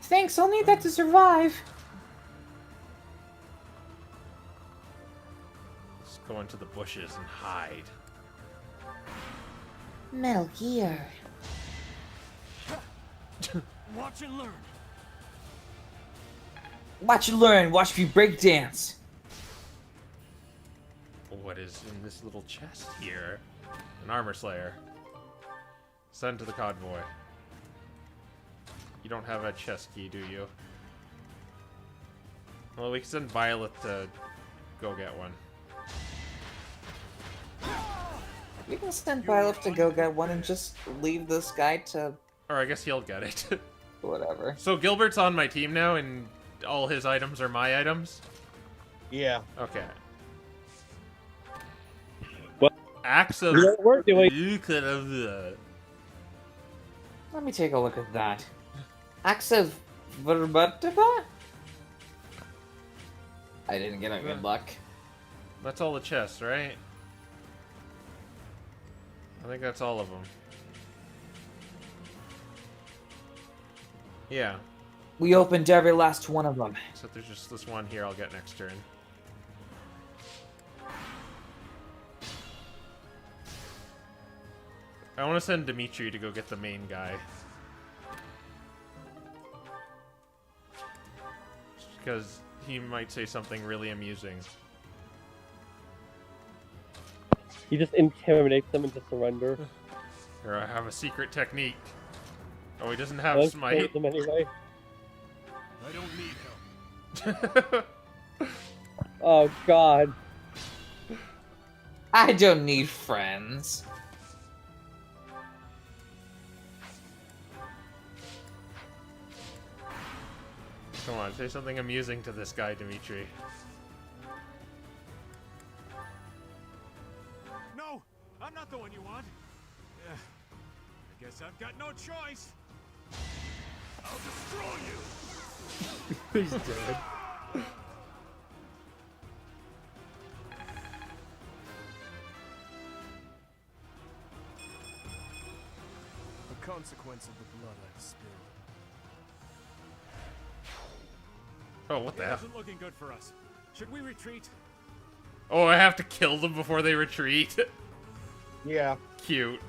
Thanks, I'll need that to survive. Let's go into the bushes and hide. Metal Gear. Watch and learn. Watch and learn, watch me break dance. What is in this little chest here? An armor slayer. Send to the convoy. You don't have a chest key, do you? Well, we can send Byleth to go get one. We can send Byleth to go get one and just leave this guy to... Or I guess he'll get it. Whatever. So Gilbert's on my team now, and all his items are my items? Yeah. Okay. What? Axe of... We're doing... Let me take a look at that. Axe of Verbativa? I didn't get a good luck. That's all the chests, right? I think that's all of them. Yeah. We opened every last one of them. So there's just this one here I'll get next turn. I want to send Dimitri to go get the main guy. Just because he might say something really amusing. He just intimidates them into surrender. Or I have a secret technique. Oh, he doesn't have smite. Them anyway. I don't need help. Oh god. I don't need friends. Come on, say something amusing to this guy, Dimitri. No, I'm not the one you want. I guess I've got no choice. I'll destroy you. He's dead. The consequence of the blood I've spilled. Oh, what the hell? It isn't looking good for us. Should we retreat? Oh, I have to kill them before they retreat. Yeah. Cute.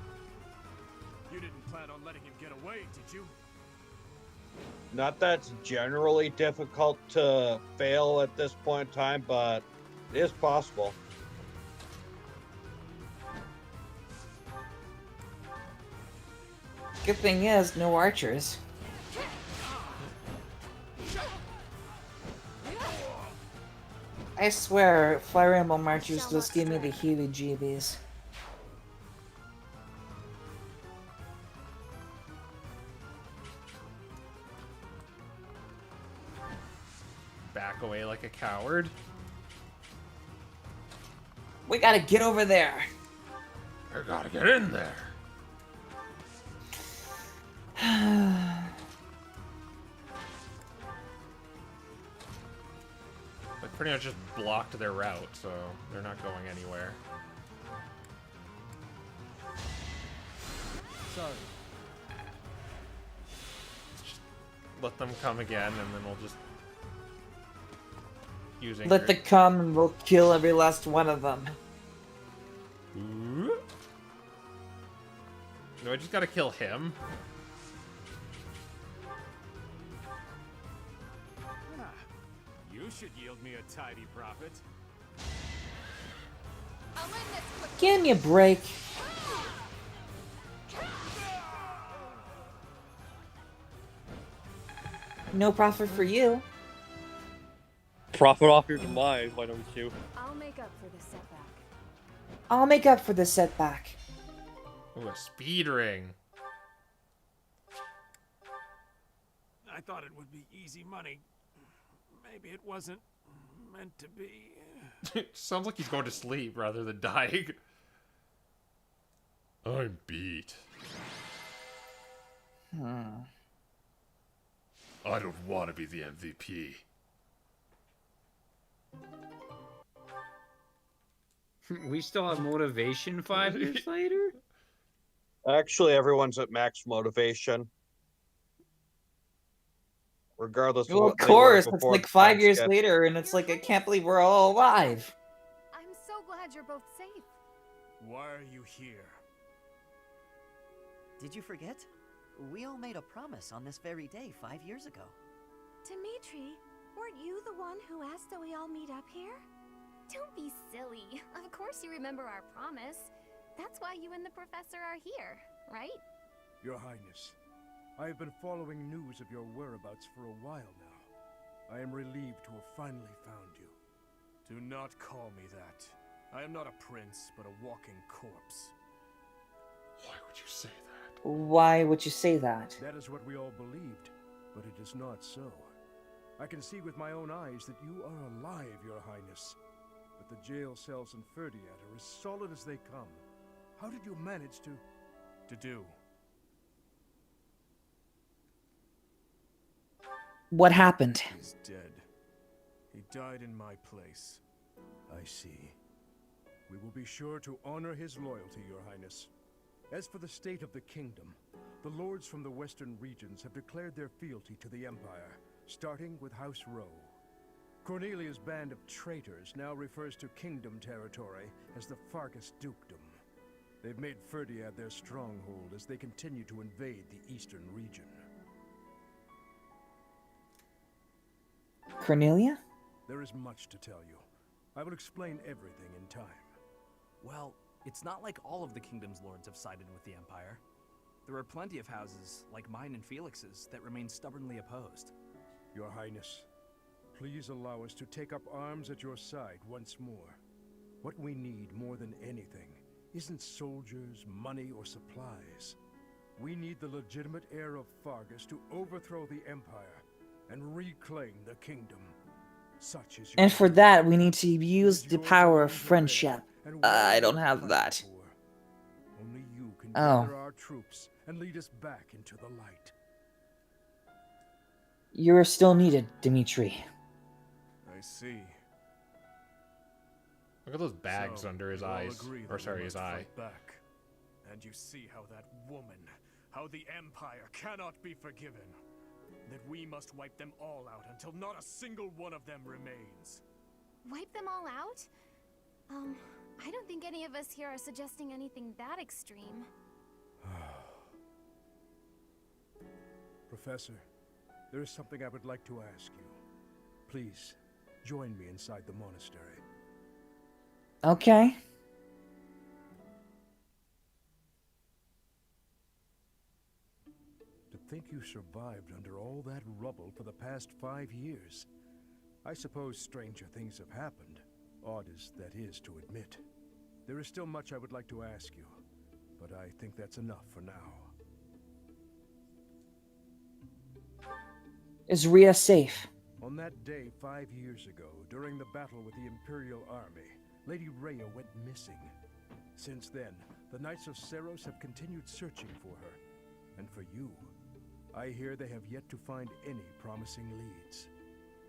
You didn't plan on letting him get away, did you? Not that it's generally difficult to fail at this point in time, but it is possible. Good thing is, no archers. I swear, Fire Emblem archers just give me the heebie-jeebies. Back away like a coward. We gotta get over there. I gotta get in there. They pretty much just blocked their route, so they're not going anywhere. Sorry. Just let them come again, and then we'll just use Let them come and we'll kill every last one of them. No, I just gotta kill him. You should yield me a tidy profit. Give me a break. No profit for you. Profit off your demise, why don't you? I'll make up for the setback. I'll make up for the setback. Ooh, a speed ring. I thought it would be easy money. Maybe it wasn't meant to be. Sounds like he's going to sleep rather than dying. I'm beat. I don't want to be the MVP. We still have motivation 5 years later? Actually, everyone's at max motivation. Regardless of Well, what of they were course, it's before like the 5 time years skip. later, and it's like, I can't believe we're all alive. I'm so glad you're both safe. Why are you here? Did you forget? We all made a promise on this very day 5 years ago. Dimitri, weren't you the one who asked that we all meet up here? Don't be silly. Of course you remember our promise. That's why you and the professor are here, right? Your Highness, I have been following news of your whereabouts for a while now. I am relieved to have finally found you. Do not call me that. I am not a prince, but a walking corpse. Why would you say that? Why would you say that? That is what we all believed, but it is not so. I can see with my own eyes that you are alive, Your Highness. But the jail cells in Ferdiad are as solid as they come. How did you manage to do? What happened? He's dead. He died in my place. I see. We will be sure to honor his loyalty, Your Highness. As for the state of the kingdom, the lords from the western regions have declared their fealty to the Empire, starting with House Rowe. Cornelia's band of traitors now refers to kingdom territory as the Fargus Dukedom. They've made Ferdiad their stronghold as they continue to invade the eastern region. Cornelia? There is much to tell you. I will explain everything in time. Well, it's not like all of the kingdom's lords have sided with the Empire. There are plenty of houses, like mine and Felix's, that remain stubbornly opposed. Your Highness, please allow us to take up arms at your side once more. What we need more than anything isn't soldiers, money, or supplies. We need the legitimate heir of Fargus to overthrow the Empire and reclaim the kingdom. Such is your And for that, we need to use the power of friendship. I don't have that. Only you can Oh. gather our troops and lead us back into the light. You're still needed, Dimitri. I see. Look at those bags So, under his you all eyes. agree Or that sorry, we his must eye. fight back. And you see how that woman, how the Empire cannot be forgiven. That we must wipe them all out until not a single one of them remains. Wipe them all out? I don't think any of us here are suggesting anything that extreme. Professor, there is something I would like to ask you. Please, join me inside the monastery. Okay. To think you survived under all that rubble for the past 5 years. I suppose stranger things have happened, odd as that is to admit. There is still much I would like to ask you, but I think that's enough for now. Is Rhea safe? On that day 5 years ago, during the battle with the Imperial Army, Lady Rhea went missing. Since then, the Knights of Seiros have continued searching for her. And for you, I hear they have yet to find any promising leads.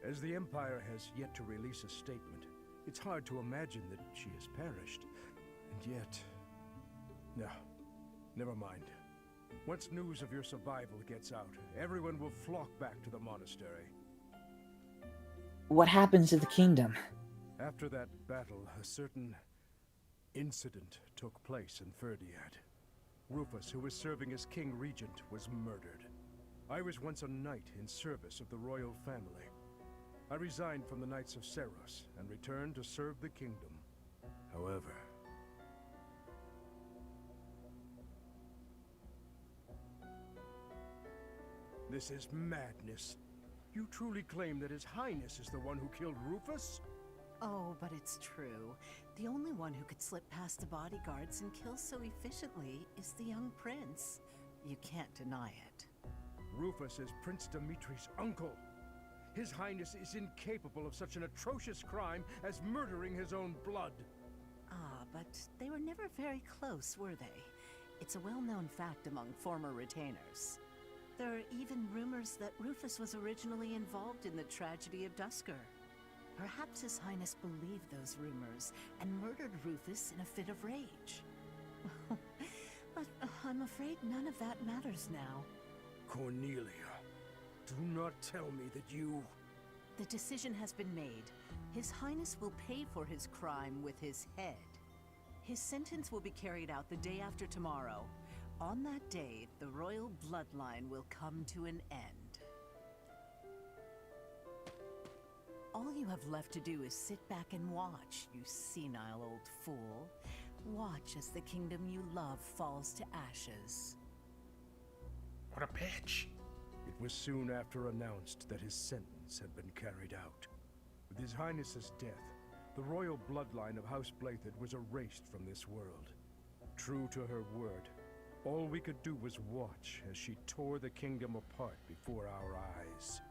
As the Empire has yet to release a statement, it's hard to imagine that she has perished. And yet... No, never mind. Once news of your survival gets out, everyone will flock back to the monastery. What happens to the kingdom? After that battle, a certain incident took place in Ferdiad. Rufus, who was serving as King Regent, was murdered. I was once a knight in service of the royal family. I resigned from the Knights of Seiros and returned to serve the kingdom. However... This is madness. You truly claim that His Highness is the one who killed Rufus? Oh, but it's true. The only one who could slip past the bodyguards and kill so efficiently is the young prince. You can't deny it. Rufus is Prince Dimitri's uncle. His Highness is incapable of such an atrocious crime as murdering his own blood. Ah, but they were never very close, were they? It's a well-known fact among former retainers. There are even rumors that Rufus was originally involved in the tragedy of Dusker. Perhaps His Highness believed those rumors and murdered Rufus in a fit of rage. But I'm afraid none of that matters now. Cornelia, do not tell me that you... The decision has been made. His Highness will pay for his crime with his head. His sentence will be carried out the day after tomorrow. On that day, the royal bloodline will come to an end. All you have left to do is sit back and watch, you senile old fool. Watch as the kingdom you love falls to ashes. What a bitch. It was soon after announced that his sentence had been carried out. With His Highness's death, the royal bloodline of House Blythe was erased from this world. True to her word, all we could do was watch as she tore the kingdom apart before our eyes.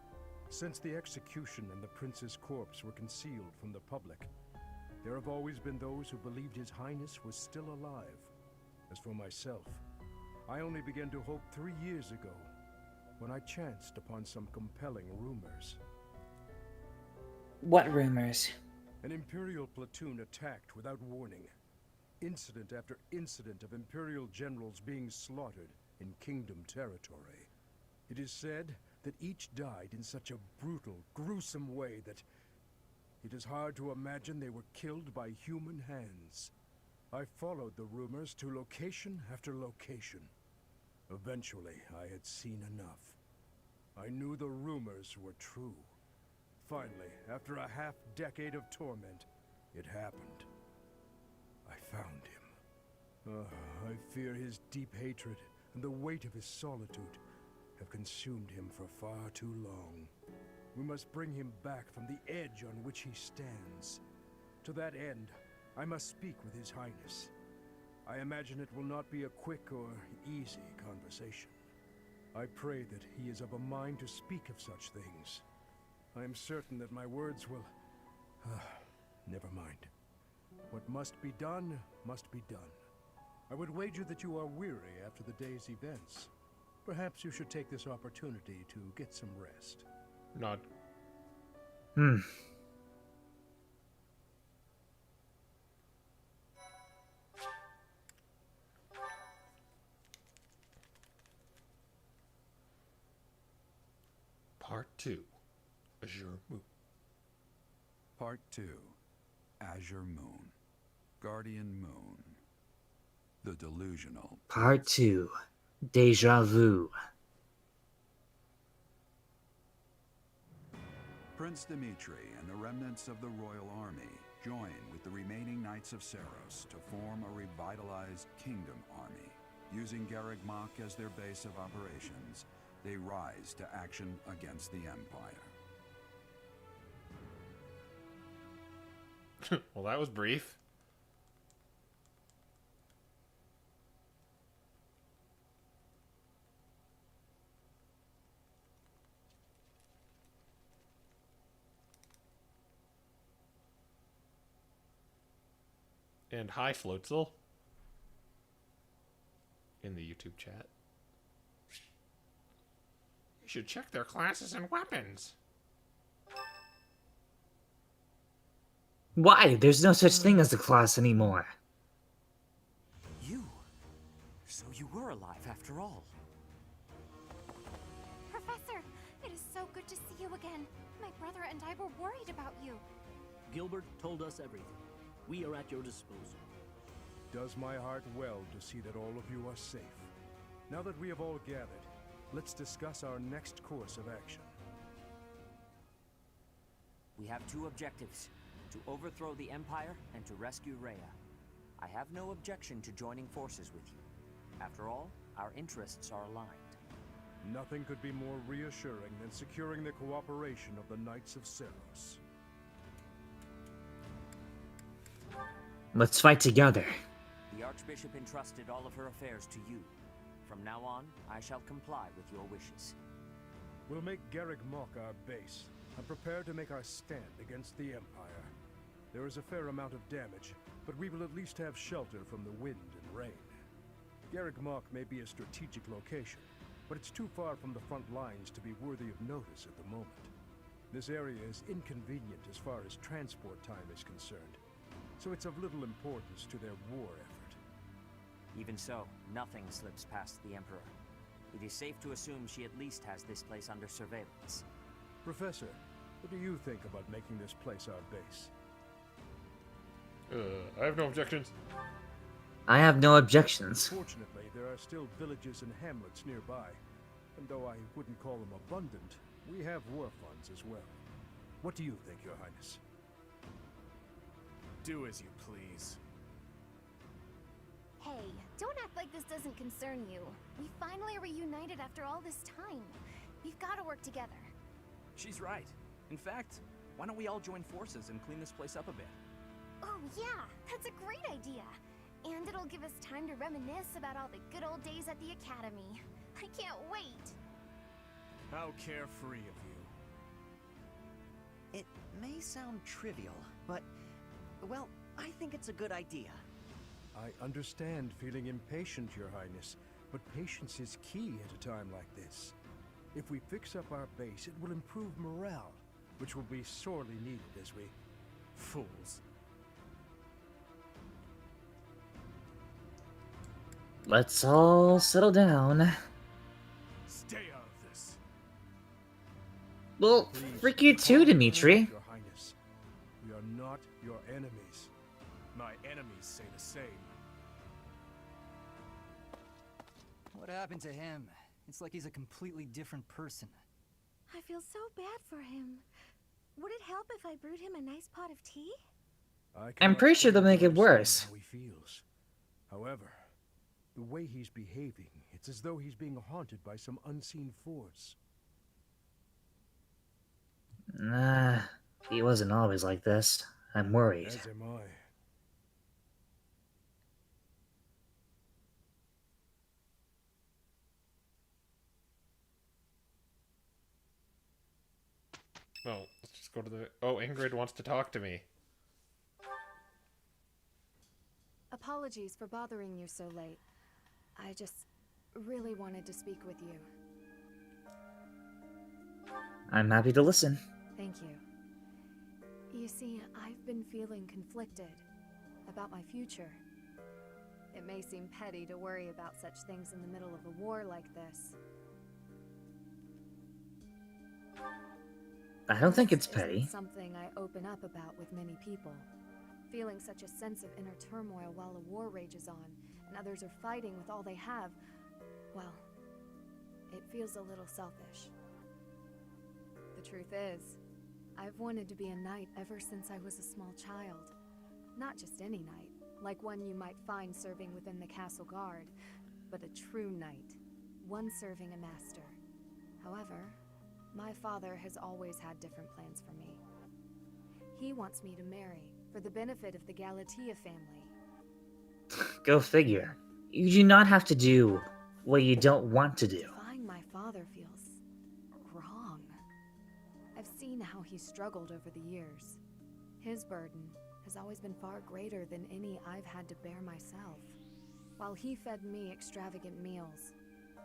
Since the execution and the prince's corpse were concealed from the public, there have always been those who believed His Highness was still alive. As for myself, I only began to hope 3 years ago, when I chanced upon some compelling rumors. What rumors? An Imperial platoon attacked without warning. Incident after incident of Imperial generals being slaughtered in Kingdom territory. It is said that each died in such a brutal, gruesome way that it is hard to imagine they were killed by human hands. I followed the rumors to location after location. Eventually, I had seen enough. I knew the rumors were true. Finally, after a half-decade of torment, it happened. I found him. I fear his deep hatred and the weight of his solitude have consumed him for far too long. We must bring him back from the edge on which he stands. To that end, I must speak with His Highness. I imagine it will not be a quick or easy conversation. I pray that he is of a mind to speak of such things. I am certain that my words will... never mind. What must be done, must be done. I would wager that you are weary after the day's events. Perhaps you should take this opportunity to get some rest. Not. Part 2. Azure Moon. Part 2. Azure Moon. Guardian Moon. The Delusional. Part 2. Deja Vu. Prince Dimitri and the remnants of the royal army join with the remaining Knights of Seiros to form a revitalized kingdom army. Using Garreg Mach as their base of operations, they rise to action against the Empire. Well, that was brief. And hi, Floatzel. In the YouTube chat. You should check their classes and weapons. Why? There's no such thing as a class anymore. You? So you were alive after all. Professor, it is so good to see you again. My brother and I were worried about you. Gilbert told us everything. We are at your disposal. Does my heart well to see that all of you are safe. Now that we have all gathered, let's discuss our next course of action. We have two objectives: to overthrow the Empire and to rescue Rhea. I have no objection to joining forces with you. After all, our interests are aligned. Nothing could be more reassuring than securing the cooperation of the Knights of Seiros. Let's fight together. The Archbishop entrusted all of her affairs to you. From now on, I shall comply with your wishes. We'll make Garreg Mach our base, and prepare to make our stand against the Empire. There is a fair amount of damage, but we will at least have shelter from the wind and rain. Garreg Mach may be a strategic location, but it's too far from the front lines to be worthy of notice at the moment. This area is inconvenient as far as transport time is concerned, so it's of little importance to their war effort. Even so, nothing slips past the Emperor. It is safe to assume she at least has this place under surveillance. Professor, what do you think about making this place our base? I have no objections. I have no objections. Fortunately, there are still villages and hamlets nearby, and though I wouldn't call them abundant, we have war funds as well. What do you think, Your Highness? Do as you please. Hey, don't act like this doesn't concern you. We finally reunited after all this time. We've got to work together. She's right. In fact, why don't we all join forces and clean this place up a bit? Oh yeah, that's a great idea. And it'll give us time to reminisce about all the good old days at the Academy. I can't wait. How carefree of you. It may sound trivial, but, well, I think it's a good idea. I understand feeling impatient, Your Highness, but patience is key at a time like this. If we fix up our base, it will improve morale, which will be sorely needed as we... fools. Let's all settle down. Stay out of this. Well, freak you too, Dimitri. Your Highness, we are not your enemies. My enemies say the same. What happened to him? It's like he's a completely different person. I feel so bad for him. Would it help if I brewed him a nice pot of tea? I'm pretty sure they'll make it worse. How he feels. However, the way he's behaving, it's as though he's being haunted by some unseen force. Nah, he wasn't always like this. I'm worried. As am I. Well, let's just go to the... Oh, Ingrid wants to talk to me. Apologies for bothering you so late. I just really wanted to speak with you. I'm happy to listen. Thank you. You see, I've been feeling conflicted about my future. It may seem petty to worry about such things in the middle of a war like this. I don't think it's This isn't petty. something I open up about with many people. Feeling such a sense of inner turmoil while a war rages on, and others are fighting with all they have, well, it feels a little selfish. The truth is, I've wanted to be a knight ever since I was a small child. Not just any knight, like one you might find serving within the castle guard, but a true knight, one serving a master. However, my father has always had different plans for me. He wants me to marry, for the benefit of the Galatea family. Go figure. You do not have to do what you don't want to do. Defying my father feels wrong. I've seen how he's struggled over the years. His burden has always been far greater than any I've had to bear myself. While he fed me extravagant meals,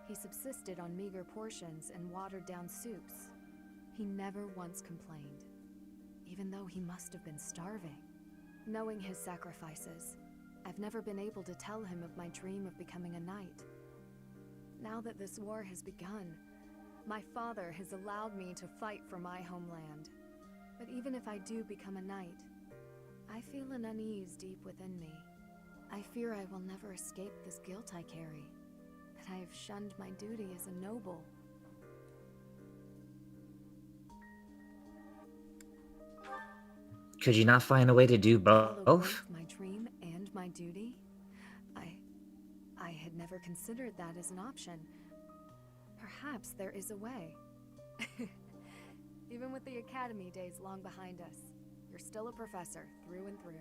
he subsisted on meager portions and watered-down soups. He never once complained, even though he must have been starving. Knowing his sacrifices, I've never been able to tell him of my dream of becoming a knight. Now that this war has begun, my father has allowed me to fight for my homeland. But even if I do become a knight, I feel an unease deep within me. I fear I will never escape this guilt I carry, that I have shunned my duty as a noble. Could you not find a way to do Follow both? my dream and my duty? I had never considered that as an option. Perhaps there is a way. Even with the academy days long behind us, you're still a professor through and through.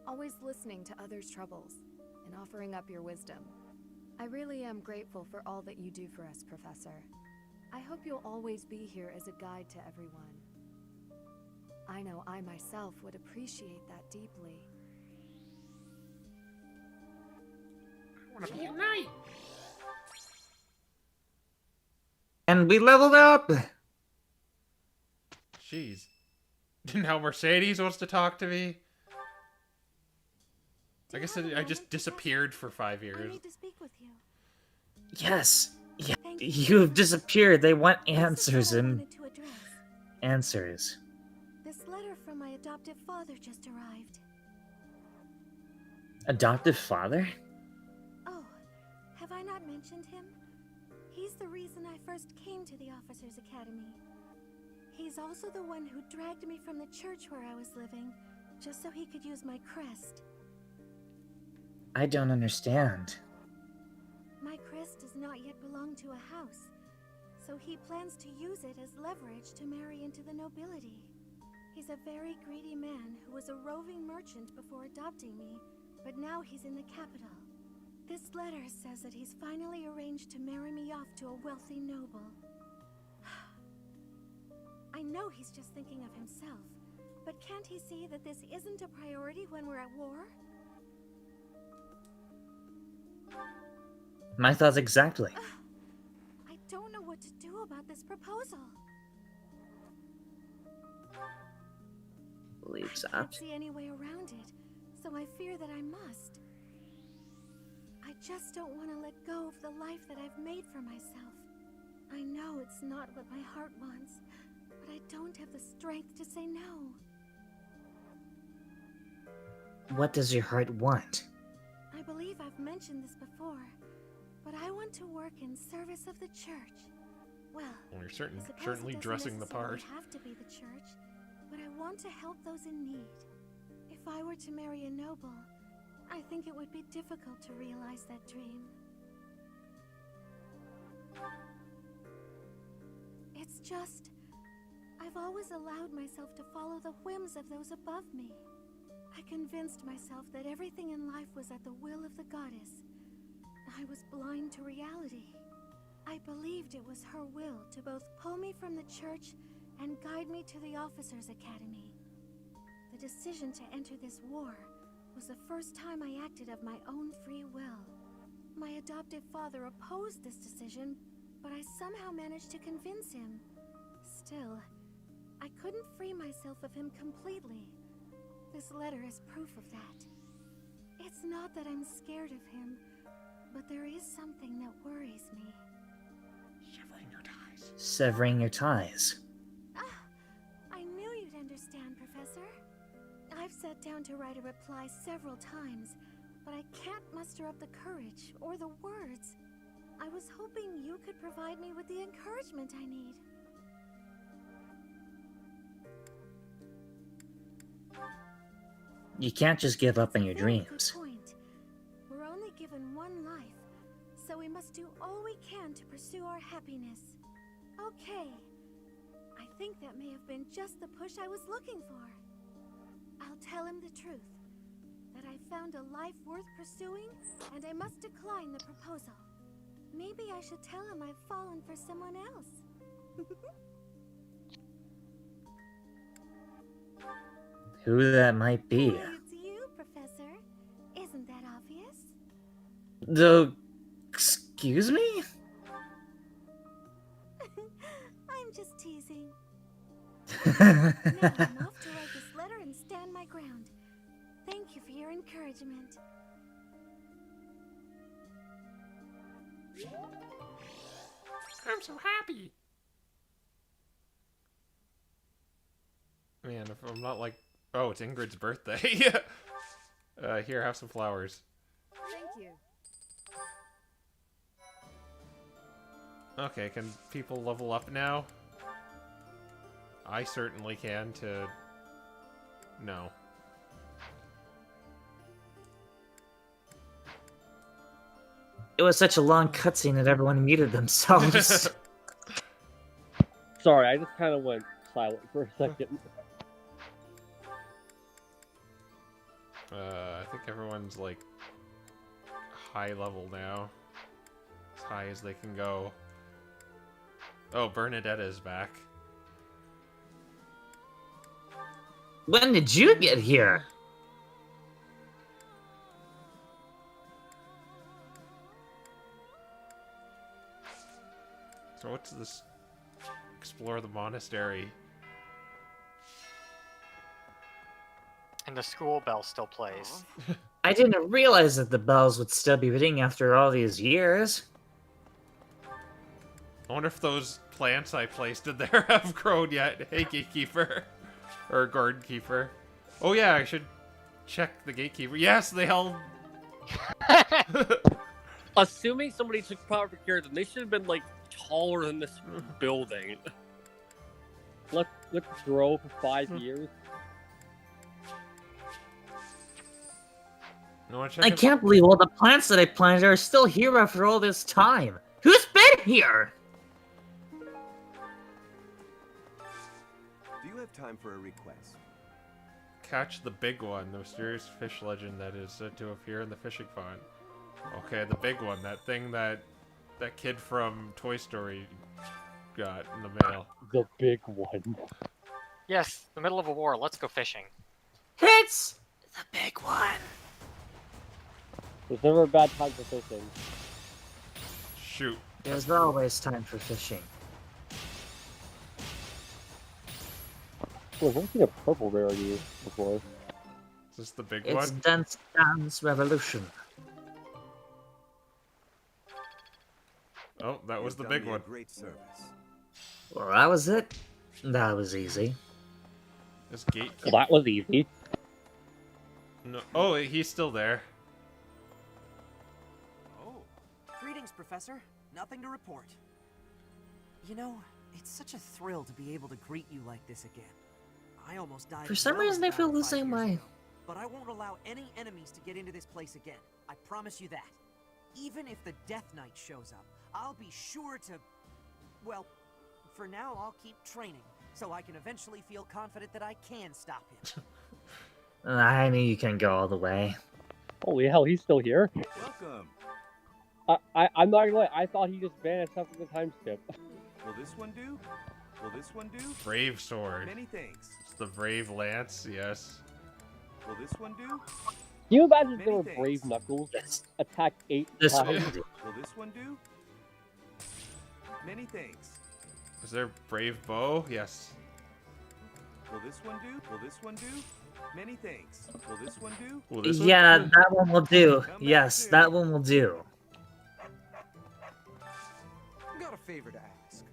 Always listening to others' troubles and offering up your wisdom. I really am grateful for all that you do for us, Professor. I hope you'll always be here as a guide to everyone. I know I myself would appreciate that deeply. I want to be a knight. And we leveled up! Jeez. Now Mercedes wants to talk to me? I guess I just disappeared for 5 years. I need to speak with you. Yes. Yeah. You have disappeared. They want answers and answers. This letter from my adoptive father just arrived. Adoptive father? Oh, have I not mentioned him? He's the reason I first came to the Officers' Academy. He's also the one who dragged me from the church where I was living, just so he could use my crest. I don't understand. My crest does not yet belong to a house, so he plans to use it as leverage to marry into the nobility. He's a very greedy man who was a roving merchant before adopting me, but now he's in the capital. This letter says that he's finally arranged to marry me off to a wealthy noble. I know he's just thinking of himself, but can't he see that this isn't a priority when we're at war? My thoughts exactly. I don't know what to do about this proposal. Leaves I up. can't see any way around it, so I fear that I must. I just don't want to let go of the life that I've made for myself. I know it's not what my heart wants, but I don't have the strength to say no. What does your heart want? I believe I've mentioned this before, but I want to work in service of the church. Well, You're I suppose certainly it doesn't dressing the necessarily part. have to be the church, but I want to help those in need. If I were to marry a noble, I think it would be difficult to realize that dream. It's just, I've always allowed myself to follow the whims of those above me. I convinced myself that everything in life was at the will of the goddess. I was blind to reality. I believed it was her will to both pull me from the church and guide me to the Officers' Academy. The decision to enter this war was the first time I acted of my own free will. My adoptive father opposed this decision, but I somehow managed to convince him. Still, I couldn't free myself of him completely. This letter is proof of that. It's not that I'm scared of him, but there is something that worries me. Severing your ties. Severing your ties. I knew you'd understand, Professor. I've sat down to write a reply several times, but I can't muster up the courage or the words. I was hoping you could provide me with the encouragement I need. You can't just give up on your Very dreams. good point. We're only given one life, so we must do all we can to pursue our happiness. Okay. I think that may have been just the push I was looking for. I'll tell him the truth. That I found a life worth pursuing, and I must decline the proposal. Maybe I should tell him I've fallen for someone else. Who that might be. It's you, Professor. Isn't that obvious? Excuse me? I'm just teasing. Now I'm off to write this letter and stand my ground. Thank you for your encouragement. I'm so happy. Man, if I'm not like... Oh, it's Ingrid's birthday. Here, have some flowers. Thank you. Okay, can people level up now? I certainly can to... No. It was such a long cutscene that everyone muted themselves. Sorry, I just kind of went silent for a second. I think everyone's like high level now. As high as they can go. Oh, Bernadetta is back. When did you get here? So what's this? Explore the monastery. And the school bell still plays. I didn't realize that the bells would still be ringing after all these years. I wonder if those plants I placed in there have grown yet. Hey, gatekeeper. Or guardkeeper. Oh yeah, I should check the gatekeeper. Yes, they held... Assuming somebody took proper care of them, they should have been, like, taller than this building. Let's grow for 5 years. I can't believe all the plants that I planted are still here after all this time. Who's been here? Do you have time for a request? Catch the big one, the mysterious fish legend that is said to appear in the fishing pond. Okay, the big one, that thing that kid from Toy Story got in the mail. The big one. Yes, the middle of a war. Let's go fishing. It's the big one. There's never a bad time for fishing. Shoot. There's always time for fishing. Oh, I've never seen a purple rarity before. Is this the big It's one? Dance Revolution. Oh, that was the big one. Great service. Well, that was it. That was easy. This gatekeeper. Well, that was easy. No. Oh, he's still there. Greetings, Professor. Nothing to report. You know, it's such a thrill to be able to greet you like this again. I almost died. For some reason, I feel the same way. But I won't allow any enemies to get into this place again. I promise you that. Even if the Death Knight shows up, I'll be sure to... Well, for now, I'll keep training, so I can eventually feel confident that I can stop him. I knew you can go all the way. Holy hell, he's still here? Welcome. I'm not gonna lie, I thought he just vanished after the time skip. Will this one do? Will this one do? Brave sword. Many thanks. It's the brave lance, yes. Will this one do? Can you imagine if Many there were thanks. Brave Knuckles attack 8 This times? one. Will this one do? Many thanks. Is there Brave Bow? Yes. Will this one do? Will this one do? Many thanks. Will this one do? Will this one? Yeah, that one will do. Yes, that one will do. Got a favor to ask.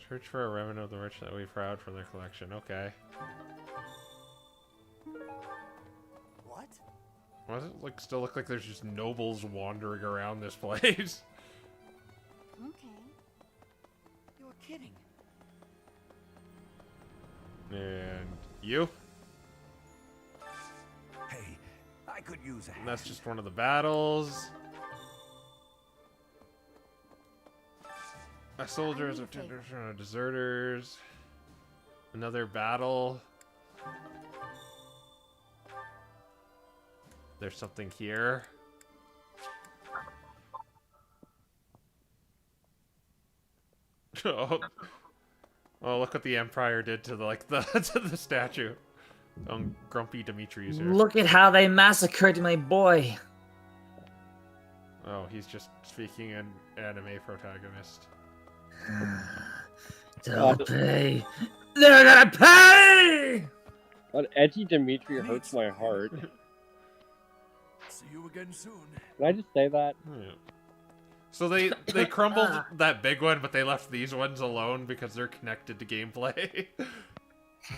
Search for a remnant of the rich that we proud from their collection. Okay. What? Why does it like still look like there's just nobles wandering around this place? Okay. You're kidding. And you? Hey, I could use a hand. And that's just one of the battles. Soldiers of deserters. Another battle. There's something here. Oh. Oh, look what the Empire did to the to the statue. Grumpy Dimitri's here. Look at how they massacred my boy. Oh, he's just speaking an anime protagonist. They'll pay. They're gonna pay! That edgy Dimitri hurts my heart. See you again soon. Can I just say that? Yeah. So they crumbled that big one, but they left these ones alone because they're connected to gameplay.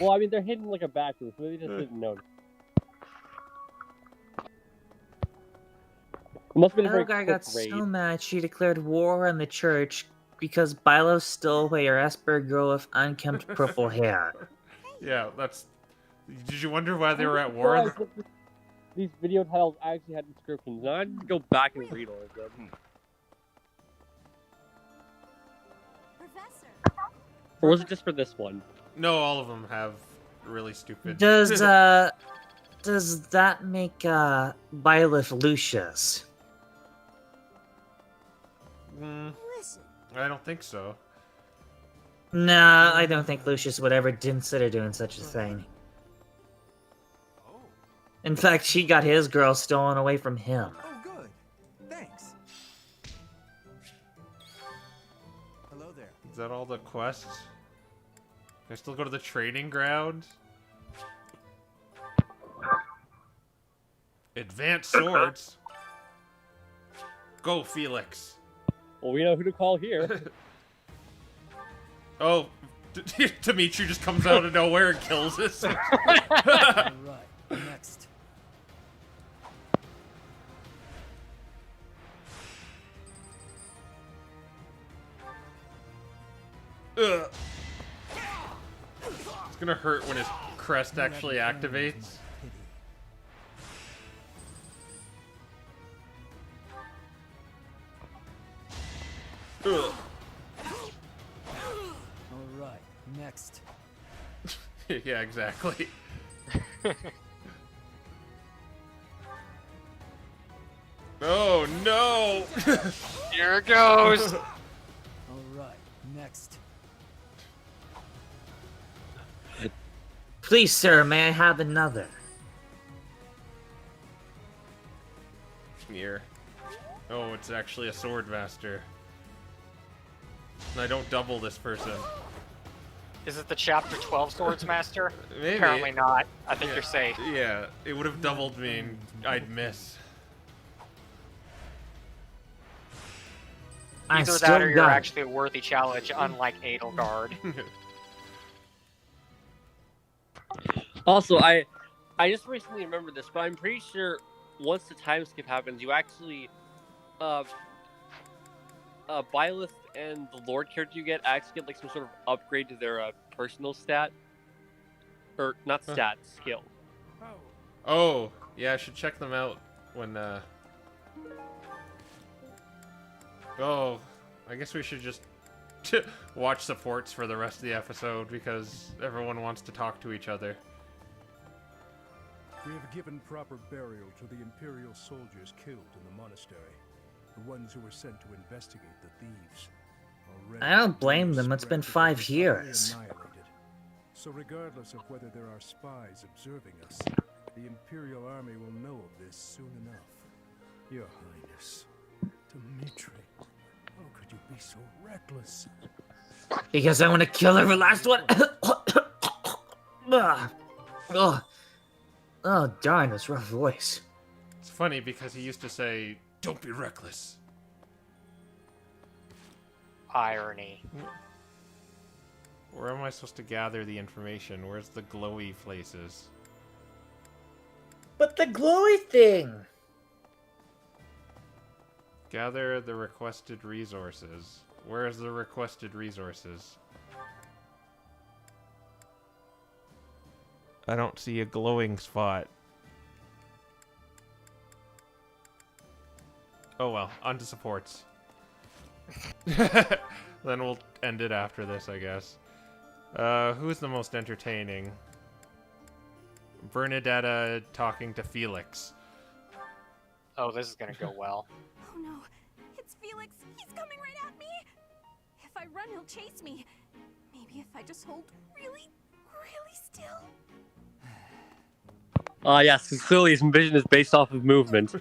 Well, I mean, they're hidden like a back room, so they just didn't notice. It must have been a very Edelgard quick got raid. so mad she declared war on the church because Byleth stole away her Espurr girl with unkempt purple hair. Yeah, that's... Did you wonder why they were at Well, war? These video titles actually had descriptions. Now I just go back and read all of them. Or was it just for this one? No, all of them have really stupid... Does that make Byleth Lucius? I don't think so. Nah, I don't think Lucius would ever consider doing such a thing. In fact, she got his girl stolen away from him. Oh, good. Thanks. Hello there. Is that all the quests? Can I still go to the training ground? Advanced swords. Go, Felix. Well, we know who to call here. Oh, Dimitri just comes out of nowhere and kills us. Alright, next. Ugh. It's gonna hurt when his crest actually activates. Ugh. Alright, next. Yeah, exactly. Oh no! Here it goes! Alright, next. Please, sir, may I have another? Here. Oh, it's actually a sword master. And I don't double this person. Is it the chapter 12 swords master? Maybe. Apparently not. I think you're safe. Yeah, it would have doubled me and I'd miss. Either that or you're actually a worthy challenge, unlike Edelgard. Also, I just recently remembered this, but I'm pretty sure once the time skip happens, you actually, Byleth and the Lord character you get actually get like some sort of upgrade to their personal stat, or not stat, skill. Oh, yeah, I should check them out when, Oh, I guess we should just watch supports for the rest of the episode because everyone wants to talk to each other. We have given proper burial to the Imperial soldiers killed in the monastery. The ones who were sent to investigate the thieves. Already I don't blame them, it's been 5 utterly years. annihilated. So regardless of whether there are spies observing us, the Imperial army will know of this soon enough. Your Highness, Dimitri, how could you be so reckless? Because I want to kill every last one. Oh, darn, that's a rough voice. It's funny because he used to say, "Don't be reckless." Irony. Where am I supposed to gather the information? Where's the glowy places? But the glowy thing! Gather the requested resources. Where's the requested resources? I don't see a glowing spot. Oh well, on to supports. Then we'll end it after this, I guess. Who's the most entertaining? Bernadetta talking to Felix. Oh, this is gonna go well. Oh no, it's Felix. He's coming right at me. If I run, he'll chase me. Maybe if I just hold really, really still. Ah, yes, clearly his vision is based off of movement.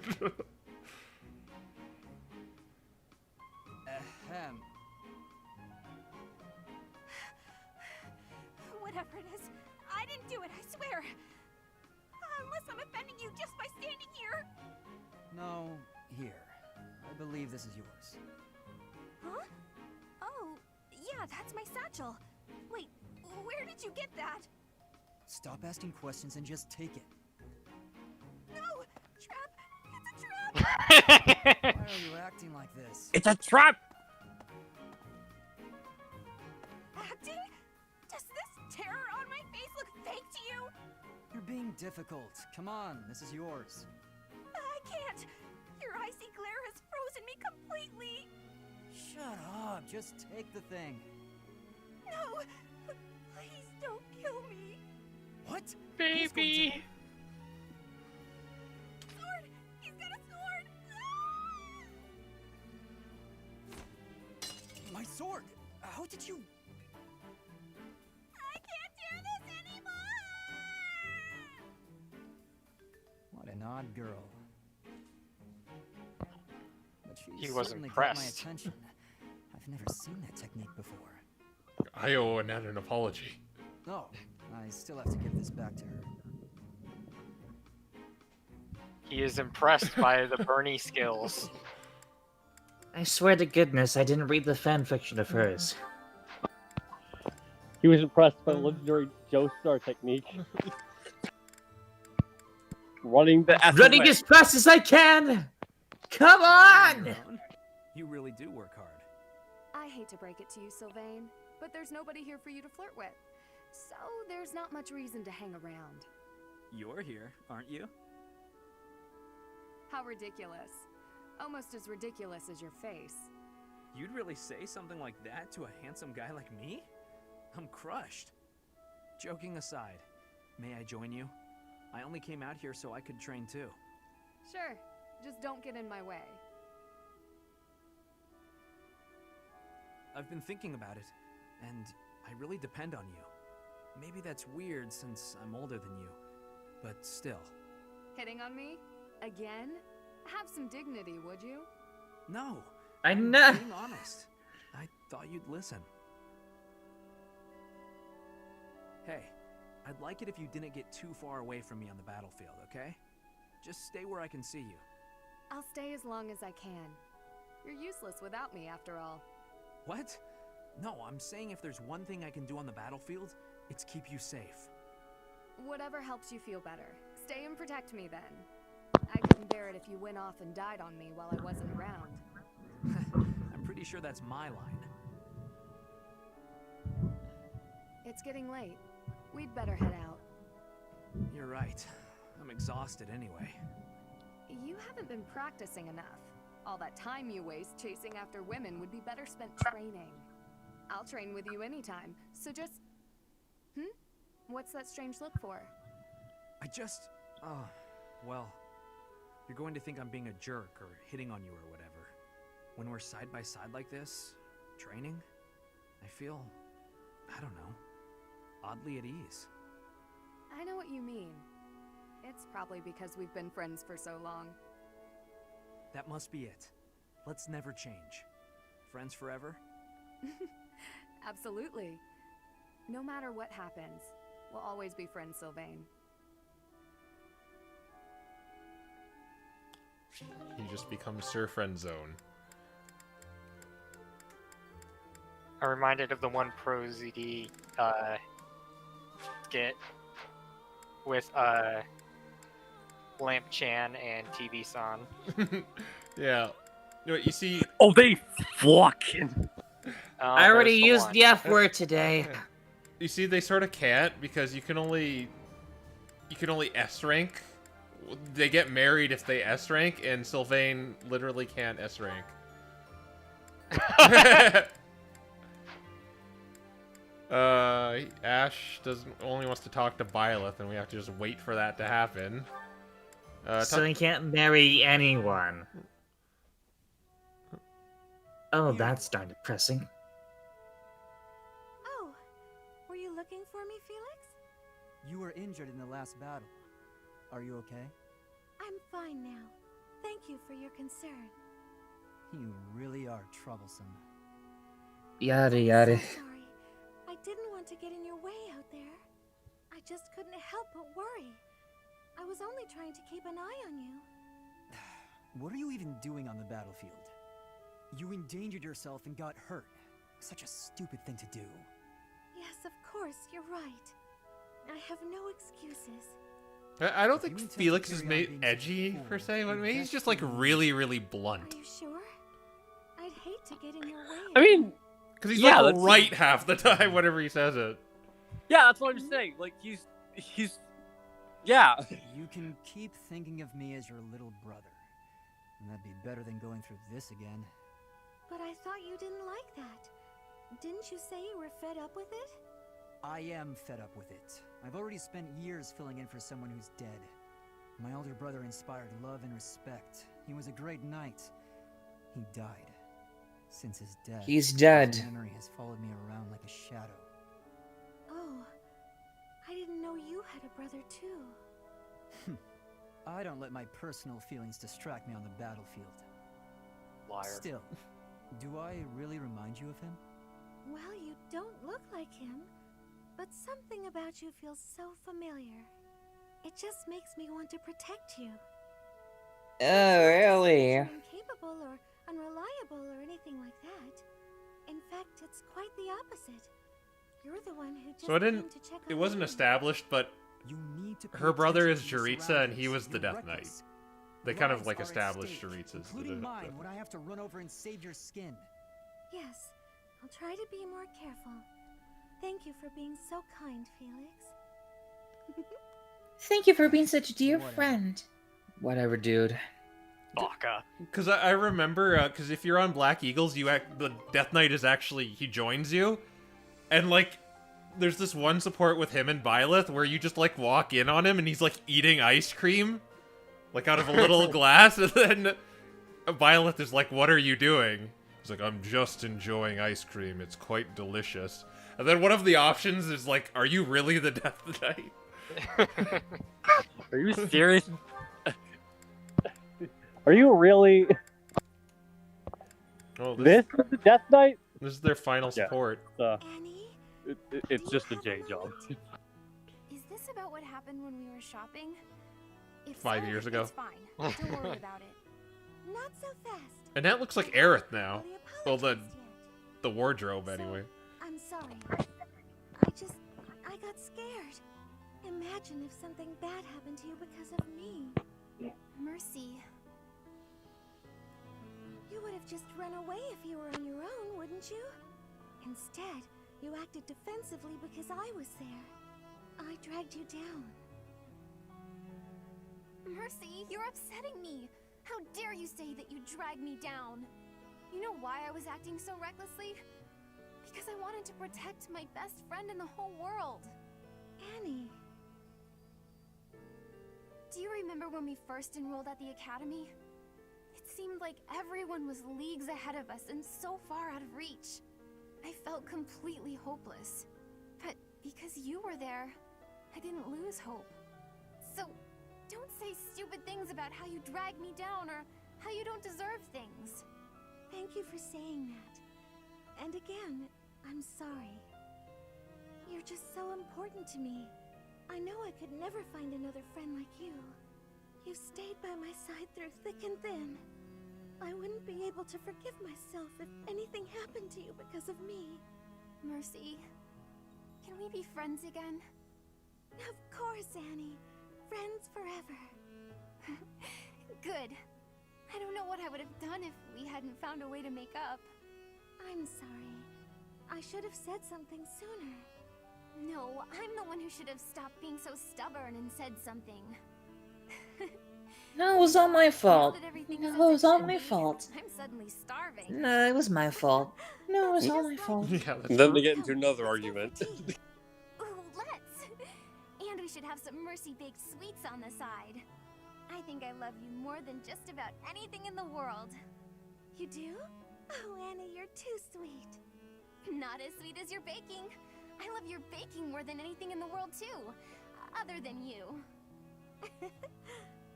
Whatever it is, I didn't do it, I swear. Unless I'm offending you just by standing here. No, here. I believe this is yours. Huh? Oh, yeah, that's my satchel. Wait, where did you get that? Stop asking questions and just take it. No! Trap! It's a trap! Why are you acting like this? It's a trap! Acting? Does this terror on my face look fake to you? You're being difficult. Come on, this is yours. I can't! Your icy glare has frozen me completely! Shut up, just take the thing. No! Please don't kill me! What? Baby! Sword! He's got a sword! My sword! How did you... I can't do this anymore! What an odd girl. But she He was certainly caught my impressed. attention. I've never seen that technique before. I owe Annette an apology. Oh, I still have to give this back to her. He is impressed by the Bernie skills. I swear to goodness, I didn't read the fanfiction of hers. He was impressed by the legendary Joestar technique. Running the Running as fast as I can! Come on! You really do work hard. I hate to break it to you, Sylvain, but there's nobody here for you to flirt with. So there's not much reason to hang around. You're here, aren't you? How ridiculous. Almost as ridiculous as your face. You'd really say something like that to a handsome guy like me? I'm crushed. Joking aside, may I join you? I only came out here so I could train too. Sure, just don't get in my way. I've been thinking about it, and I really depend on you. Maybe that's weird since I'm older than you, but still. Hitting on me? Again? Have some dignity, would you? No. I'm not. Being honest. I thought you'd listen. Hey, I'd like it if you didn't get too far away from me on the battlefield, okay? Just stay where I can see you. I'll stay as long as I can. You're useless without me, after all. What? No, I'm saying if there's one thing I can do on the battlefield, it's keep you safe. Whatever helps you feel better. Stay and protect me, then. I couldn't bear it if you went off and died on me while I wasn't around. I'm pretty sure that's my line. It's getting late. We'd better head out. You're right. I'm exhausted anyway. You haven't been practicing enough. All that time you waste chasing after women would be better spent training. I'll train with you anytime, so just... What's that strange look for? Well, you're going to think I'm being a jerk or hitting on you or whatever. When we're side by side like this, training, I feel, I don't know, oddly at ease. I know what you mean. It's probably because we've been friends for so long. That must be it. Let's never change. Friends forever? Absolutely. No matter what happens, we'll always be friends, Sylvain. He just becomes Sir Friend Zone. I'm reminded of the one Pro ZD skit with Lamp Chan and TV San. Yeah. You see. Oh, they fucking. I already used the F word today. You see, they sort of can't because you can only S rank. They get married if they S rank, and Sylvain literally can't S rank. Ash only wants to talk to Byleth, and we have to just wait for that to happen. So he can't marry anyone. Oh, that's darn depressing. Oh, were you looking for me, Felix? You were injured in the last battle. Are you okay? I'm fine now. Thank you for your concern. You really are troublesome. Yada yada. Sorry. I didn't want to get in your way out there. I just couldn't help but worry. I was only trying to keep an eye on you. What are you even doing on the battlefield? You endangered yourself and got hurt. Such a stupid thing to do. Yes, of course, you're right. I have no excuses. I don't think Felix is made edgy, per se, but maybe he's just, like, really, really blunt. Are you sure? I'd hate to get in your way. I mean... Because he's, like, right half the time whenever he says it. Yeah, that's what I'm saying. Like, he's... Yeah. You can keep thinking of me as your little brother. And that'd be better than going through this again. But I thought you didn't like that. Didn't you say you were fed up with it? I am fed up with it. I've already spent years filling in for someone who's dead. My older brother inspired love and respect. He was a great knight. He died. Since his death, He's dead. his memory has followed me around like a shadow. Oh, I didn't know you had a brother too. I don't let my personal feelings distract me on the battlefield. Liar. Still, do I really remind you of him? Well, you don't look like him, but something about you feels so familiar. It just makes me want to protect you. Oh, really? You're incapable or unreliable or anything like that. In fact, it's quite the opposite. You're the one who just So came to check it on wasn't me. established, but her brother is Jaritza, and he was the Death Knight. They kind of, like, established Jaritza as the including Death mine Knight. when I have to run over and save your skin. Yes, I'll try to be more careful. Thank you for being so kind, Felix. Thank you for being such a dear friend. Whatever, dude. Baka. Because I remember, because if you're on Black Eagles, the Death Knight is actually, he joins you. And, like, there's this one support with him and Byleth where you just, like, walk in on him and he's, like, eating ice cream. Like, out of a little glass. And then Byleth is like, what are you doing? He's like, I'm just enjoying ice cream. It's quite delicious. And then one of the options is like, are you really the Death Knight? Are you serious? Are you really? Oh, This is the Death Knight? This is their final support. It's just a J job. Is this about what happened when we were shopping? If 5 so, years ago. It's fine. Don't worry about it. Not so fast. And that looks like Aerith now. Well, the wardrobe, anyway. I'm sorry. I got scared. Imagine if something bad happened to you because of me. Mercy. You would have just run away if you were on your own, wouldn't you? Instead, you acted defensively because I was there. I dragged you down. Mercy, you're upsetting me. How dare you say that you dragged me down? You know why I was acting so recklessly? Because I wanted to protect my best friend in the whole world. Annie. Do you remember when we first enrolled at the academy? It seemed like everyone was leagues ahead of us and so far out of reach. I felt completely hopeless. But because you were there, I didn't lose hope. So, don't say stupid things about how you dragged me down or how you don't deserve things. Thank you for saying that. And again, I'm sorry. You're just so important to me. I know I could never find another friend like you. You've stayed by my side through thick and thin. I wouldn't be able to forgive myself if anything happened to you because of me. Mercy, can we be friends again? Of course, Annie. Friends forever. Good. I don't know what I would have done if we hadn't found a way to make up. I'm sorry. I should have said something sooner. No, I'm the one who should have stopped being so stubborn and said something. No, it was all my fault. No, it was all my fault. I'm suddenly starving. No, it was my fault. No, it was all my fault. Yeah, And then they get into another argument. Ooh, let's! And we should have some Mercy-baked sweets on the side. I think I love you more than just about anything in the world. You do? Oh, Annie, you're too sweet. Not as sweet as your baking. I love your baking more than anything in the world, too. Other than you.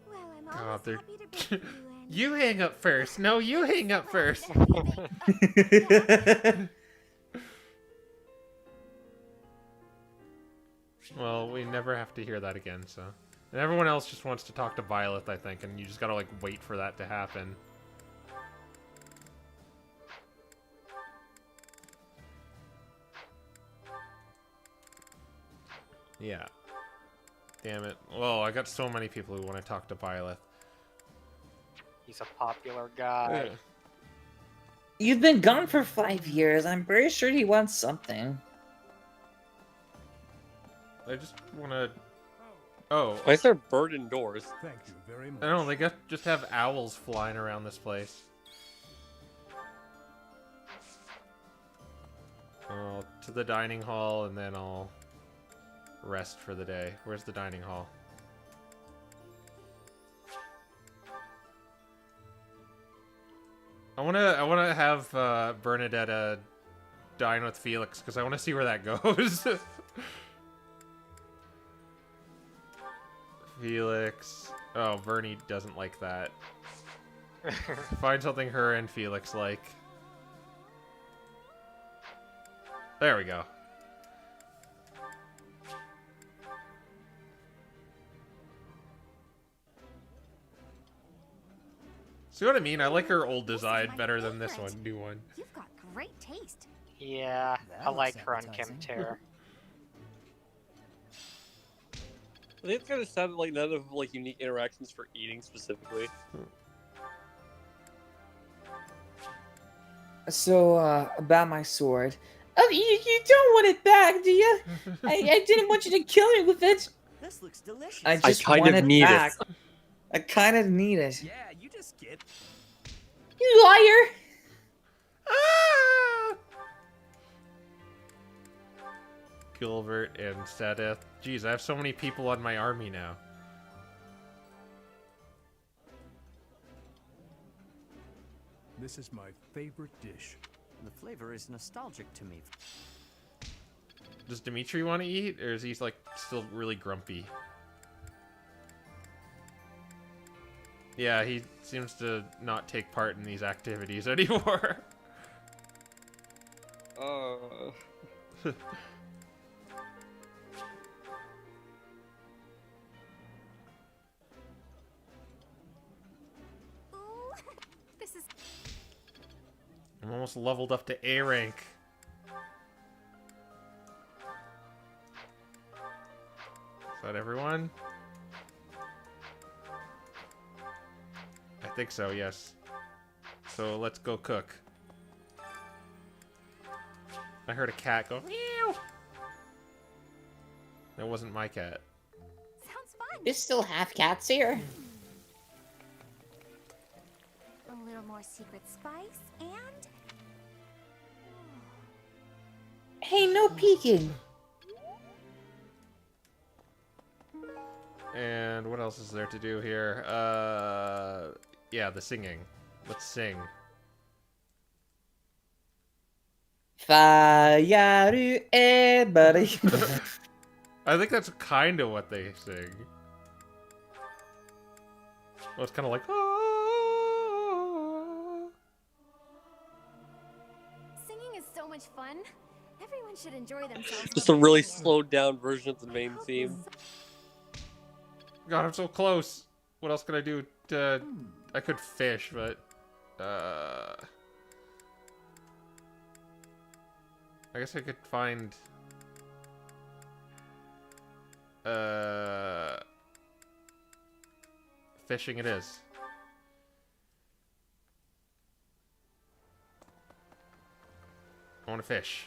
Well, I'm Oh, always they're... happy to bake for you, Annie. You hang up first. No, you hang up first. Well, we never have to hear that again, so. And everyone else just wants to talk to Byleth, I think, and you just gotta, like, wait for that to happen. Yeah. Damn it. Whoa, I got so many people who want to talk to Byleth. He's a popular guy. Yeah. You've been gone for 5 years. I'm pretty sure he wants something. I just want to... Oh. Why is there bird indoors? Thank you very much. I don't know, they just have owls flying around this place. I'll to the dining hall, and then I'll rest for the day. Where's the dining hall? I wanna have Bernadetta dine with Felix because I want to see where that goes. Felix. Oh, Bernie doesn't like that. Find something her and Felix like. There we go. See what I mean? I like her old design better than this one, new one. You've got great taste. Yeah, That I looks like her appetizing. unkempt hair. I think it's kind of sounded like none of like unique interactions for eating specifically. So, about my sword. Oh, you don't want it back, do you? I didn't want you to kill me with it. This looks delicious. I just kind want of it need back. it. I kind of need it. Yeah, you just get. You liar! Ah! Gilbert and Sedith. Jeez, I have so many people on my army now. This is my favorite dish. The flavor is nostalgic to me. Does Dimitri want to eat, or is he like still really grumpy? Yeah, he seems to not take part in these activities anymore. Ooh, this is. I'm almost leveled up to A rank. Is that everyone? I think so, yes. So let's go cook. I heard a cat go meow. That wasn't my cat. Sounds fun. There's still half cats here. A little more secret spice and... Hey, no peeking. And what else is there to do here? Yeah, the singing. Let's sing. Fayaru ebari. I think that's kind of what they sing. Well, it's kind of like. Singing is so much fun. Everyone should enjoy themselves. Just a really slowed down version of the main theme. God, I'm so close. What else could I do? I could fish, but I guess I could find fishing it is. I want to fish.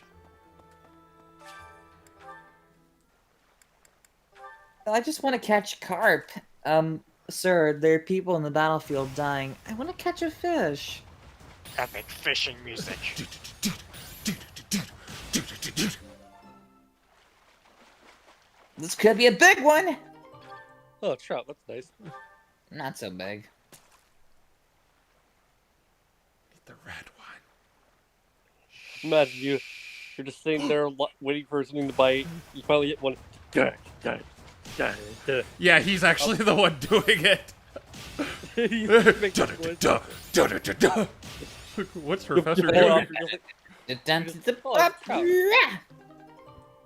I just want to catch carp. Sir, there are people in the battlefield dying. I want to catch a fish. Epic fishing music. This could be a big one. Oh, trout, that's nice. Not so big. The red one. Imagine you're just sitting there waiting for something to bite. You finally get one. Yeah, he's actually the one doing it. What's Professor doing?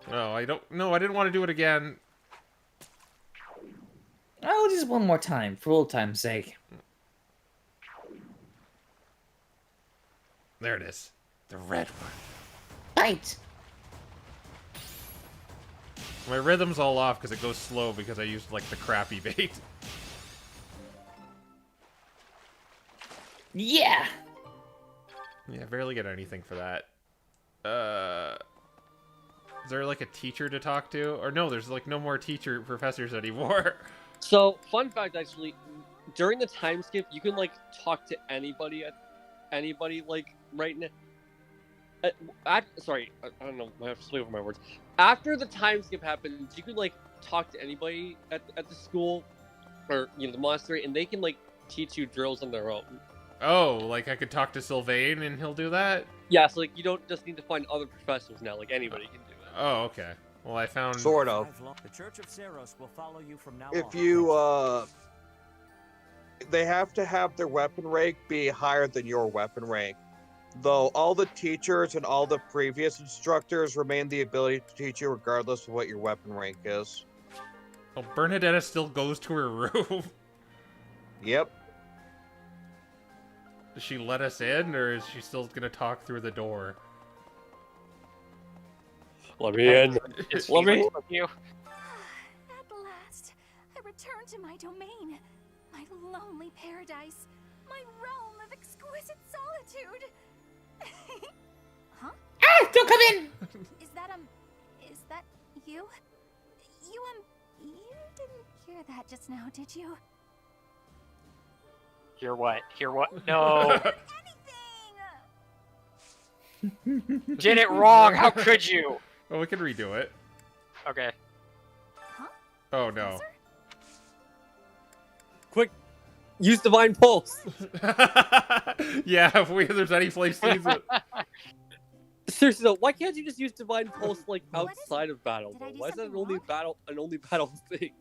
No, I don't. No, I didn't want to do it again. Oh, just one more time, for old time's sake. There it is. The red one. Bite! My rhythm's all off because it goes slow because I used, like, the crappy bait. Yeah! Yeah, I barely get anything for that. Is there, like, a teacher to talk to? Or no, there's, like, no more professors anymore. So, fun fact, actually, during the time skip, you can, like, talk to anybody, like, right now. Sorry, I don't know, I have to slip over my words. After the time skip happens, you can, like, talk to anybody at the school, or, you know, the monastery, and they can, like, teach you drills on their own. Oh, like I could talk to Sylvain and he'll do that? Yeah, so, like, you don't just need to find other professors now, like, anybody can do it. Oh, okay. Well, I found... Sort of. The Church of Saros will follow you from now on. If you, they have to have their weapon rank be higher than your weapon rank. Though all the teachers and all the previous instructors remain the ability to teach you regardless of what your weapon rank is. Oh, Bernadetta still goes to her room. Yep. Does she let us in, or is she still gonna talk through the door? Let me in. Let me in. You. At last, I return to my domain, my lonely paradise, my realm of exquisite solitude. Huh? Ah! Don't come in! Is that you? You didn't hear that just now, did you? Hear what? Hear what? No. Did it wrong. How could you? Well, we can redo it. Okay. Huh? Oh, no. Quick, use Divine Pulse. Yeah, if there's any place to use it. Seriously though, why can't you just use Divine Pulse like outside of battle? Though? Why is that an only battle thing?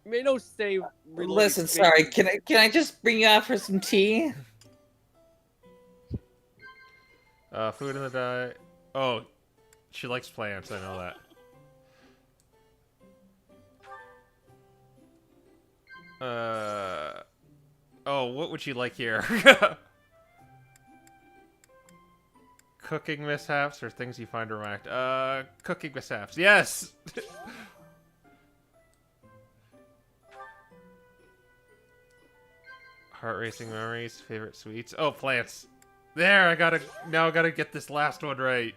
Mano save. Listen, sorry, can I just bring you out for some tea? Food in the diet. Oh, she likes plants, I know that. Oh, what would she like here? Cooking mishaps or things you find romantic? Cooking mishaps. Yes! Heart racing memories, favorite sweets. Oh, plants. There, I gotta get this last one right.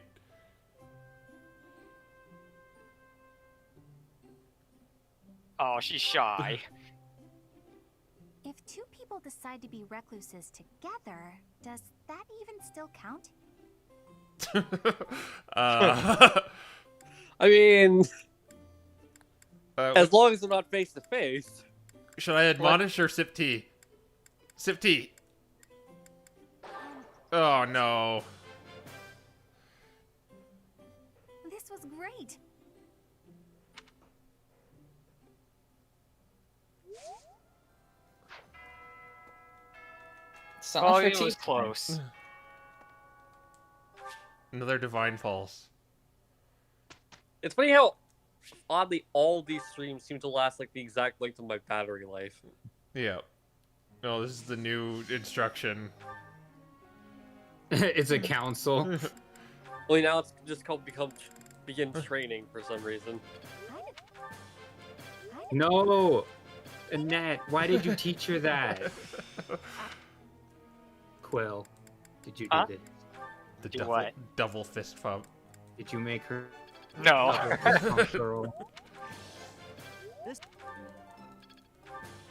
Oh, she's shy. If two people decide to be recluses together, does that even still count? I mean, as long as they're not face to face. Should I admonish or sip tea? Sip tea. Oh no. This was great. Oh, it was close. Another divine pulse. It's funny how oddly all these streams seem to last like the exact length of my battery life. Yeah. No, this is the new instruction. It's a council. Well, now it's just called begin training for some reason. No! Annette, why did you teach her that? Quill, did you do this? The Do double, what? double fist pump. Did you make her? No. double fist pump girl?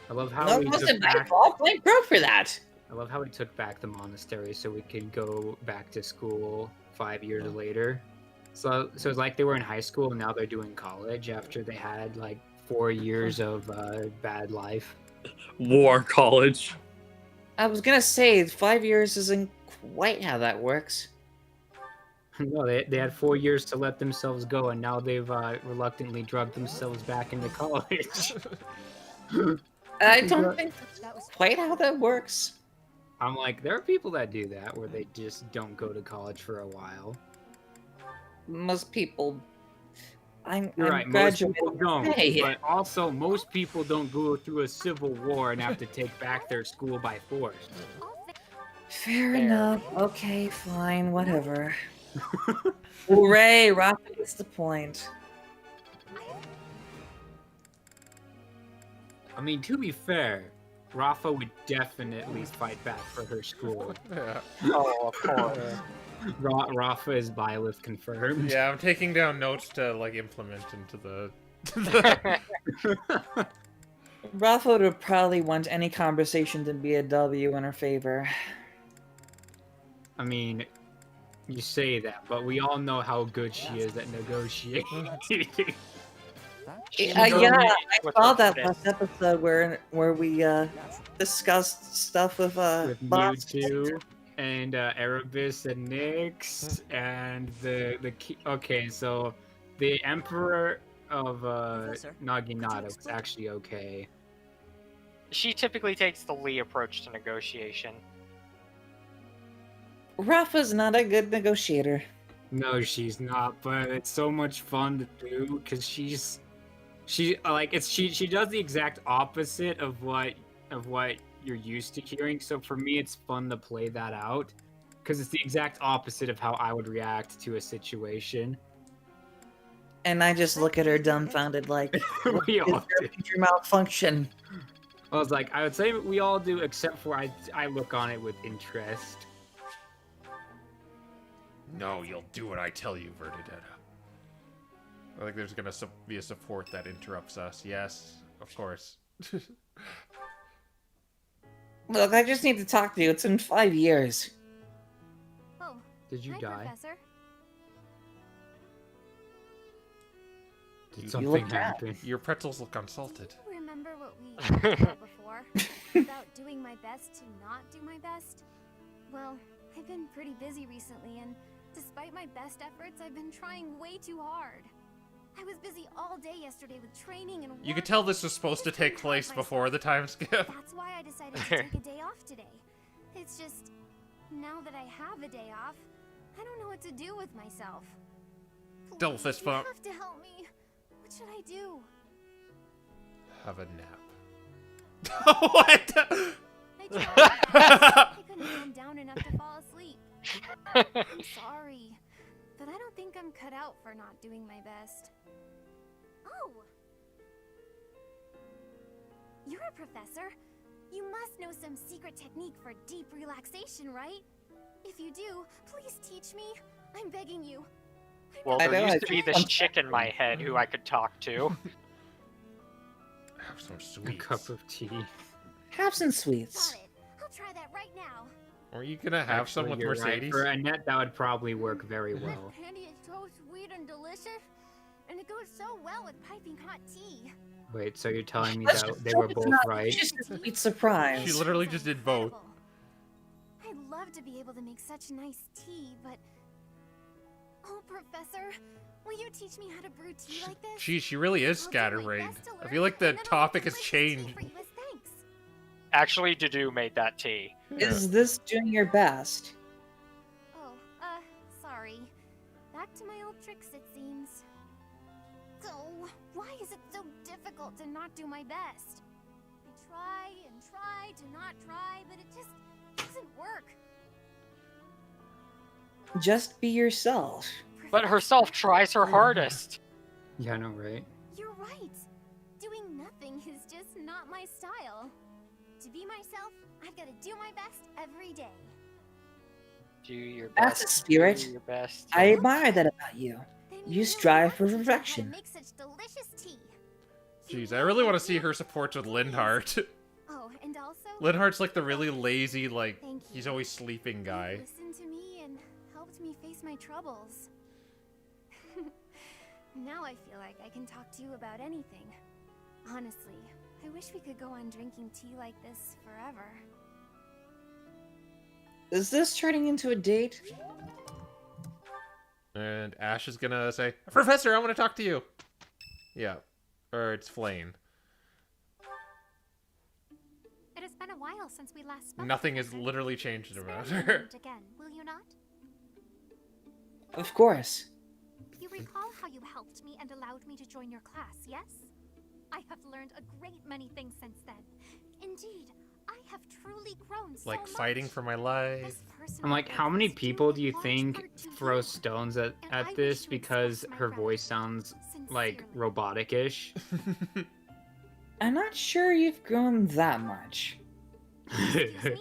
I love how No, we it took wasn't my back. fault. Blame Bro for that. I love how we took back the monastery so we could go back to school 5 years later. So it's like they were in high school and now they're doing college after they had like 4 years of bad life. War college. I was gonna say 5 years isn't quite how that works. No, they had 4 years to let themselves go, and now they've reluctantly drugged themselves back into college. I don't think that's quite how that works. I'm like, there are people that do that, where they just don't go to college for a while. Most people. I'm Right, most graduating. people don't, Hey. but also most people don't go through a civil war and have to take back their school by force. Fair enough. Okay, fine, whatever. Hooray, Rafa gets the point. I mean, to be fair, Rafa would definitely fight back for her school. Yeah. Oh, of course. Rafa is Byleth confirmed. Yeah, I'm taking down notes to like implement into the. Rafa would probably want any conversation to be a W in her favor. I mean, you say that, but we all know how good she is at negotiating. Yeah, I saw that last episode where we discussed stuff with bots. Mewtwo and Erebus and Nyx and okay, so the Emperor of Naginata was actually okay. She typically takes the Lee approach to negotiation. Rafa's not a good negotiator. No, she's not, but it's so much fun to do because she does the exact opposite of what you're used to hearing. So for me, it's fun to play that out because it's the exact opposite of how I would react to a situation. And I just look at her dumbfounded, like, what We is all your feature malfunction? I was like, I would say we all do, except for I look on it with interest. No, you'll do what I tell you, Verdadetta. I think there's gonna be a support that interrupts us. Yes, of course. Look, I just need to talk to you. It's been 5 years. Oh, Did you hi, die? Professor. Did something bad. happen? Your pretzels look unsalted. Do you remember what we talked about before? About doing my best to not do my best? Well, I've been pretty busy recently, and despite my best efforts, I've been trying way too hard. I was busy all day yesterday with training and You could tell this was supposed to take place before the time skip. That's why I decided to take a day off today. It's just, now that I have a day off, I don't know what to do with myself. Double fist You bump. have to help me. What should I do? Have a nap. What? I tried my best. I couldn't calm down enough to fall asleep. I'm sorry, but I don't think I'm cut out for not doing my best. Oh! You're a professor. You must know some secret technique for deep relaxation, right? If you do, please teach me. I'm begging you. Well, I there know, used to be this chick in my head who I could talk to. Have some A sweets. cup of tea. Have some sweets. Got it. I'll try that right now. Are you gonna have some with Actually, you're right. Mercedes? For Annette, that would probably work very well. Candy is so sweet and delicious, and it goes so well with piping hot tea. Wait, so you're telling me Let's that just they hope were it's both not right? just a sweet surprise. She literally just did both. I'd love to be able to make such nice tea, but... Oh, Professor, will you teach me how to brew tea like this? She really is scatterbrained. I feel like the topic has changed. For you as thanks. Actually, Dudu made that tea. Is this doing your best? Oh, sorry. to my old tricks, it seems. So, why is it so difficult to not do my best? I try and try to not try, but it just doesn't work. Just be yourself. But herself tries her hardest. Yeah, I know, right? You're right. Doing nothing is just not my style. To be myself, I've got to do my best every day. Do your best. That's a spirit. Do your best. I admire that about you. You strive for perfection. Make such delicious tea. Jeez, I really want to see her support with Linhardt. Oh, and also, Linhardt's like the really lazy, like, he's always sleeping guy. listened to me and helped me face my troubles. Now I feel like I can talk to you about anything. Honestly, I wish we could go on drinking tea like this forever. Is this turning into a date? And Ash is gonna say, Professor, I want to talk to you. Yeah. Or it's Flame. It has been a while since we last spoke. Nothing has literally changed about Spare me a her. moment again, will you not? Of course. You recall how you helped me and allowed me to join your class, yes? I have learned a great many things since then. Indeed, I have truly grown so Like, much. fighting for my life. I'm like, how many people do you think throw stones at this because her voice sounds like robotic-ish? I'm not sure you've grown that much. Excuse me?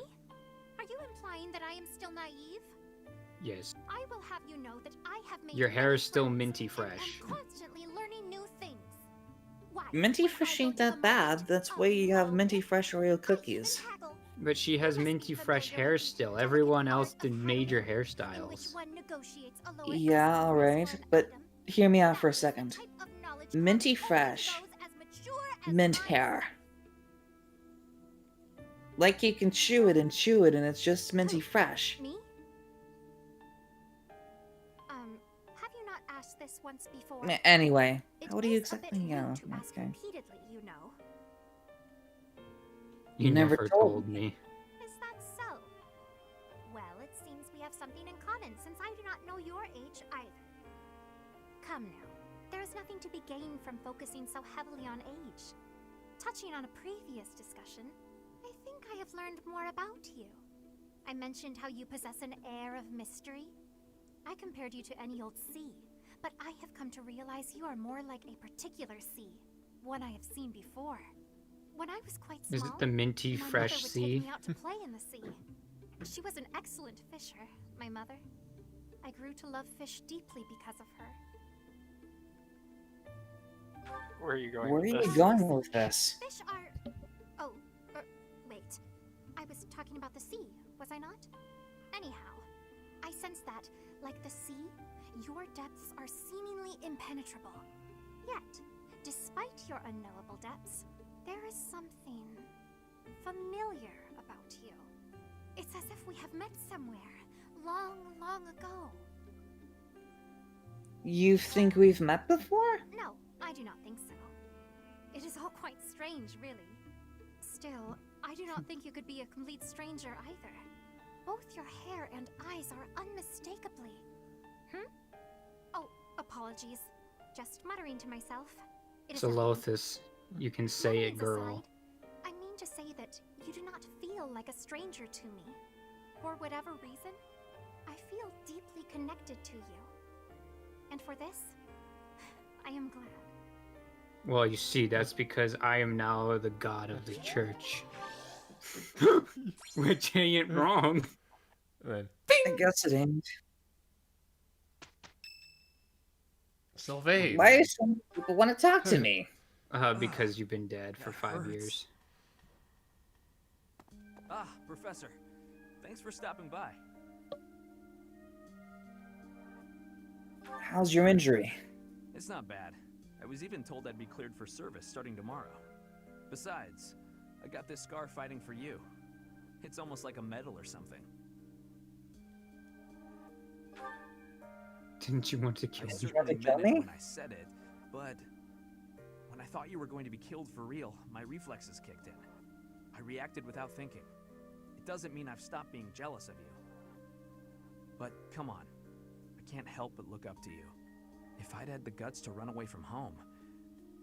Are you implying that I am still naive? Yes. I will have you know that I have made Your hair many is still friends minty and fresh. am constantly learning new things. Why? Minty Fresh ain't that bad. That's why you have Minty Fresh Oreo cookies. But she has minty fresh hair still. Everyone else did major hairstyles. One negotiates a lower Yeah, alright. But hear me out for a second. Minty Fresh. Mint hair. Like you can chew it and and it's just minty fresh. Me? Have you not asked this once before? Anyway, It what do you is a bit exactly know? rude to ask Okay. repeatedly, you know. You never never told told me. Is that so? Well, it seems we have something in common since I do not know your age either. Come now, there is nothing to be gained from focusing so heavily on age. Touching on a previous discussion, I think I have learned more about you. I mentioned how you possess an air of mystery. I compared you to any old sea, but I have come to realize you are more like a particular sea, one I have seen before. When I was quite small, Is it the minty my fresh mother would sea? take me out to play in the sea. She was an excellent fisher, my mother. I grew to love fish deeply because of her. Where are you going Where are with you this? going with this? Fish are... Oh, wait. I was talking about the sea, was I not? Anyhow, I sense that, like the sea, your depths are seemingly impenetrable. Yet, despite your unknowable depths, there is something familiar about you. It's as if we have met somewhere, long, long ago. You think we've met before? No, I do not think so. It is all quite strange, really. Still, I do not think you could be a complete stranger either. Both your hair and eyes are unmistakably... Oh, apologies. Just muttering to myself. It is a Zolothus, you can say it, Mutterings girl. aside, I mean to say that you do not feel like a stranger to me. For whatever reason, I feel deeply connected to you. And for this, I am glad. Well, you see, that's because I am now the god of the church. Which ain't wrong. Then, I guess it ain't. Sylvain. Why do some people want to talk to me? Because you've been dead for 5 years. Ah, Professor. Thanks for stopping by. How's your injury? It's not bad. I was even told I'd be cleared for service starting tomorrow. Besides, I got this scar fighting for you. It's almost like a medal or something. Didn't you want to kill I me? certainly meant it when I said it, but when I thought you were going to be killed for real, my reflexes kicked in. I reacted without thinking. It doesn't mean I've stopped being jealous of you. But come on. I can't help but look up to you. If I'd had the guts to run away from home,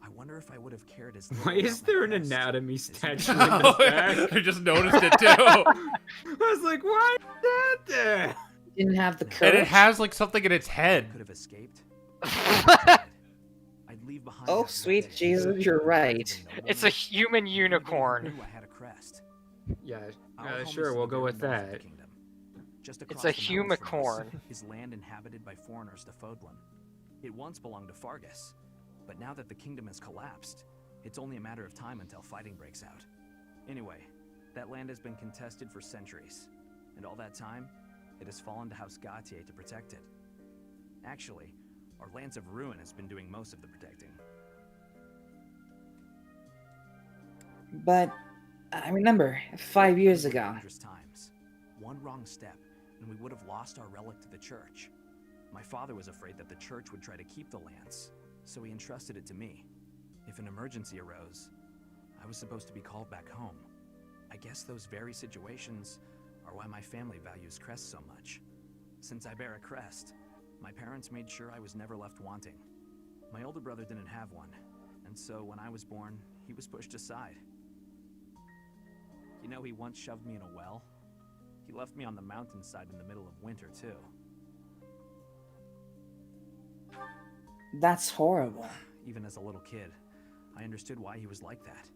I wonder if I would have cared as little Why is about there my an past anatomy as you statue do. in this bag? I just noticed it too. I was like, why is that there? Didn't have the And courage. it has like something in its head. Could have escaped. I'd leave behind Oh, after sweet that day. Jesus, you're right. It's a human unicorn. I knew I had a crest. Yeah, Our home is sure, to we'll the go very with north of the that. kingdom. Just It's across a the mountains from us humicorn. is land inhabited by foreigners to Fodlan. It once belonged to Fargus, but now that the kingdom has collapsed, it's only a matter of time until fighting breaks out. Anyway, that land has been contested for centuries, and all that time, it has fallen to House Gautier to protect it. Actually, our Lance of Ruin has been doing most of the protecting. But I remember 5 years ago. Dangerous times. One wrong step, and we would have lost our relic to the church. My father was afraid that the church would try to keep the lance, so he entrusted it to me. If an emergency arose, I was supposed to be called back home. I guess those very situations are why my family values crests so much. Since I bear a crest, my parents made sure I was never left wanting. My older brother didn't have one, and so when I was born, he was pushed aside. You know, he once shoved me in a well. He left me on the mountainside in the middle of winter, too. That's horrible. Even as a little kid, I understood why he was like that.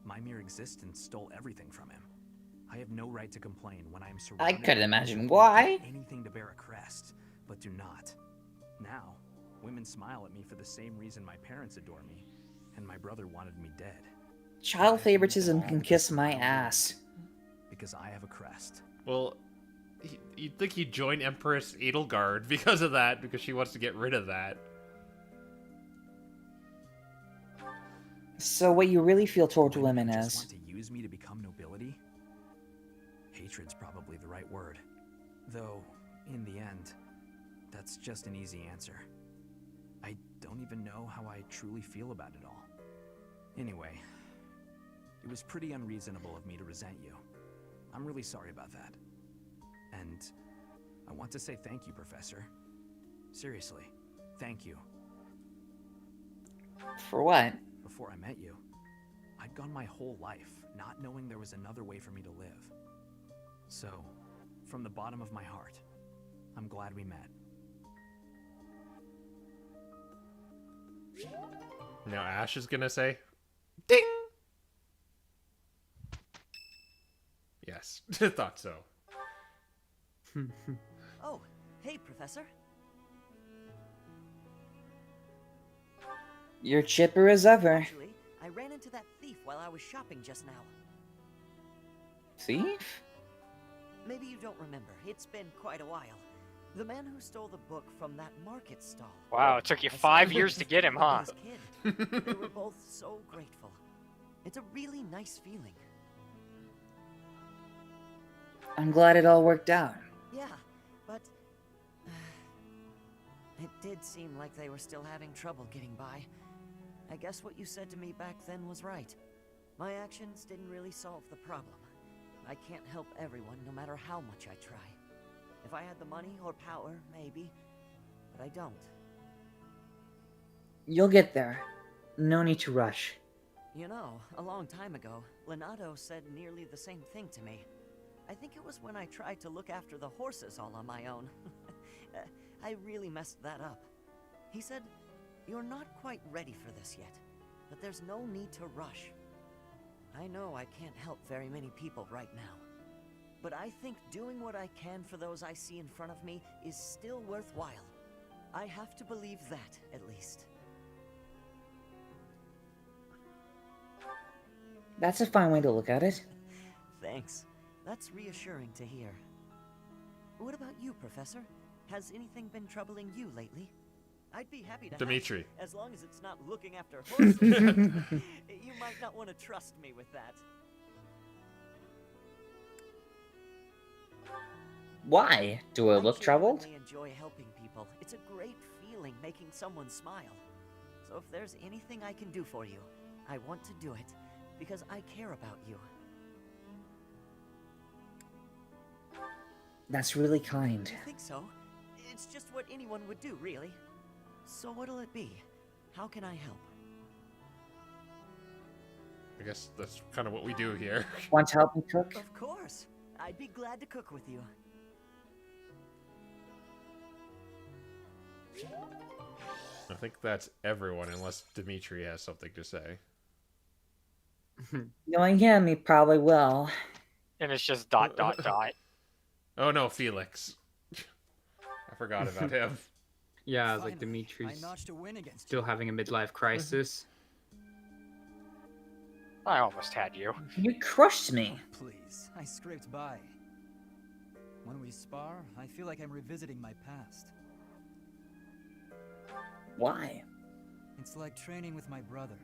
My mere existence stole everything from him. I have no right to complain when I am surrounded. I couldn't imagine people who why. do anything to bear a crest, but do not. Now, women smile at me for the same reason my parents adore me, and my brother wanted me dead. Child favoritism can kiss my ass. Because I have a crest. Well, you'd think he'd join Empress Edelgard because of that, because she wants to get rid of that. So what you really feel towards women Just is... want to use me to become nobility? Hatred's probably the right word. Though, in the end, that's just an easy answer. I don't even know how I truly feel about it all. Anyway, it was pretty unreasonable of me to resent you. I'm really sorry about that. And I want to say thank you, Professor. Seriously, thank you. For what? Before I met you, I'd gone my whole life not knowing there was another way for me to live. So, from the bottom of my heart, I'm glad we met. Now Ash is gonna say, "Ding." Yes, thought so. Oh, hey, Professor. You're chipper as ever. Actually, I ran into that thief while I was shopping just now. Thief? Maybe you don't remember. It's been quite a while. The man who stole the book from that market stall. Wow, it took you I saw 5 him years to with get him, huh? his kid. They were both so grateful. It's a really nice feeling. I'm glad it all worked out. Yeah, but it did seem like they were still having trouble getting by. I guess what you said to me back then was right. My actions didn't really solve the problem. I can't help everyone no matter how much I try. If I had the money or power, maybe, but I don't. You'll get there. No need to rush. You know, a long time ago, Leonardo said nearly the same thing to me. I think it was when I tried to look after the horses all on my own. I really messed that up. He said, "You're not quite ready for this yet, but there's no need to rush." I know I can't help very many people right now, but I think doing what I can for those I see in front of me is still worthwhile. I have to believe that, at least. That's a fine way to look at it. Thanks. That's reassuring to hear. What about you, Professor? Has anything been troubling you lately? I'd be happy to Dimitri. help, as long as it's not looking after horses. You might not want to trust me with that. Why? Do I look troubled? I enjoy helping people. It's a great feeling making someone smile. So if there's anything I can do for you, I want to do it, because I care about you. That's really kind. You think so? It's just what anyone would do, really. So what'll it be? How can I help? I guess that's kind of what we do here. Want to help me cook? Of course. I'd be glad to cook with you. I think that's everyone, unless Dimitri has something to say. Knowing him, he probably will. And it's just ... Oh no, Felix. I forgot about him. Yeah, I was like, Dimitri's still having a midlife crisis. I almost had you. You crushed me. Please, I scraped by. When we spar, I feel like I'm revisiting my past. Why? It's like training with my brother.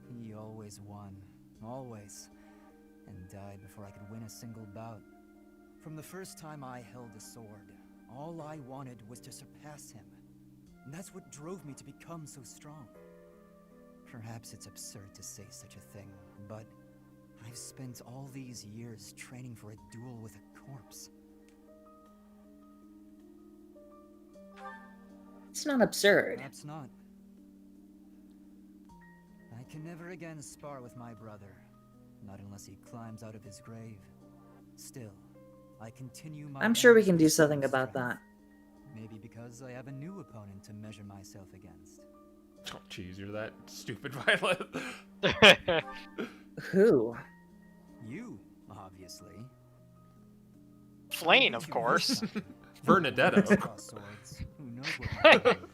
He always won, always, and died before I could win a single bout. From the first time I held a sword, all I wanted was to surpass him. And that's what drove me to become so strong. Perhaps it's absurd to say such a thing, but I've spent all these years training for a duel with a corpse. It's not absurd. Perhaps not. I can never again spar with my brother, not unless he climbs out of his grave. Still, I continue my... I'm sure we can do something about that. Maybe because I have a new opponent to measure myself against. Oh, jeez, you're that stupid, Violet. Who? You, obviously. Flane, of course. Bernadetta. Who knows what happened?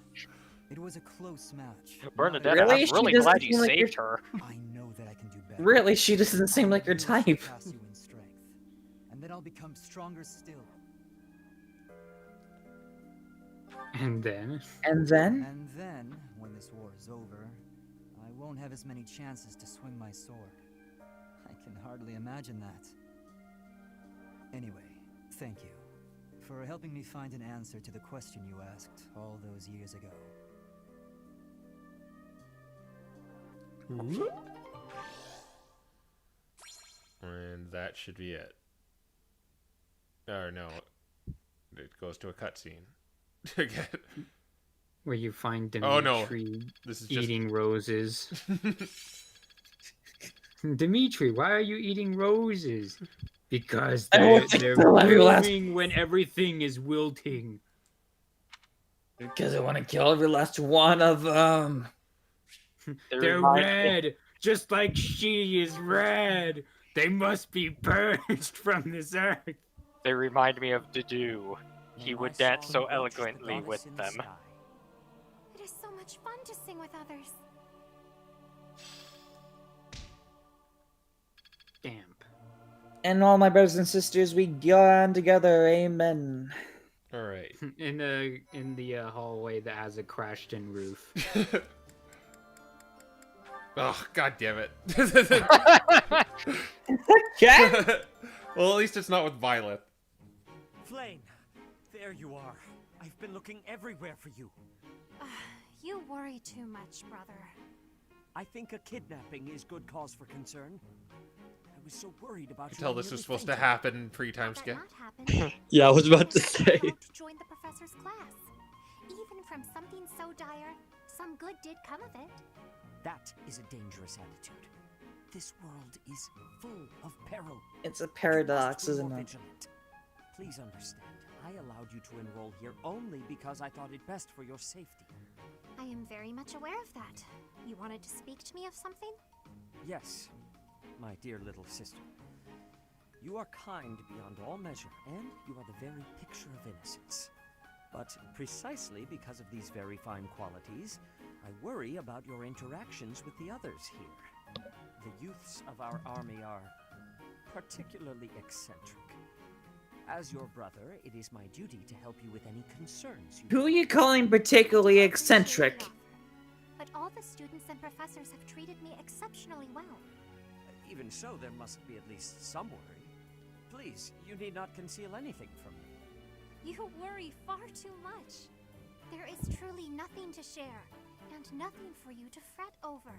It was a close match. Bernadetta, Really? I'm really She doesn't glad you seem like saved you're- her. I know that I can do better. Really, she doesn't seem like your type. Surpass you in strength, and then I'll become stronger still. And then? And then? And then, when this war is over, I won't have as many chances to swing my sword. I can hardly imagine that. Anyway, thank you for helping me find an answer to the question you asked all those years ago. And that should be it. Or no, it goes to a cutscene. Again. Where you find Dimitri Oh no, this is eating roses. Dimitri, why are you eating roses? Because they're blooming when everything is wilting. Because I want to kill every last one of them. They're red, just like she is red. They must be purged from this earth. They remind me of Dedue. He would dance so eloquently with them. It is so much fun to sing with others. Damn. And all my brothers and sisters, we go on together. Amen. All right. In the hallway that has a crashed-in roof. Oh, god damn it. Okay. Well, at least it's not with Byleth. Flame, there you are. I've been looking everywhere for you. You worry too much, brother. I think a kidnapping is good cause for concern. I was so worried about you. Until this was supposed to happen pre-time skip. Yeah, I was about to say. To join the professor's class. Even from something so dire, some good did come of it. That is a dangerous attitude. This world is full of peril. It's a paradox, isn't it? Vigilant. Please understand, I allowed you to enroll here only because I thought it best for your safety. I am very much aware of that. You wanted to speak to me of something? Yes, my dear little sister. You are kind beyond all measure, and you are the very picture of innocence. But precisely because of these very fine qualities, I worry about your interactions with the others here. The youths of our army are particularly eccentric. As your brother, it is my duty to help you with any concerns you Who are you calling particularly eccentric? But all the students and professors have treated me exceptionally well. Even so, there must be at least some worry. Please, you need not conceal anything from me. You worry far too much. There is truly nothing to share, and nothing for you to fret over.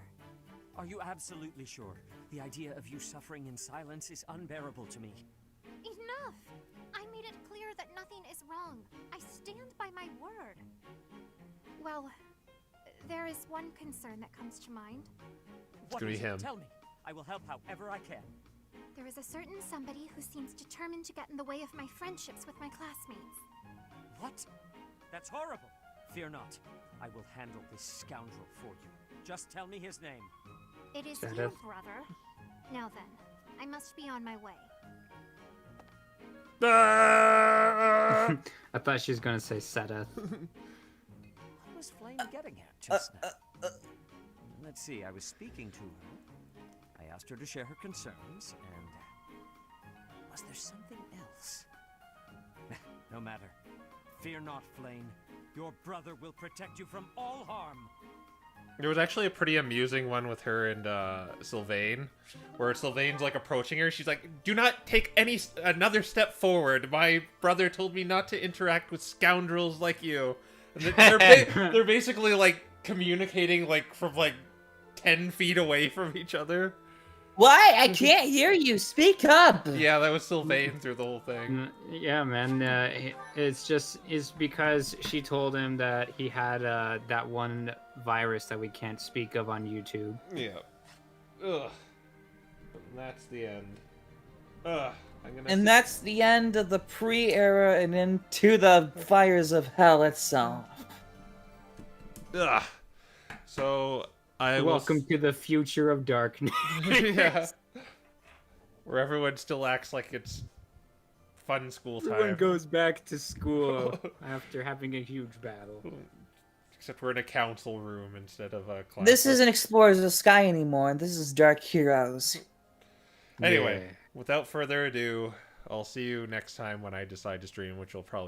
Are you absolutely sure? The idea of you suffering in silence is unbearable to me. Enough! I I made it clear that nothing is wrong. I stand by my word. Well, there is one concern that comes to mind. What gonna be is it? him. Tell me. I will help however I can. There is a certain somebody who seems determined to get in the way of my friendships with my classmates. What? That's horrible. Fear not. I will handle this scoundrel for you. Just tell me his name. It is Sedith. you, brother. Now then, I must be on my way. I thought she was gonna say Sedith. What was Flame getting at just now? Let's see, I was speaking to her. I asked her to share her concerns, and was there something else? No matter. Fear not, Flame. Your brother will protect you from all harm. There was actually a pretty amusing one with her and Sylvain, where Sylvain's like approaching her. She's like, "Do not take another step forward. My brother told me not to interact with scoundrels like you." And they're basically like communicating like from like 10 feet away from each other. Why? I can't hear you. Speak up. Yeah, that was Sylvain through the whole thing. Yeah, man. It's because she told him that he had that one virus that we can't speak of on YouTube. Yeah. Ugh. And that's the end. Ugh. And that's the end of the pre-era and into the fires of hell itself. Ugh. So Welcome to the future of darkness. Yeah. Where everyone still acts like it's fun school time. Everyone goes back to school after having a huge battle. Except we're in a council room instead of a class. This isn't Explorers of the Sky anymore. This is Dark Heroes. Anyway, without further ado, I'll see you next time when I decide to stream, which will probably be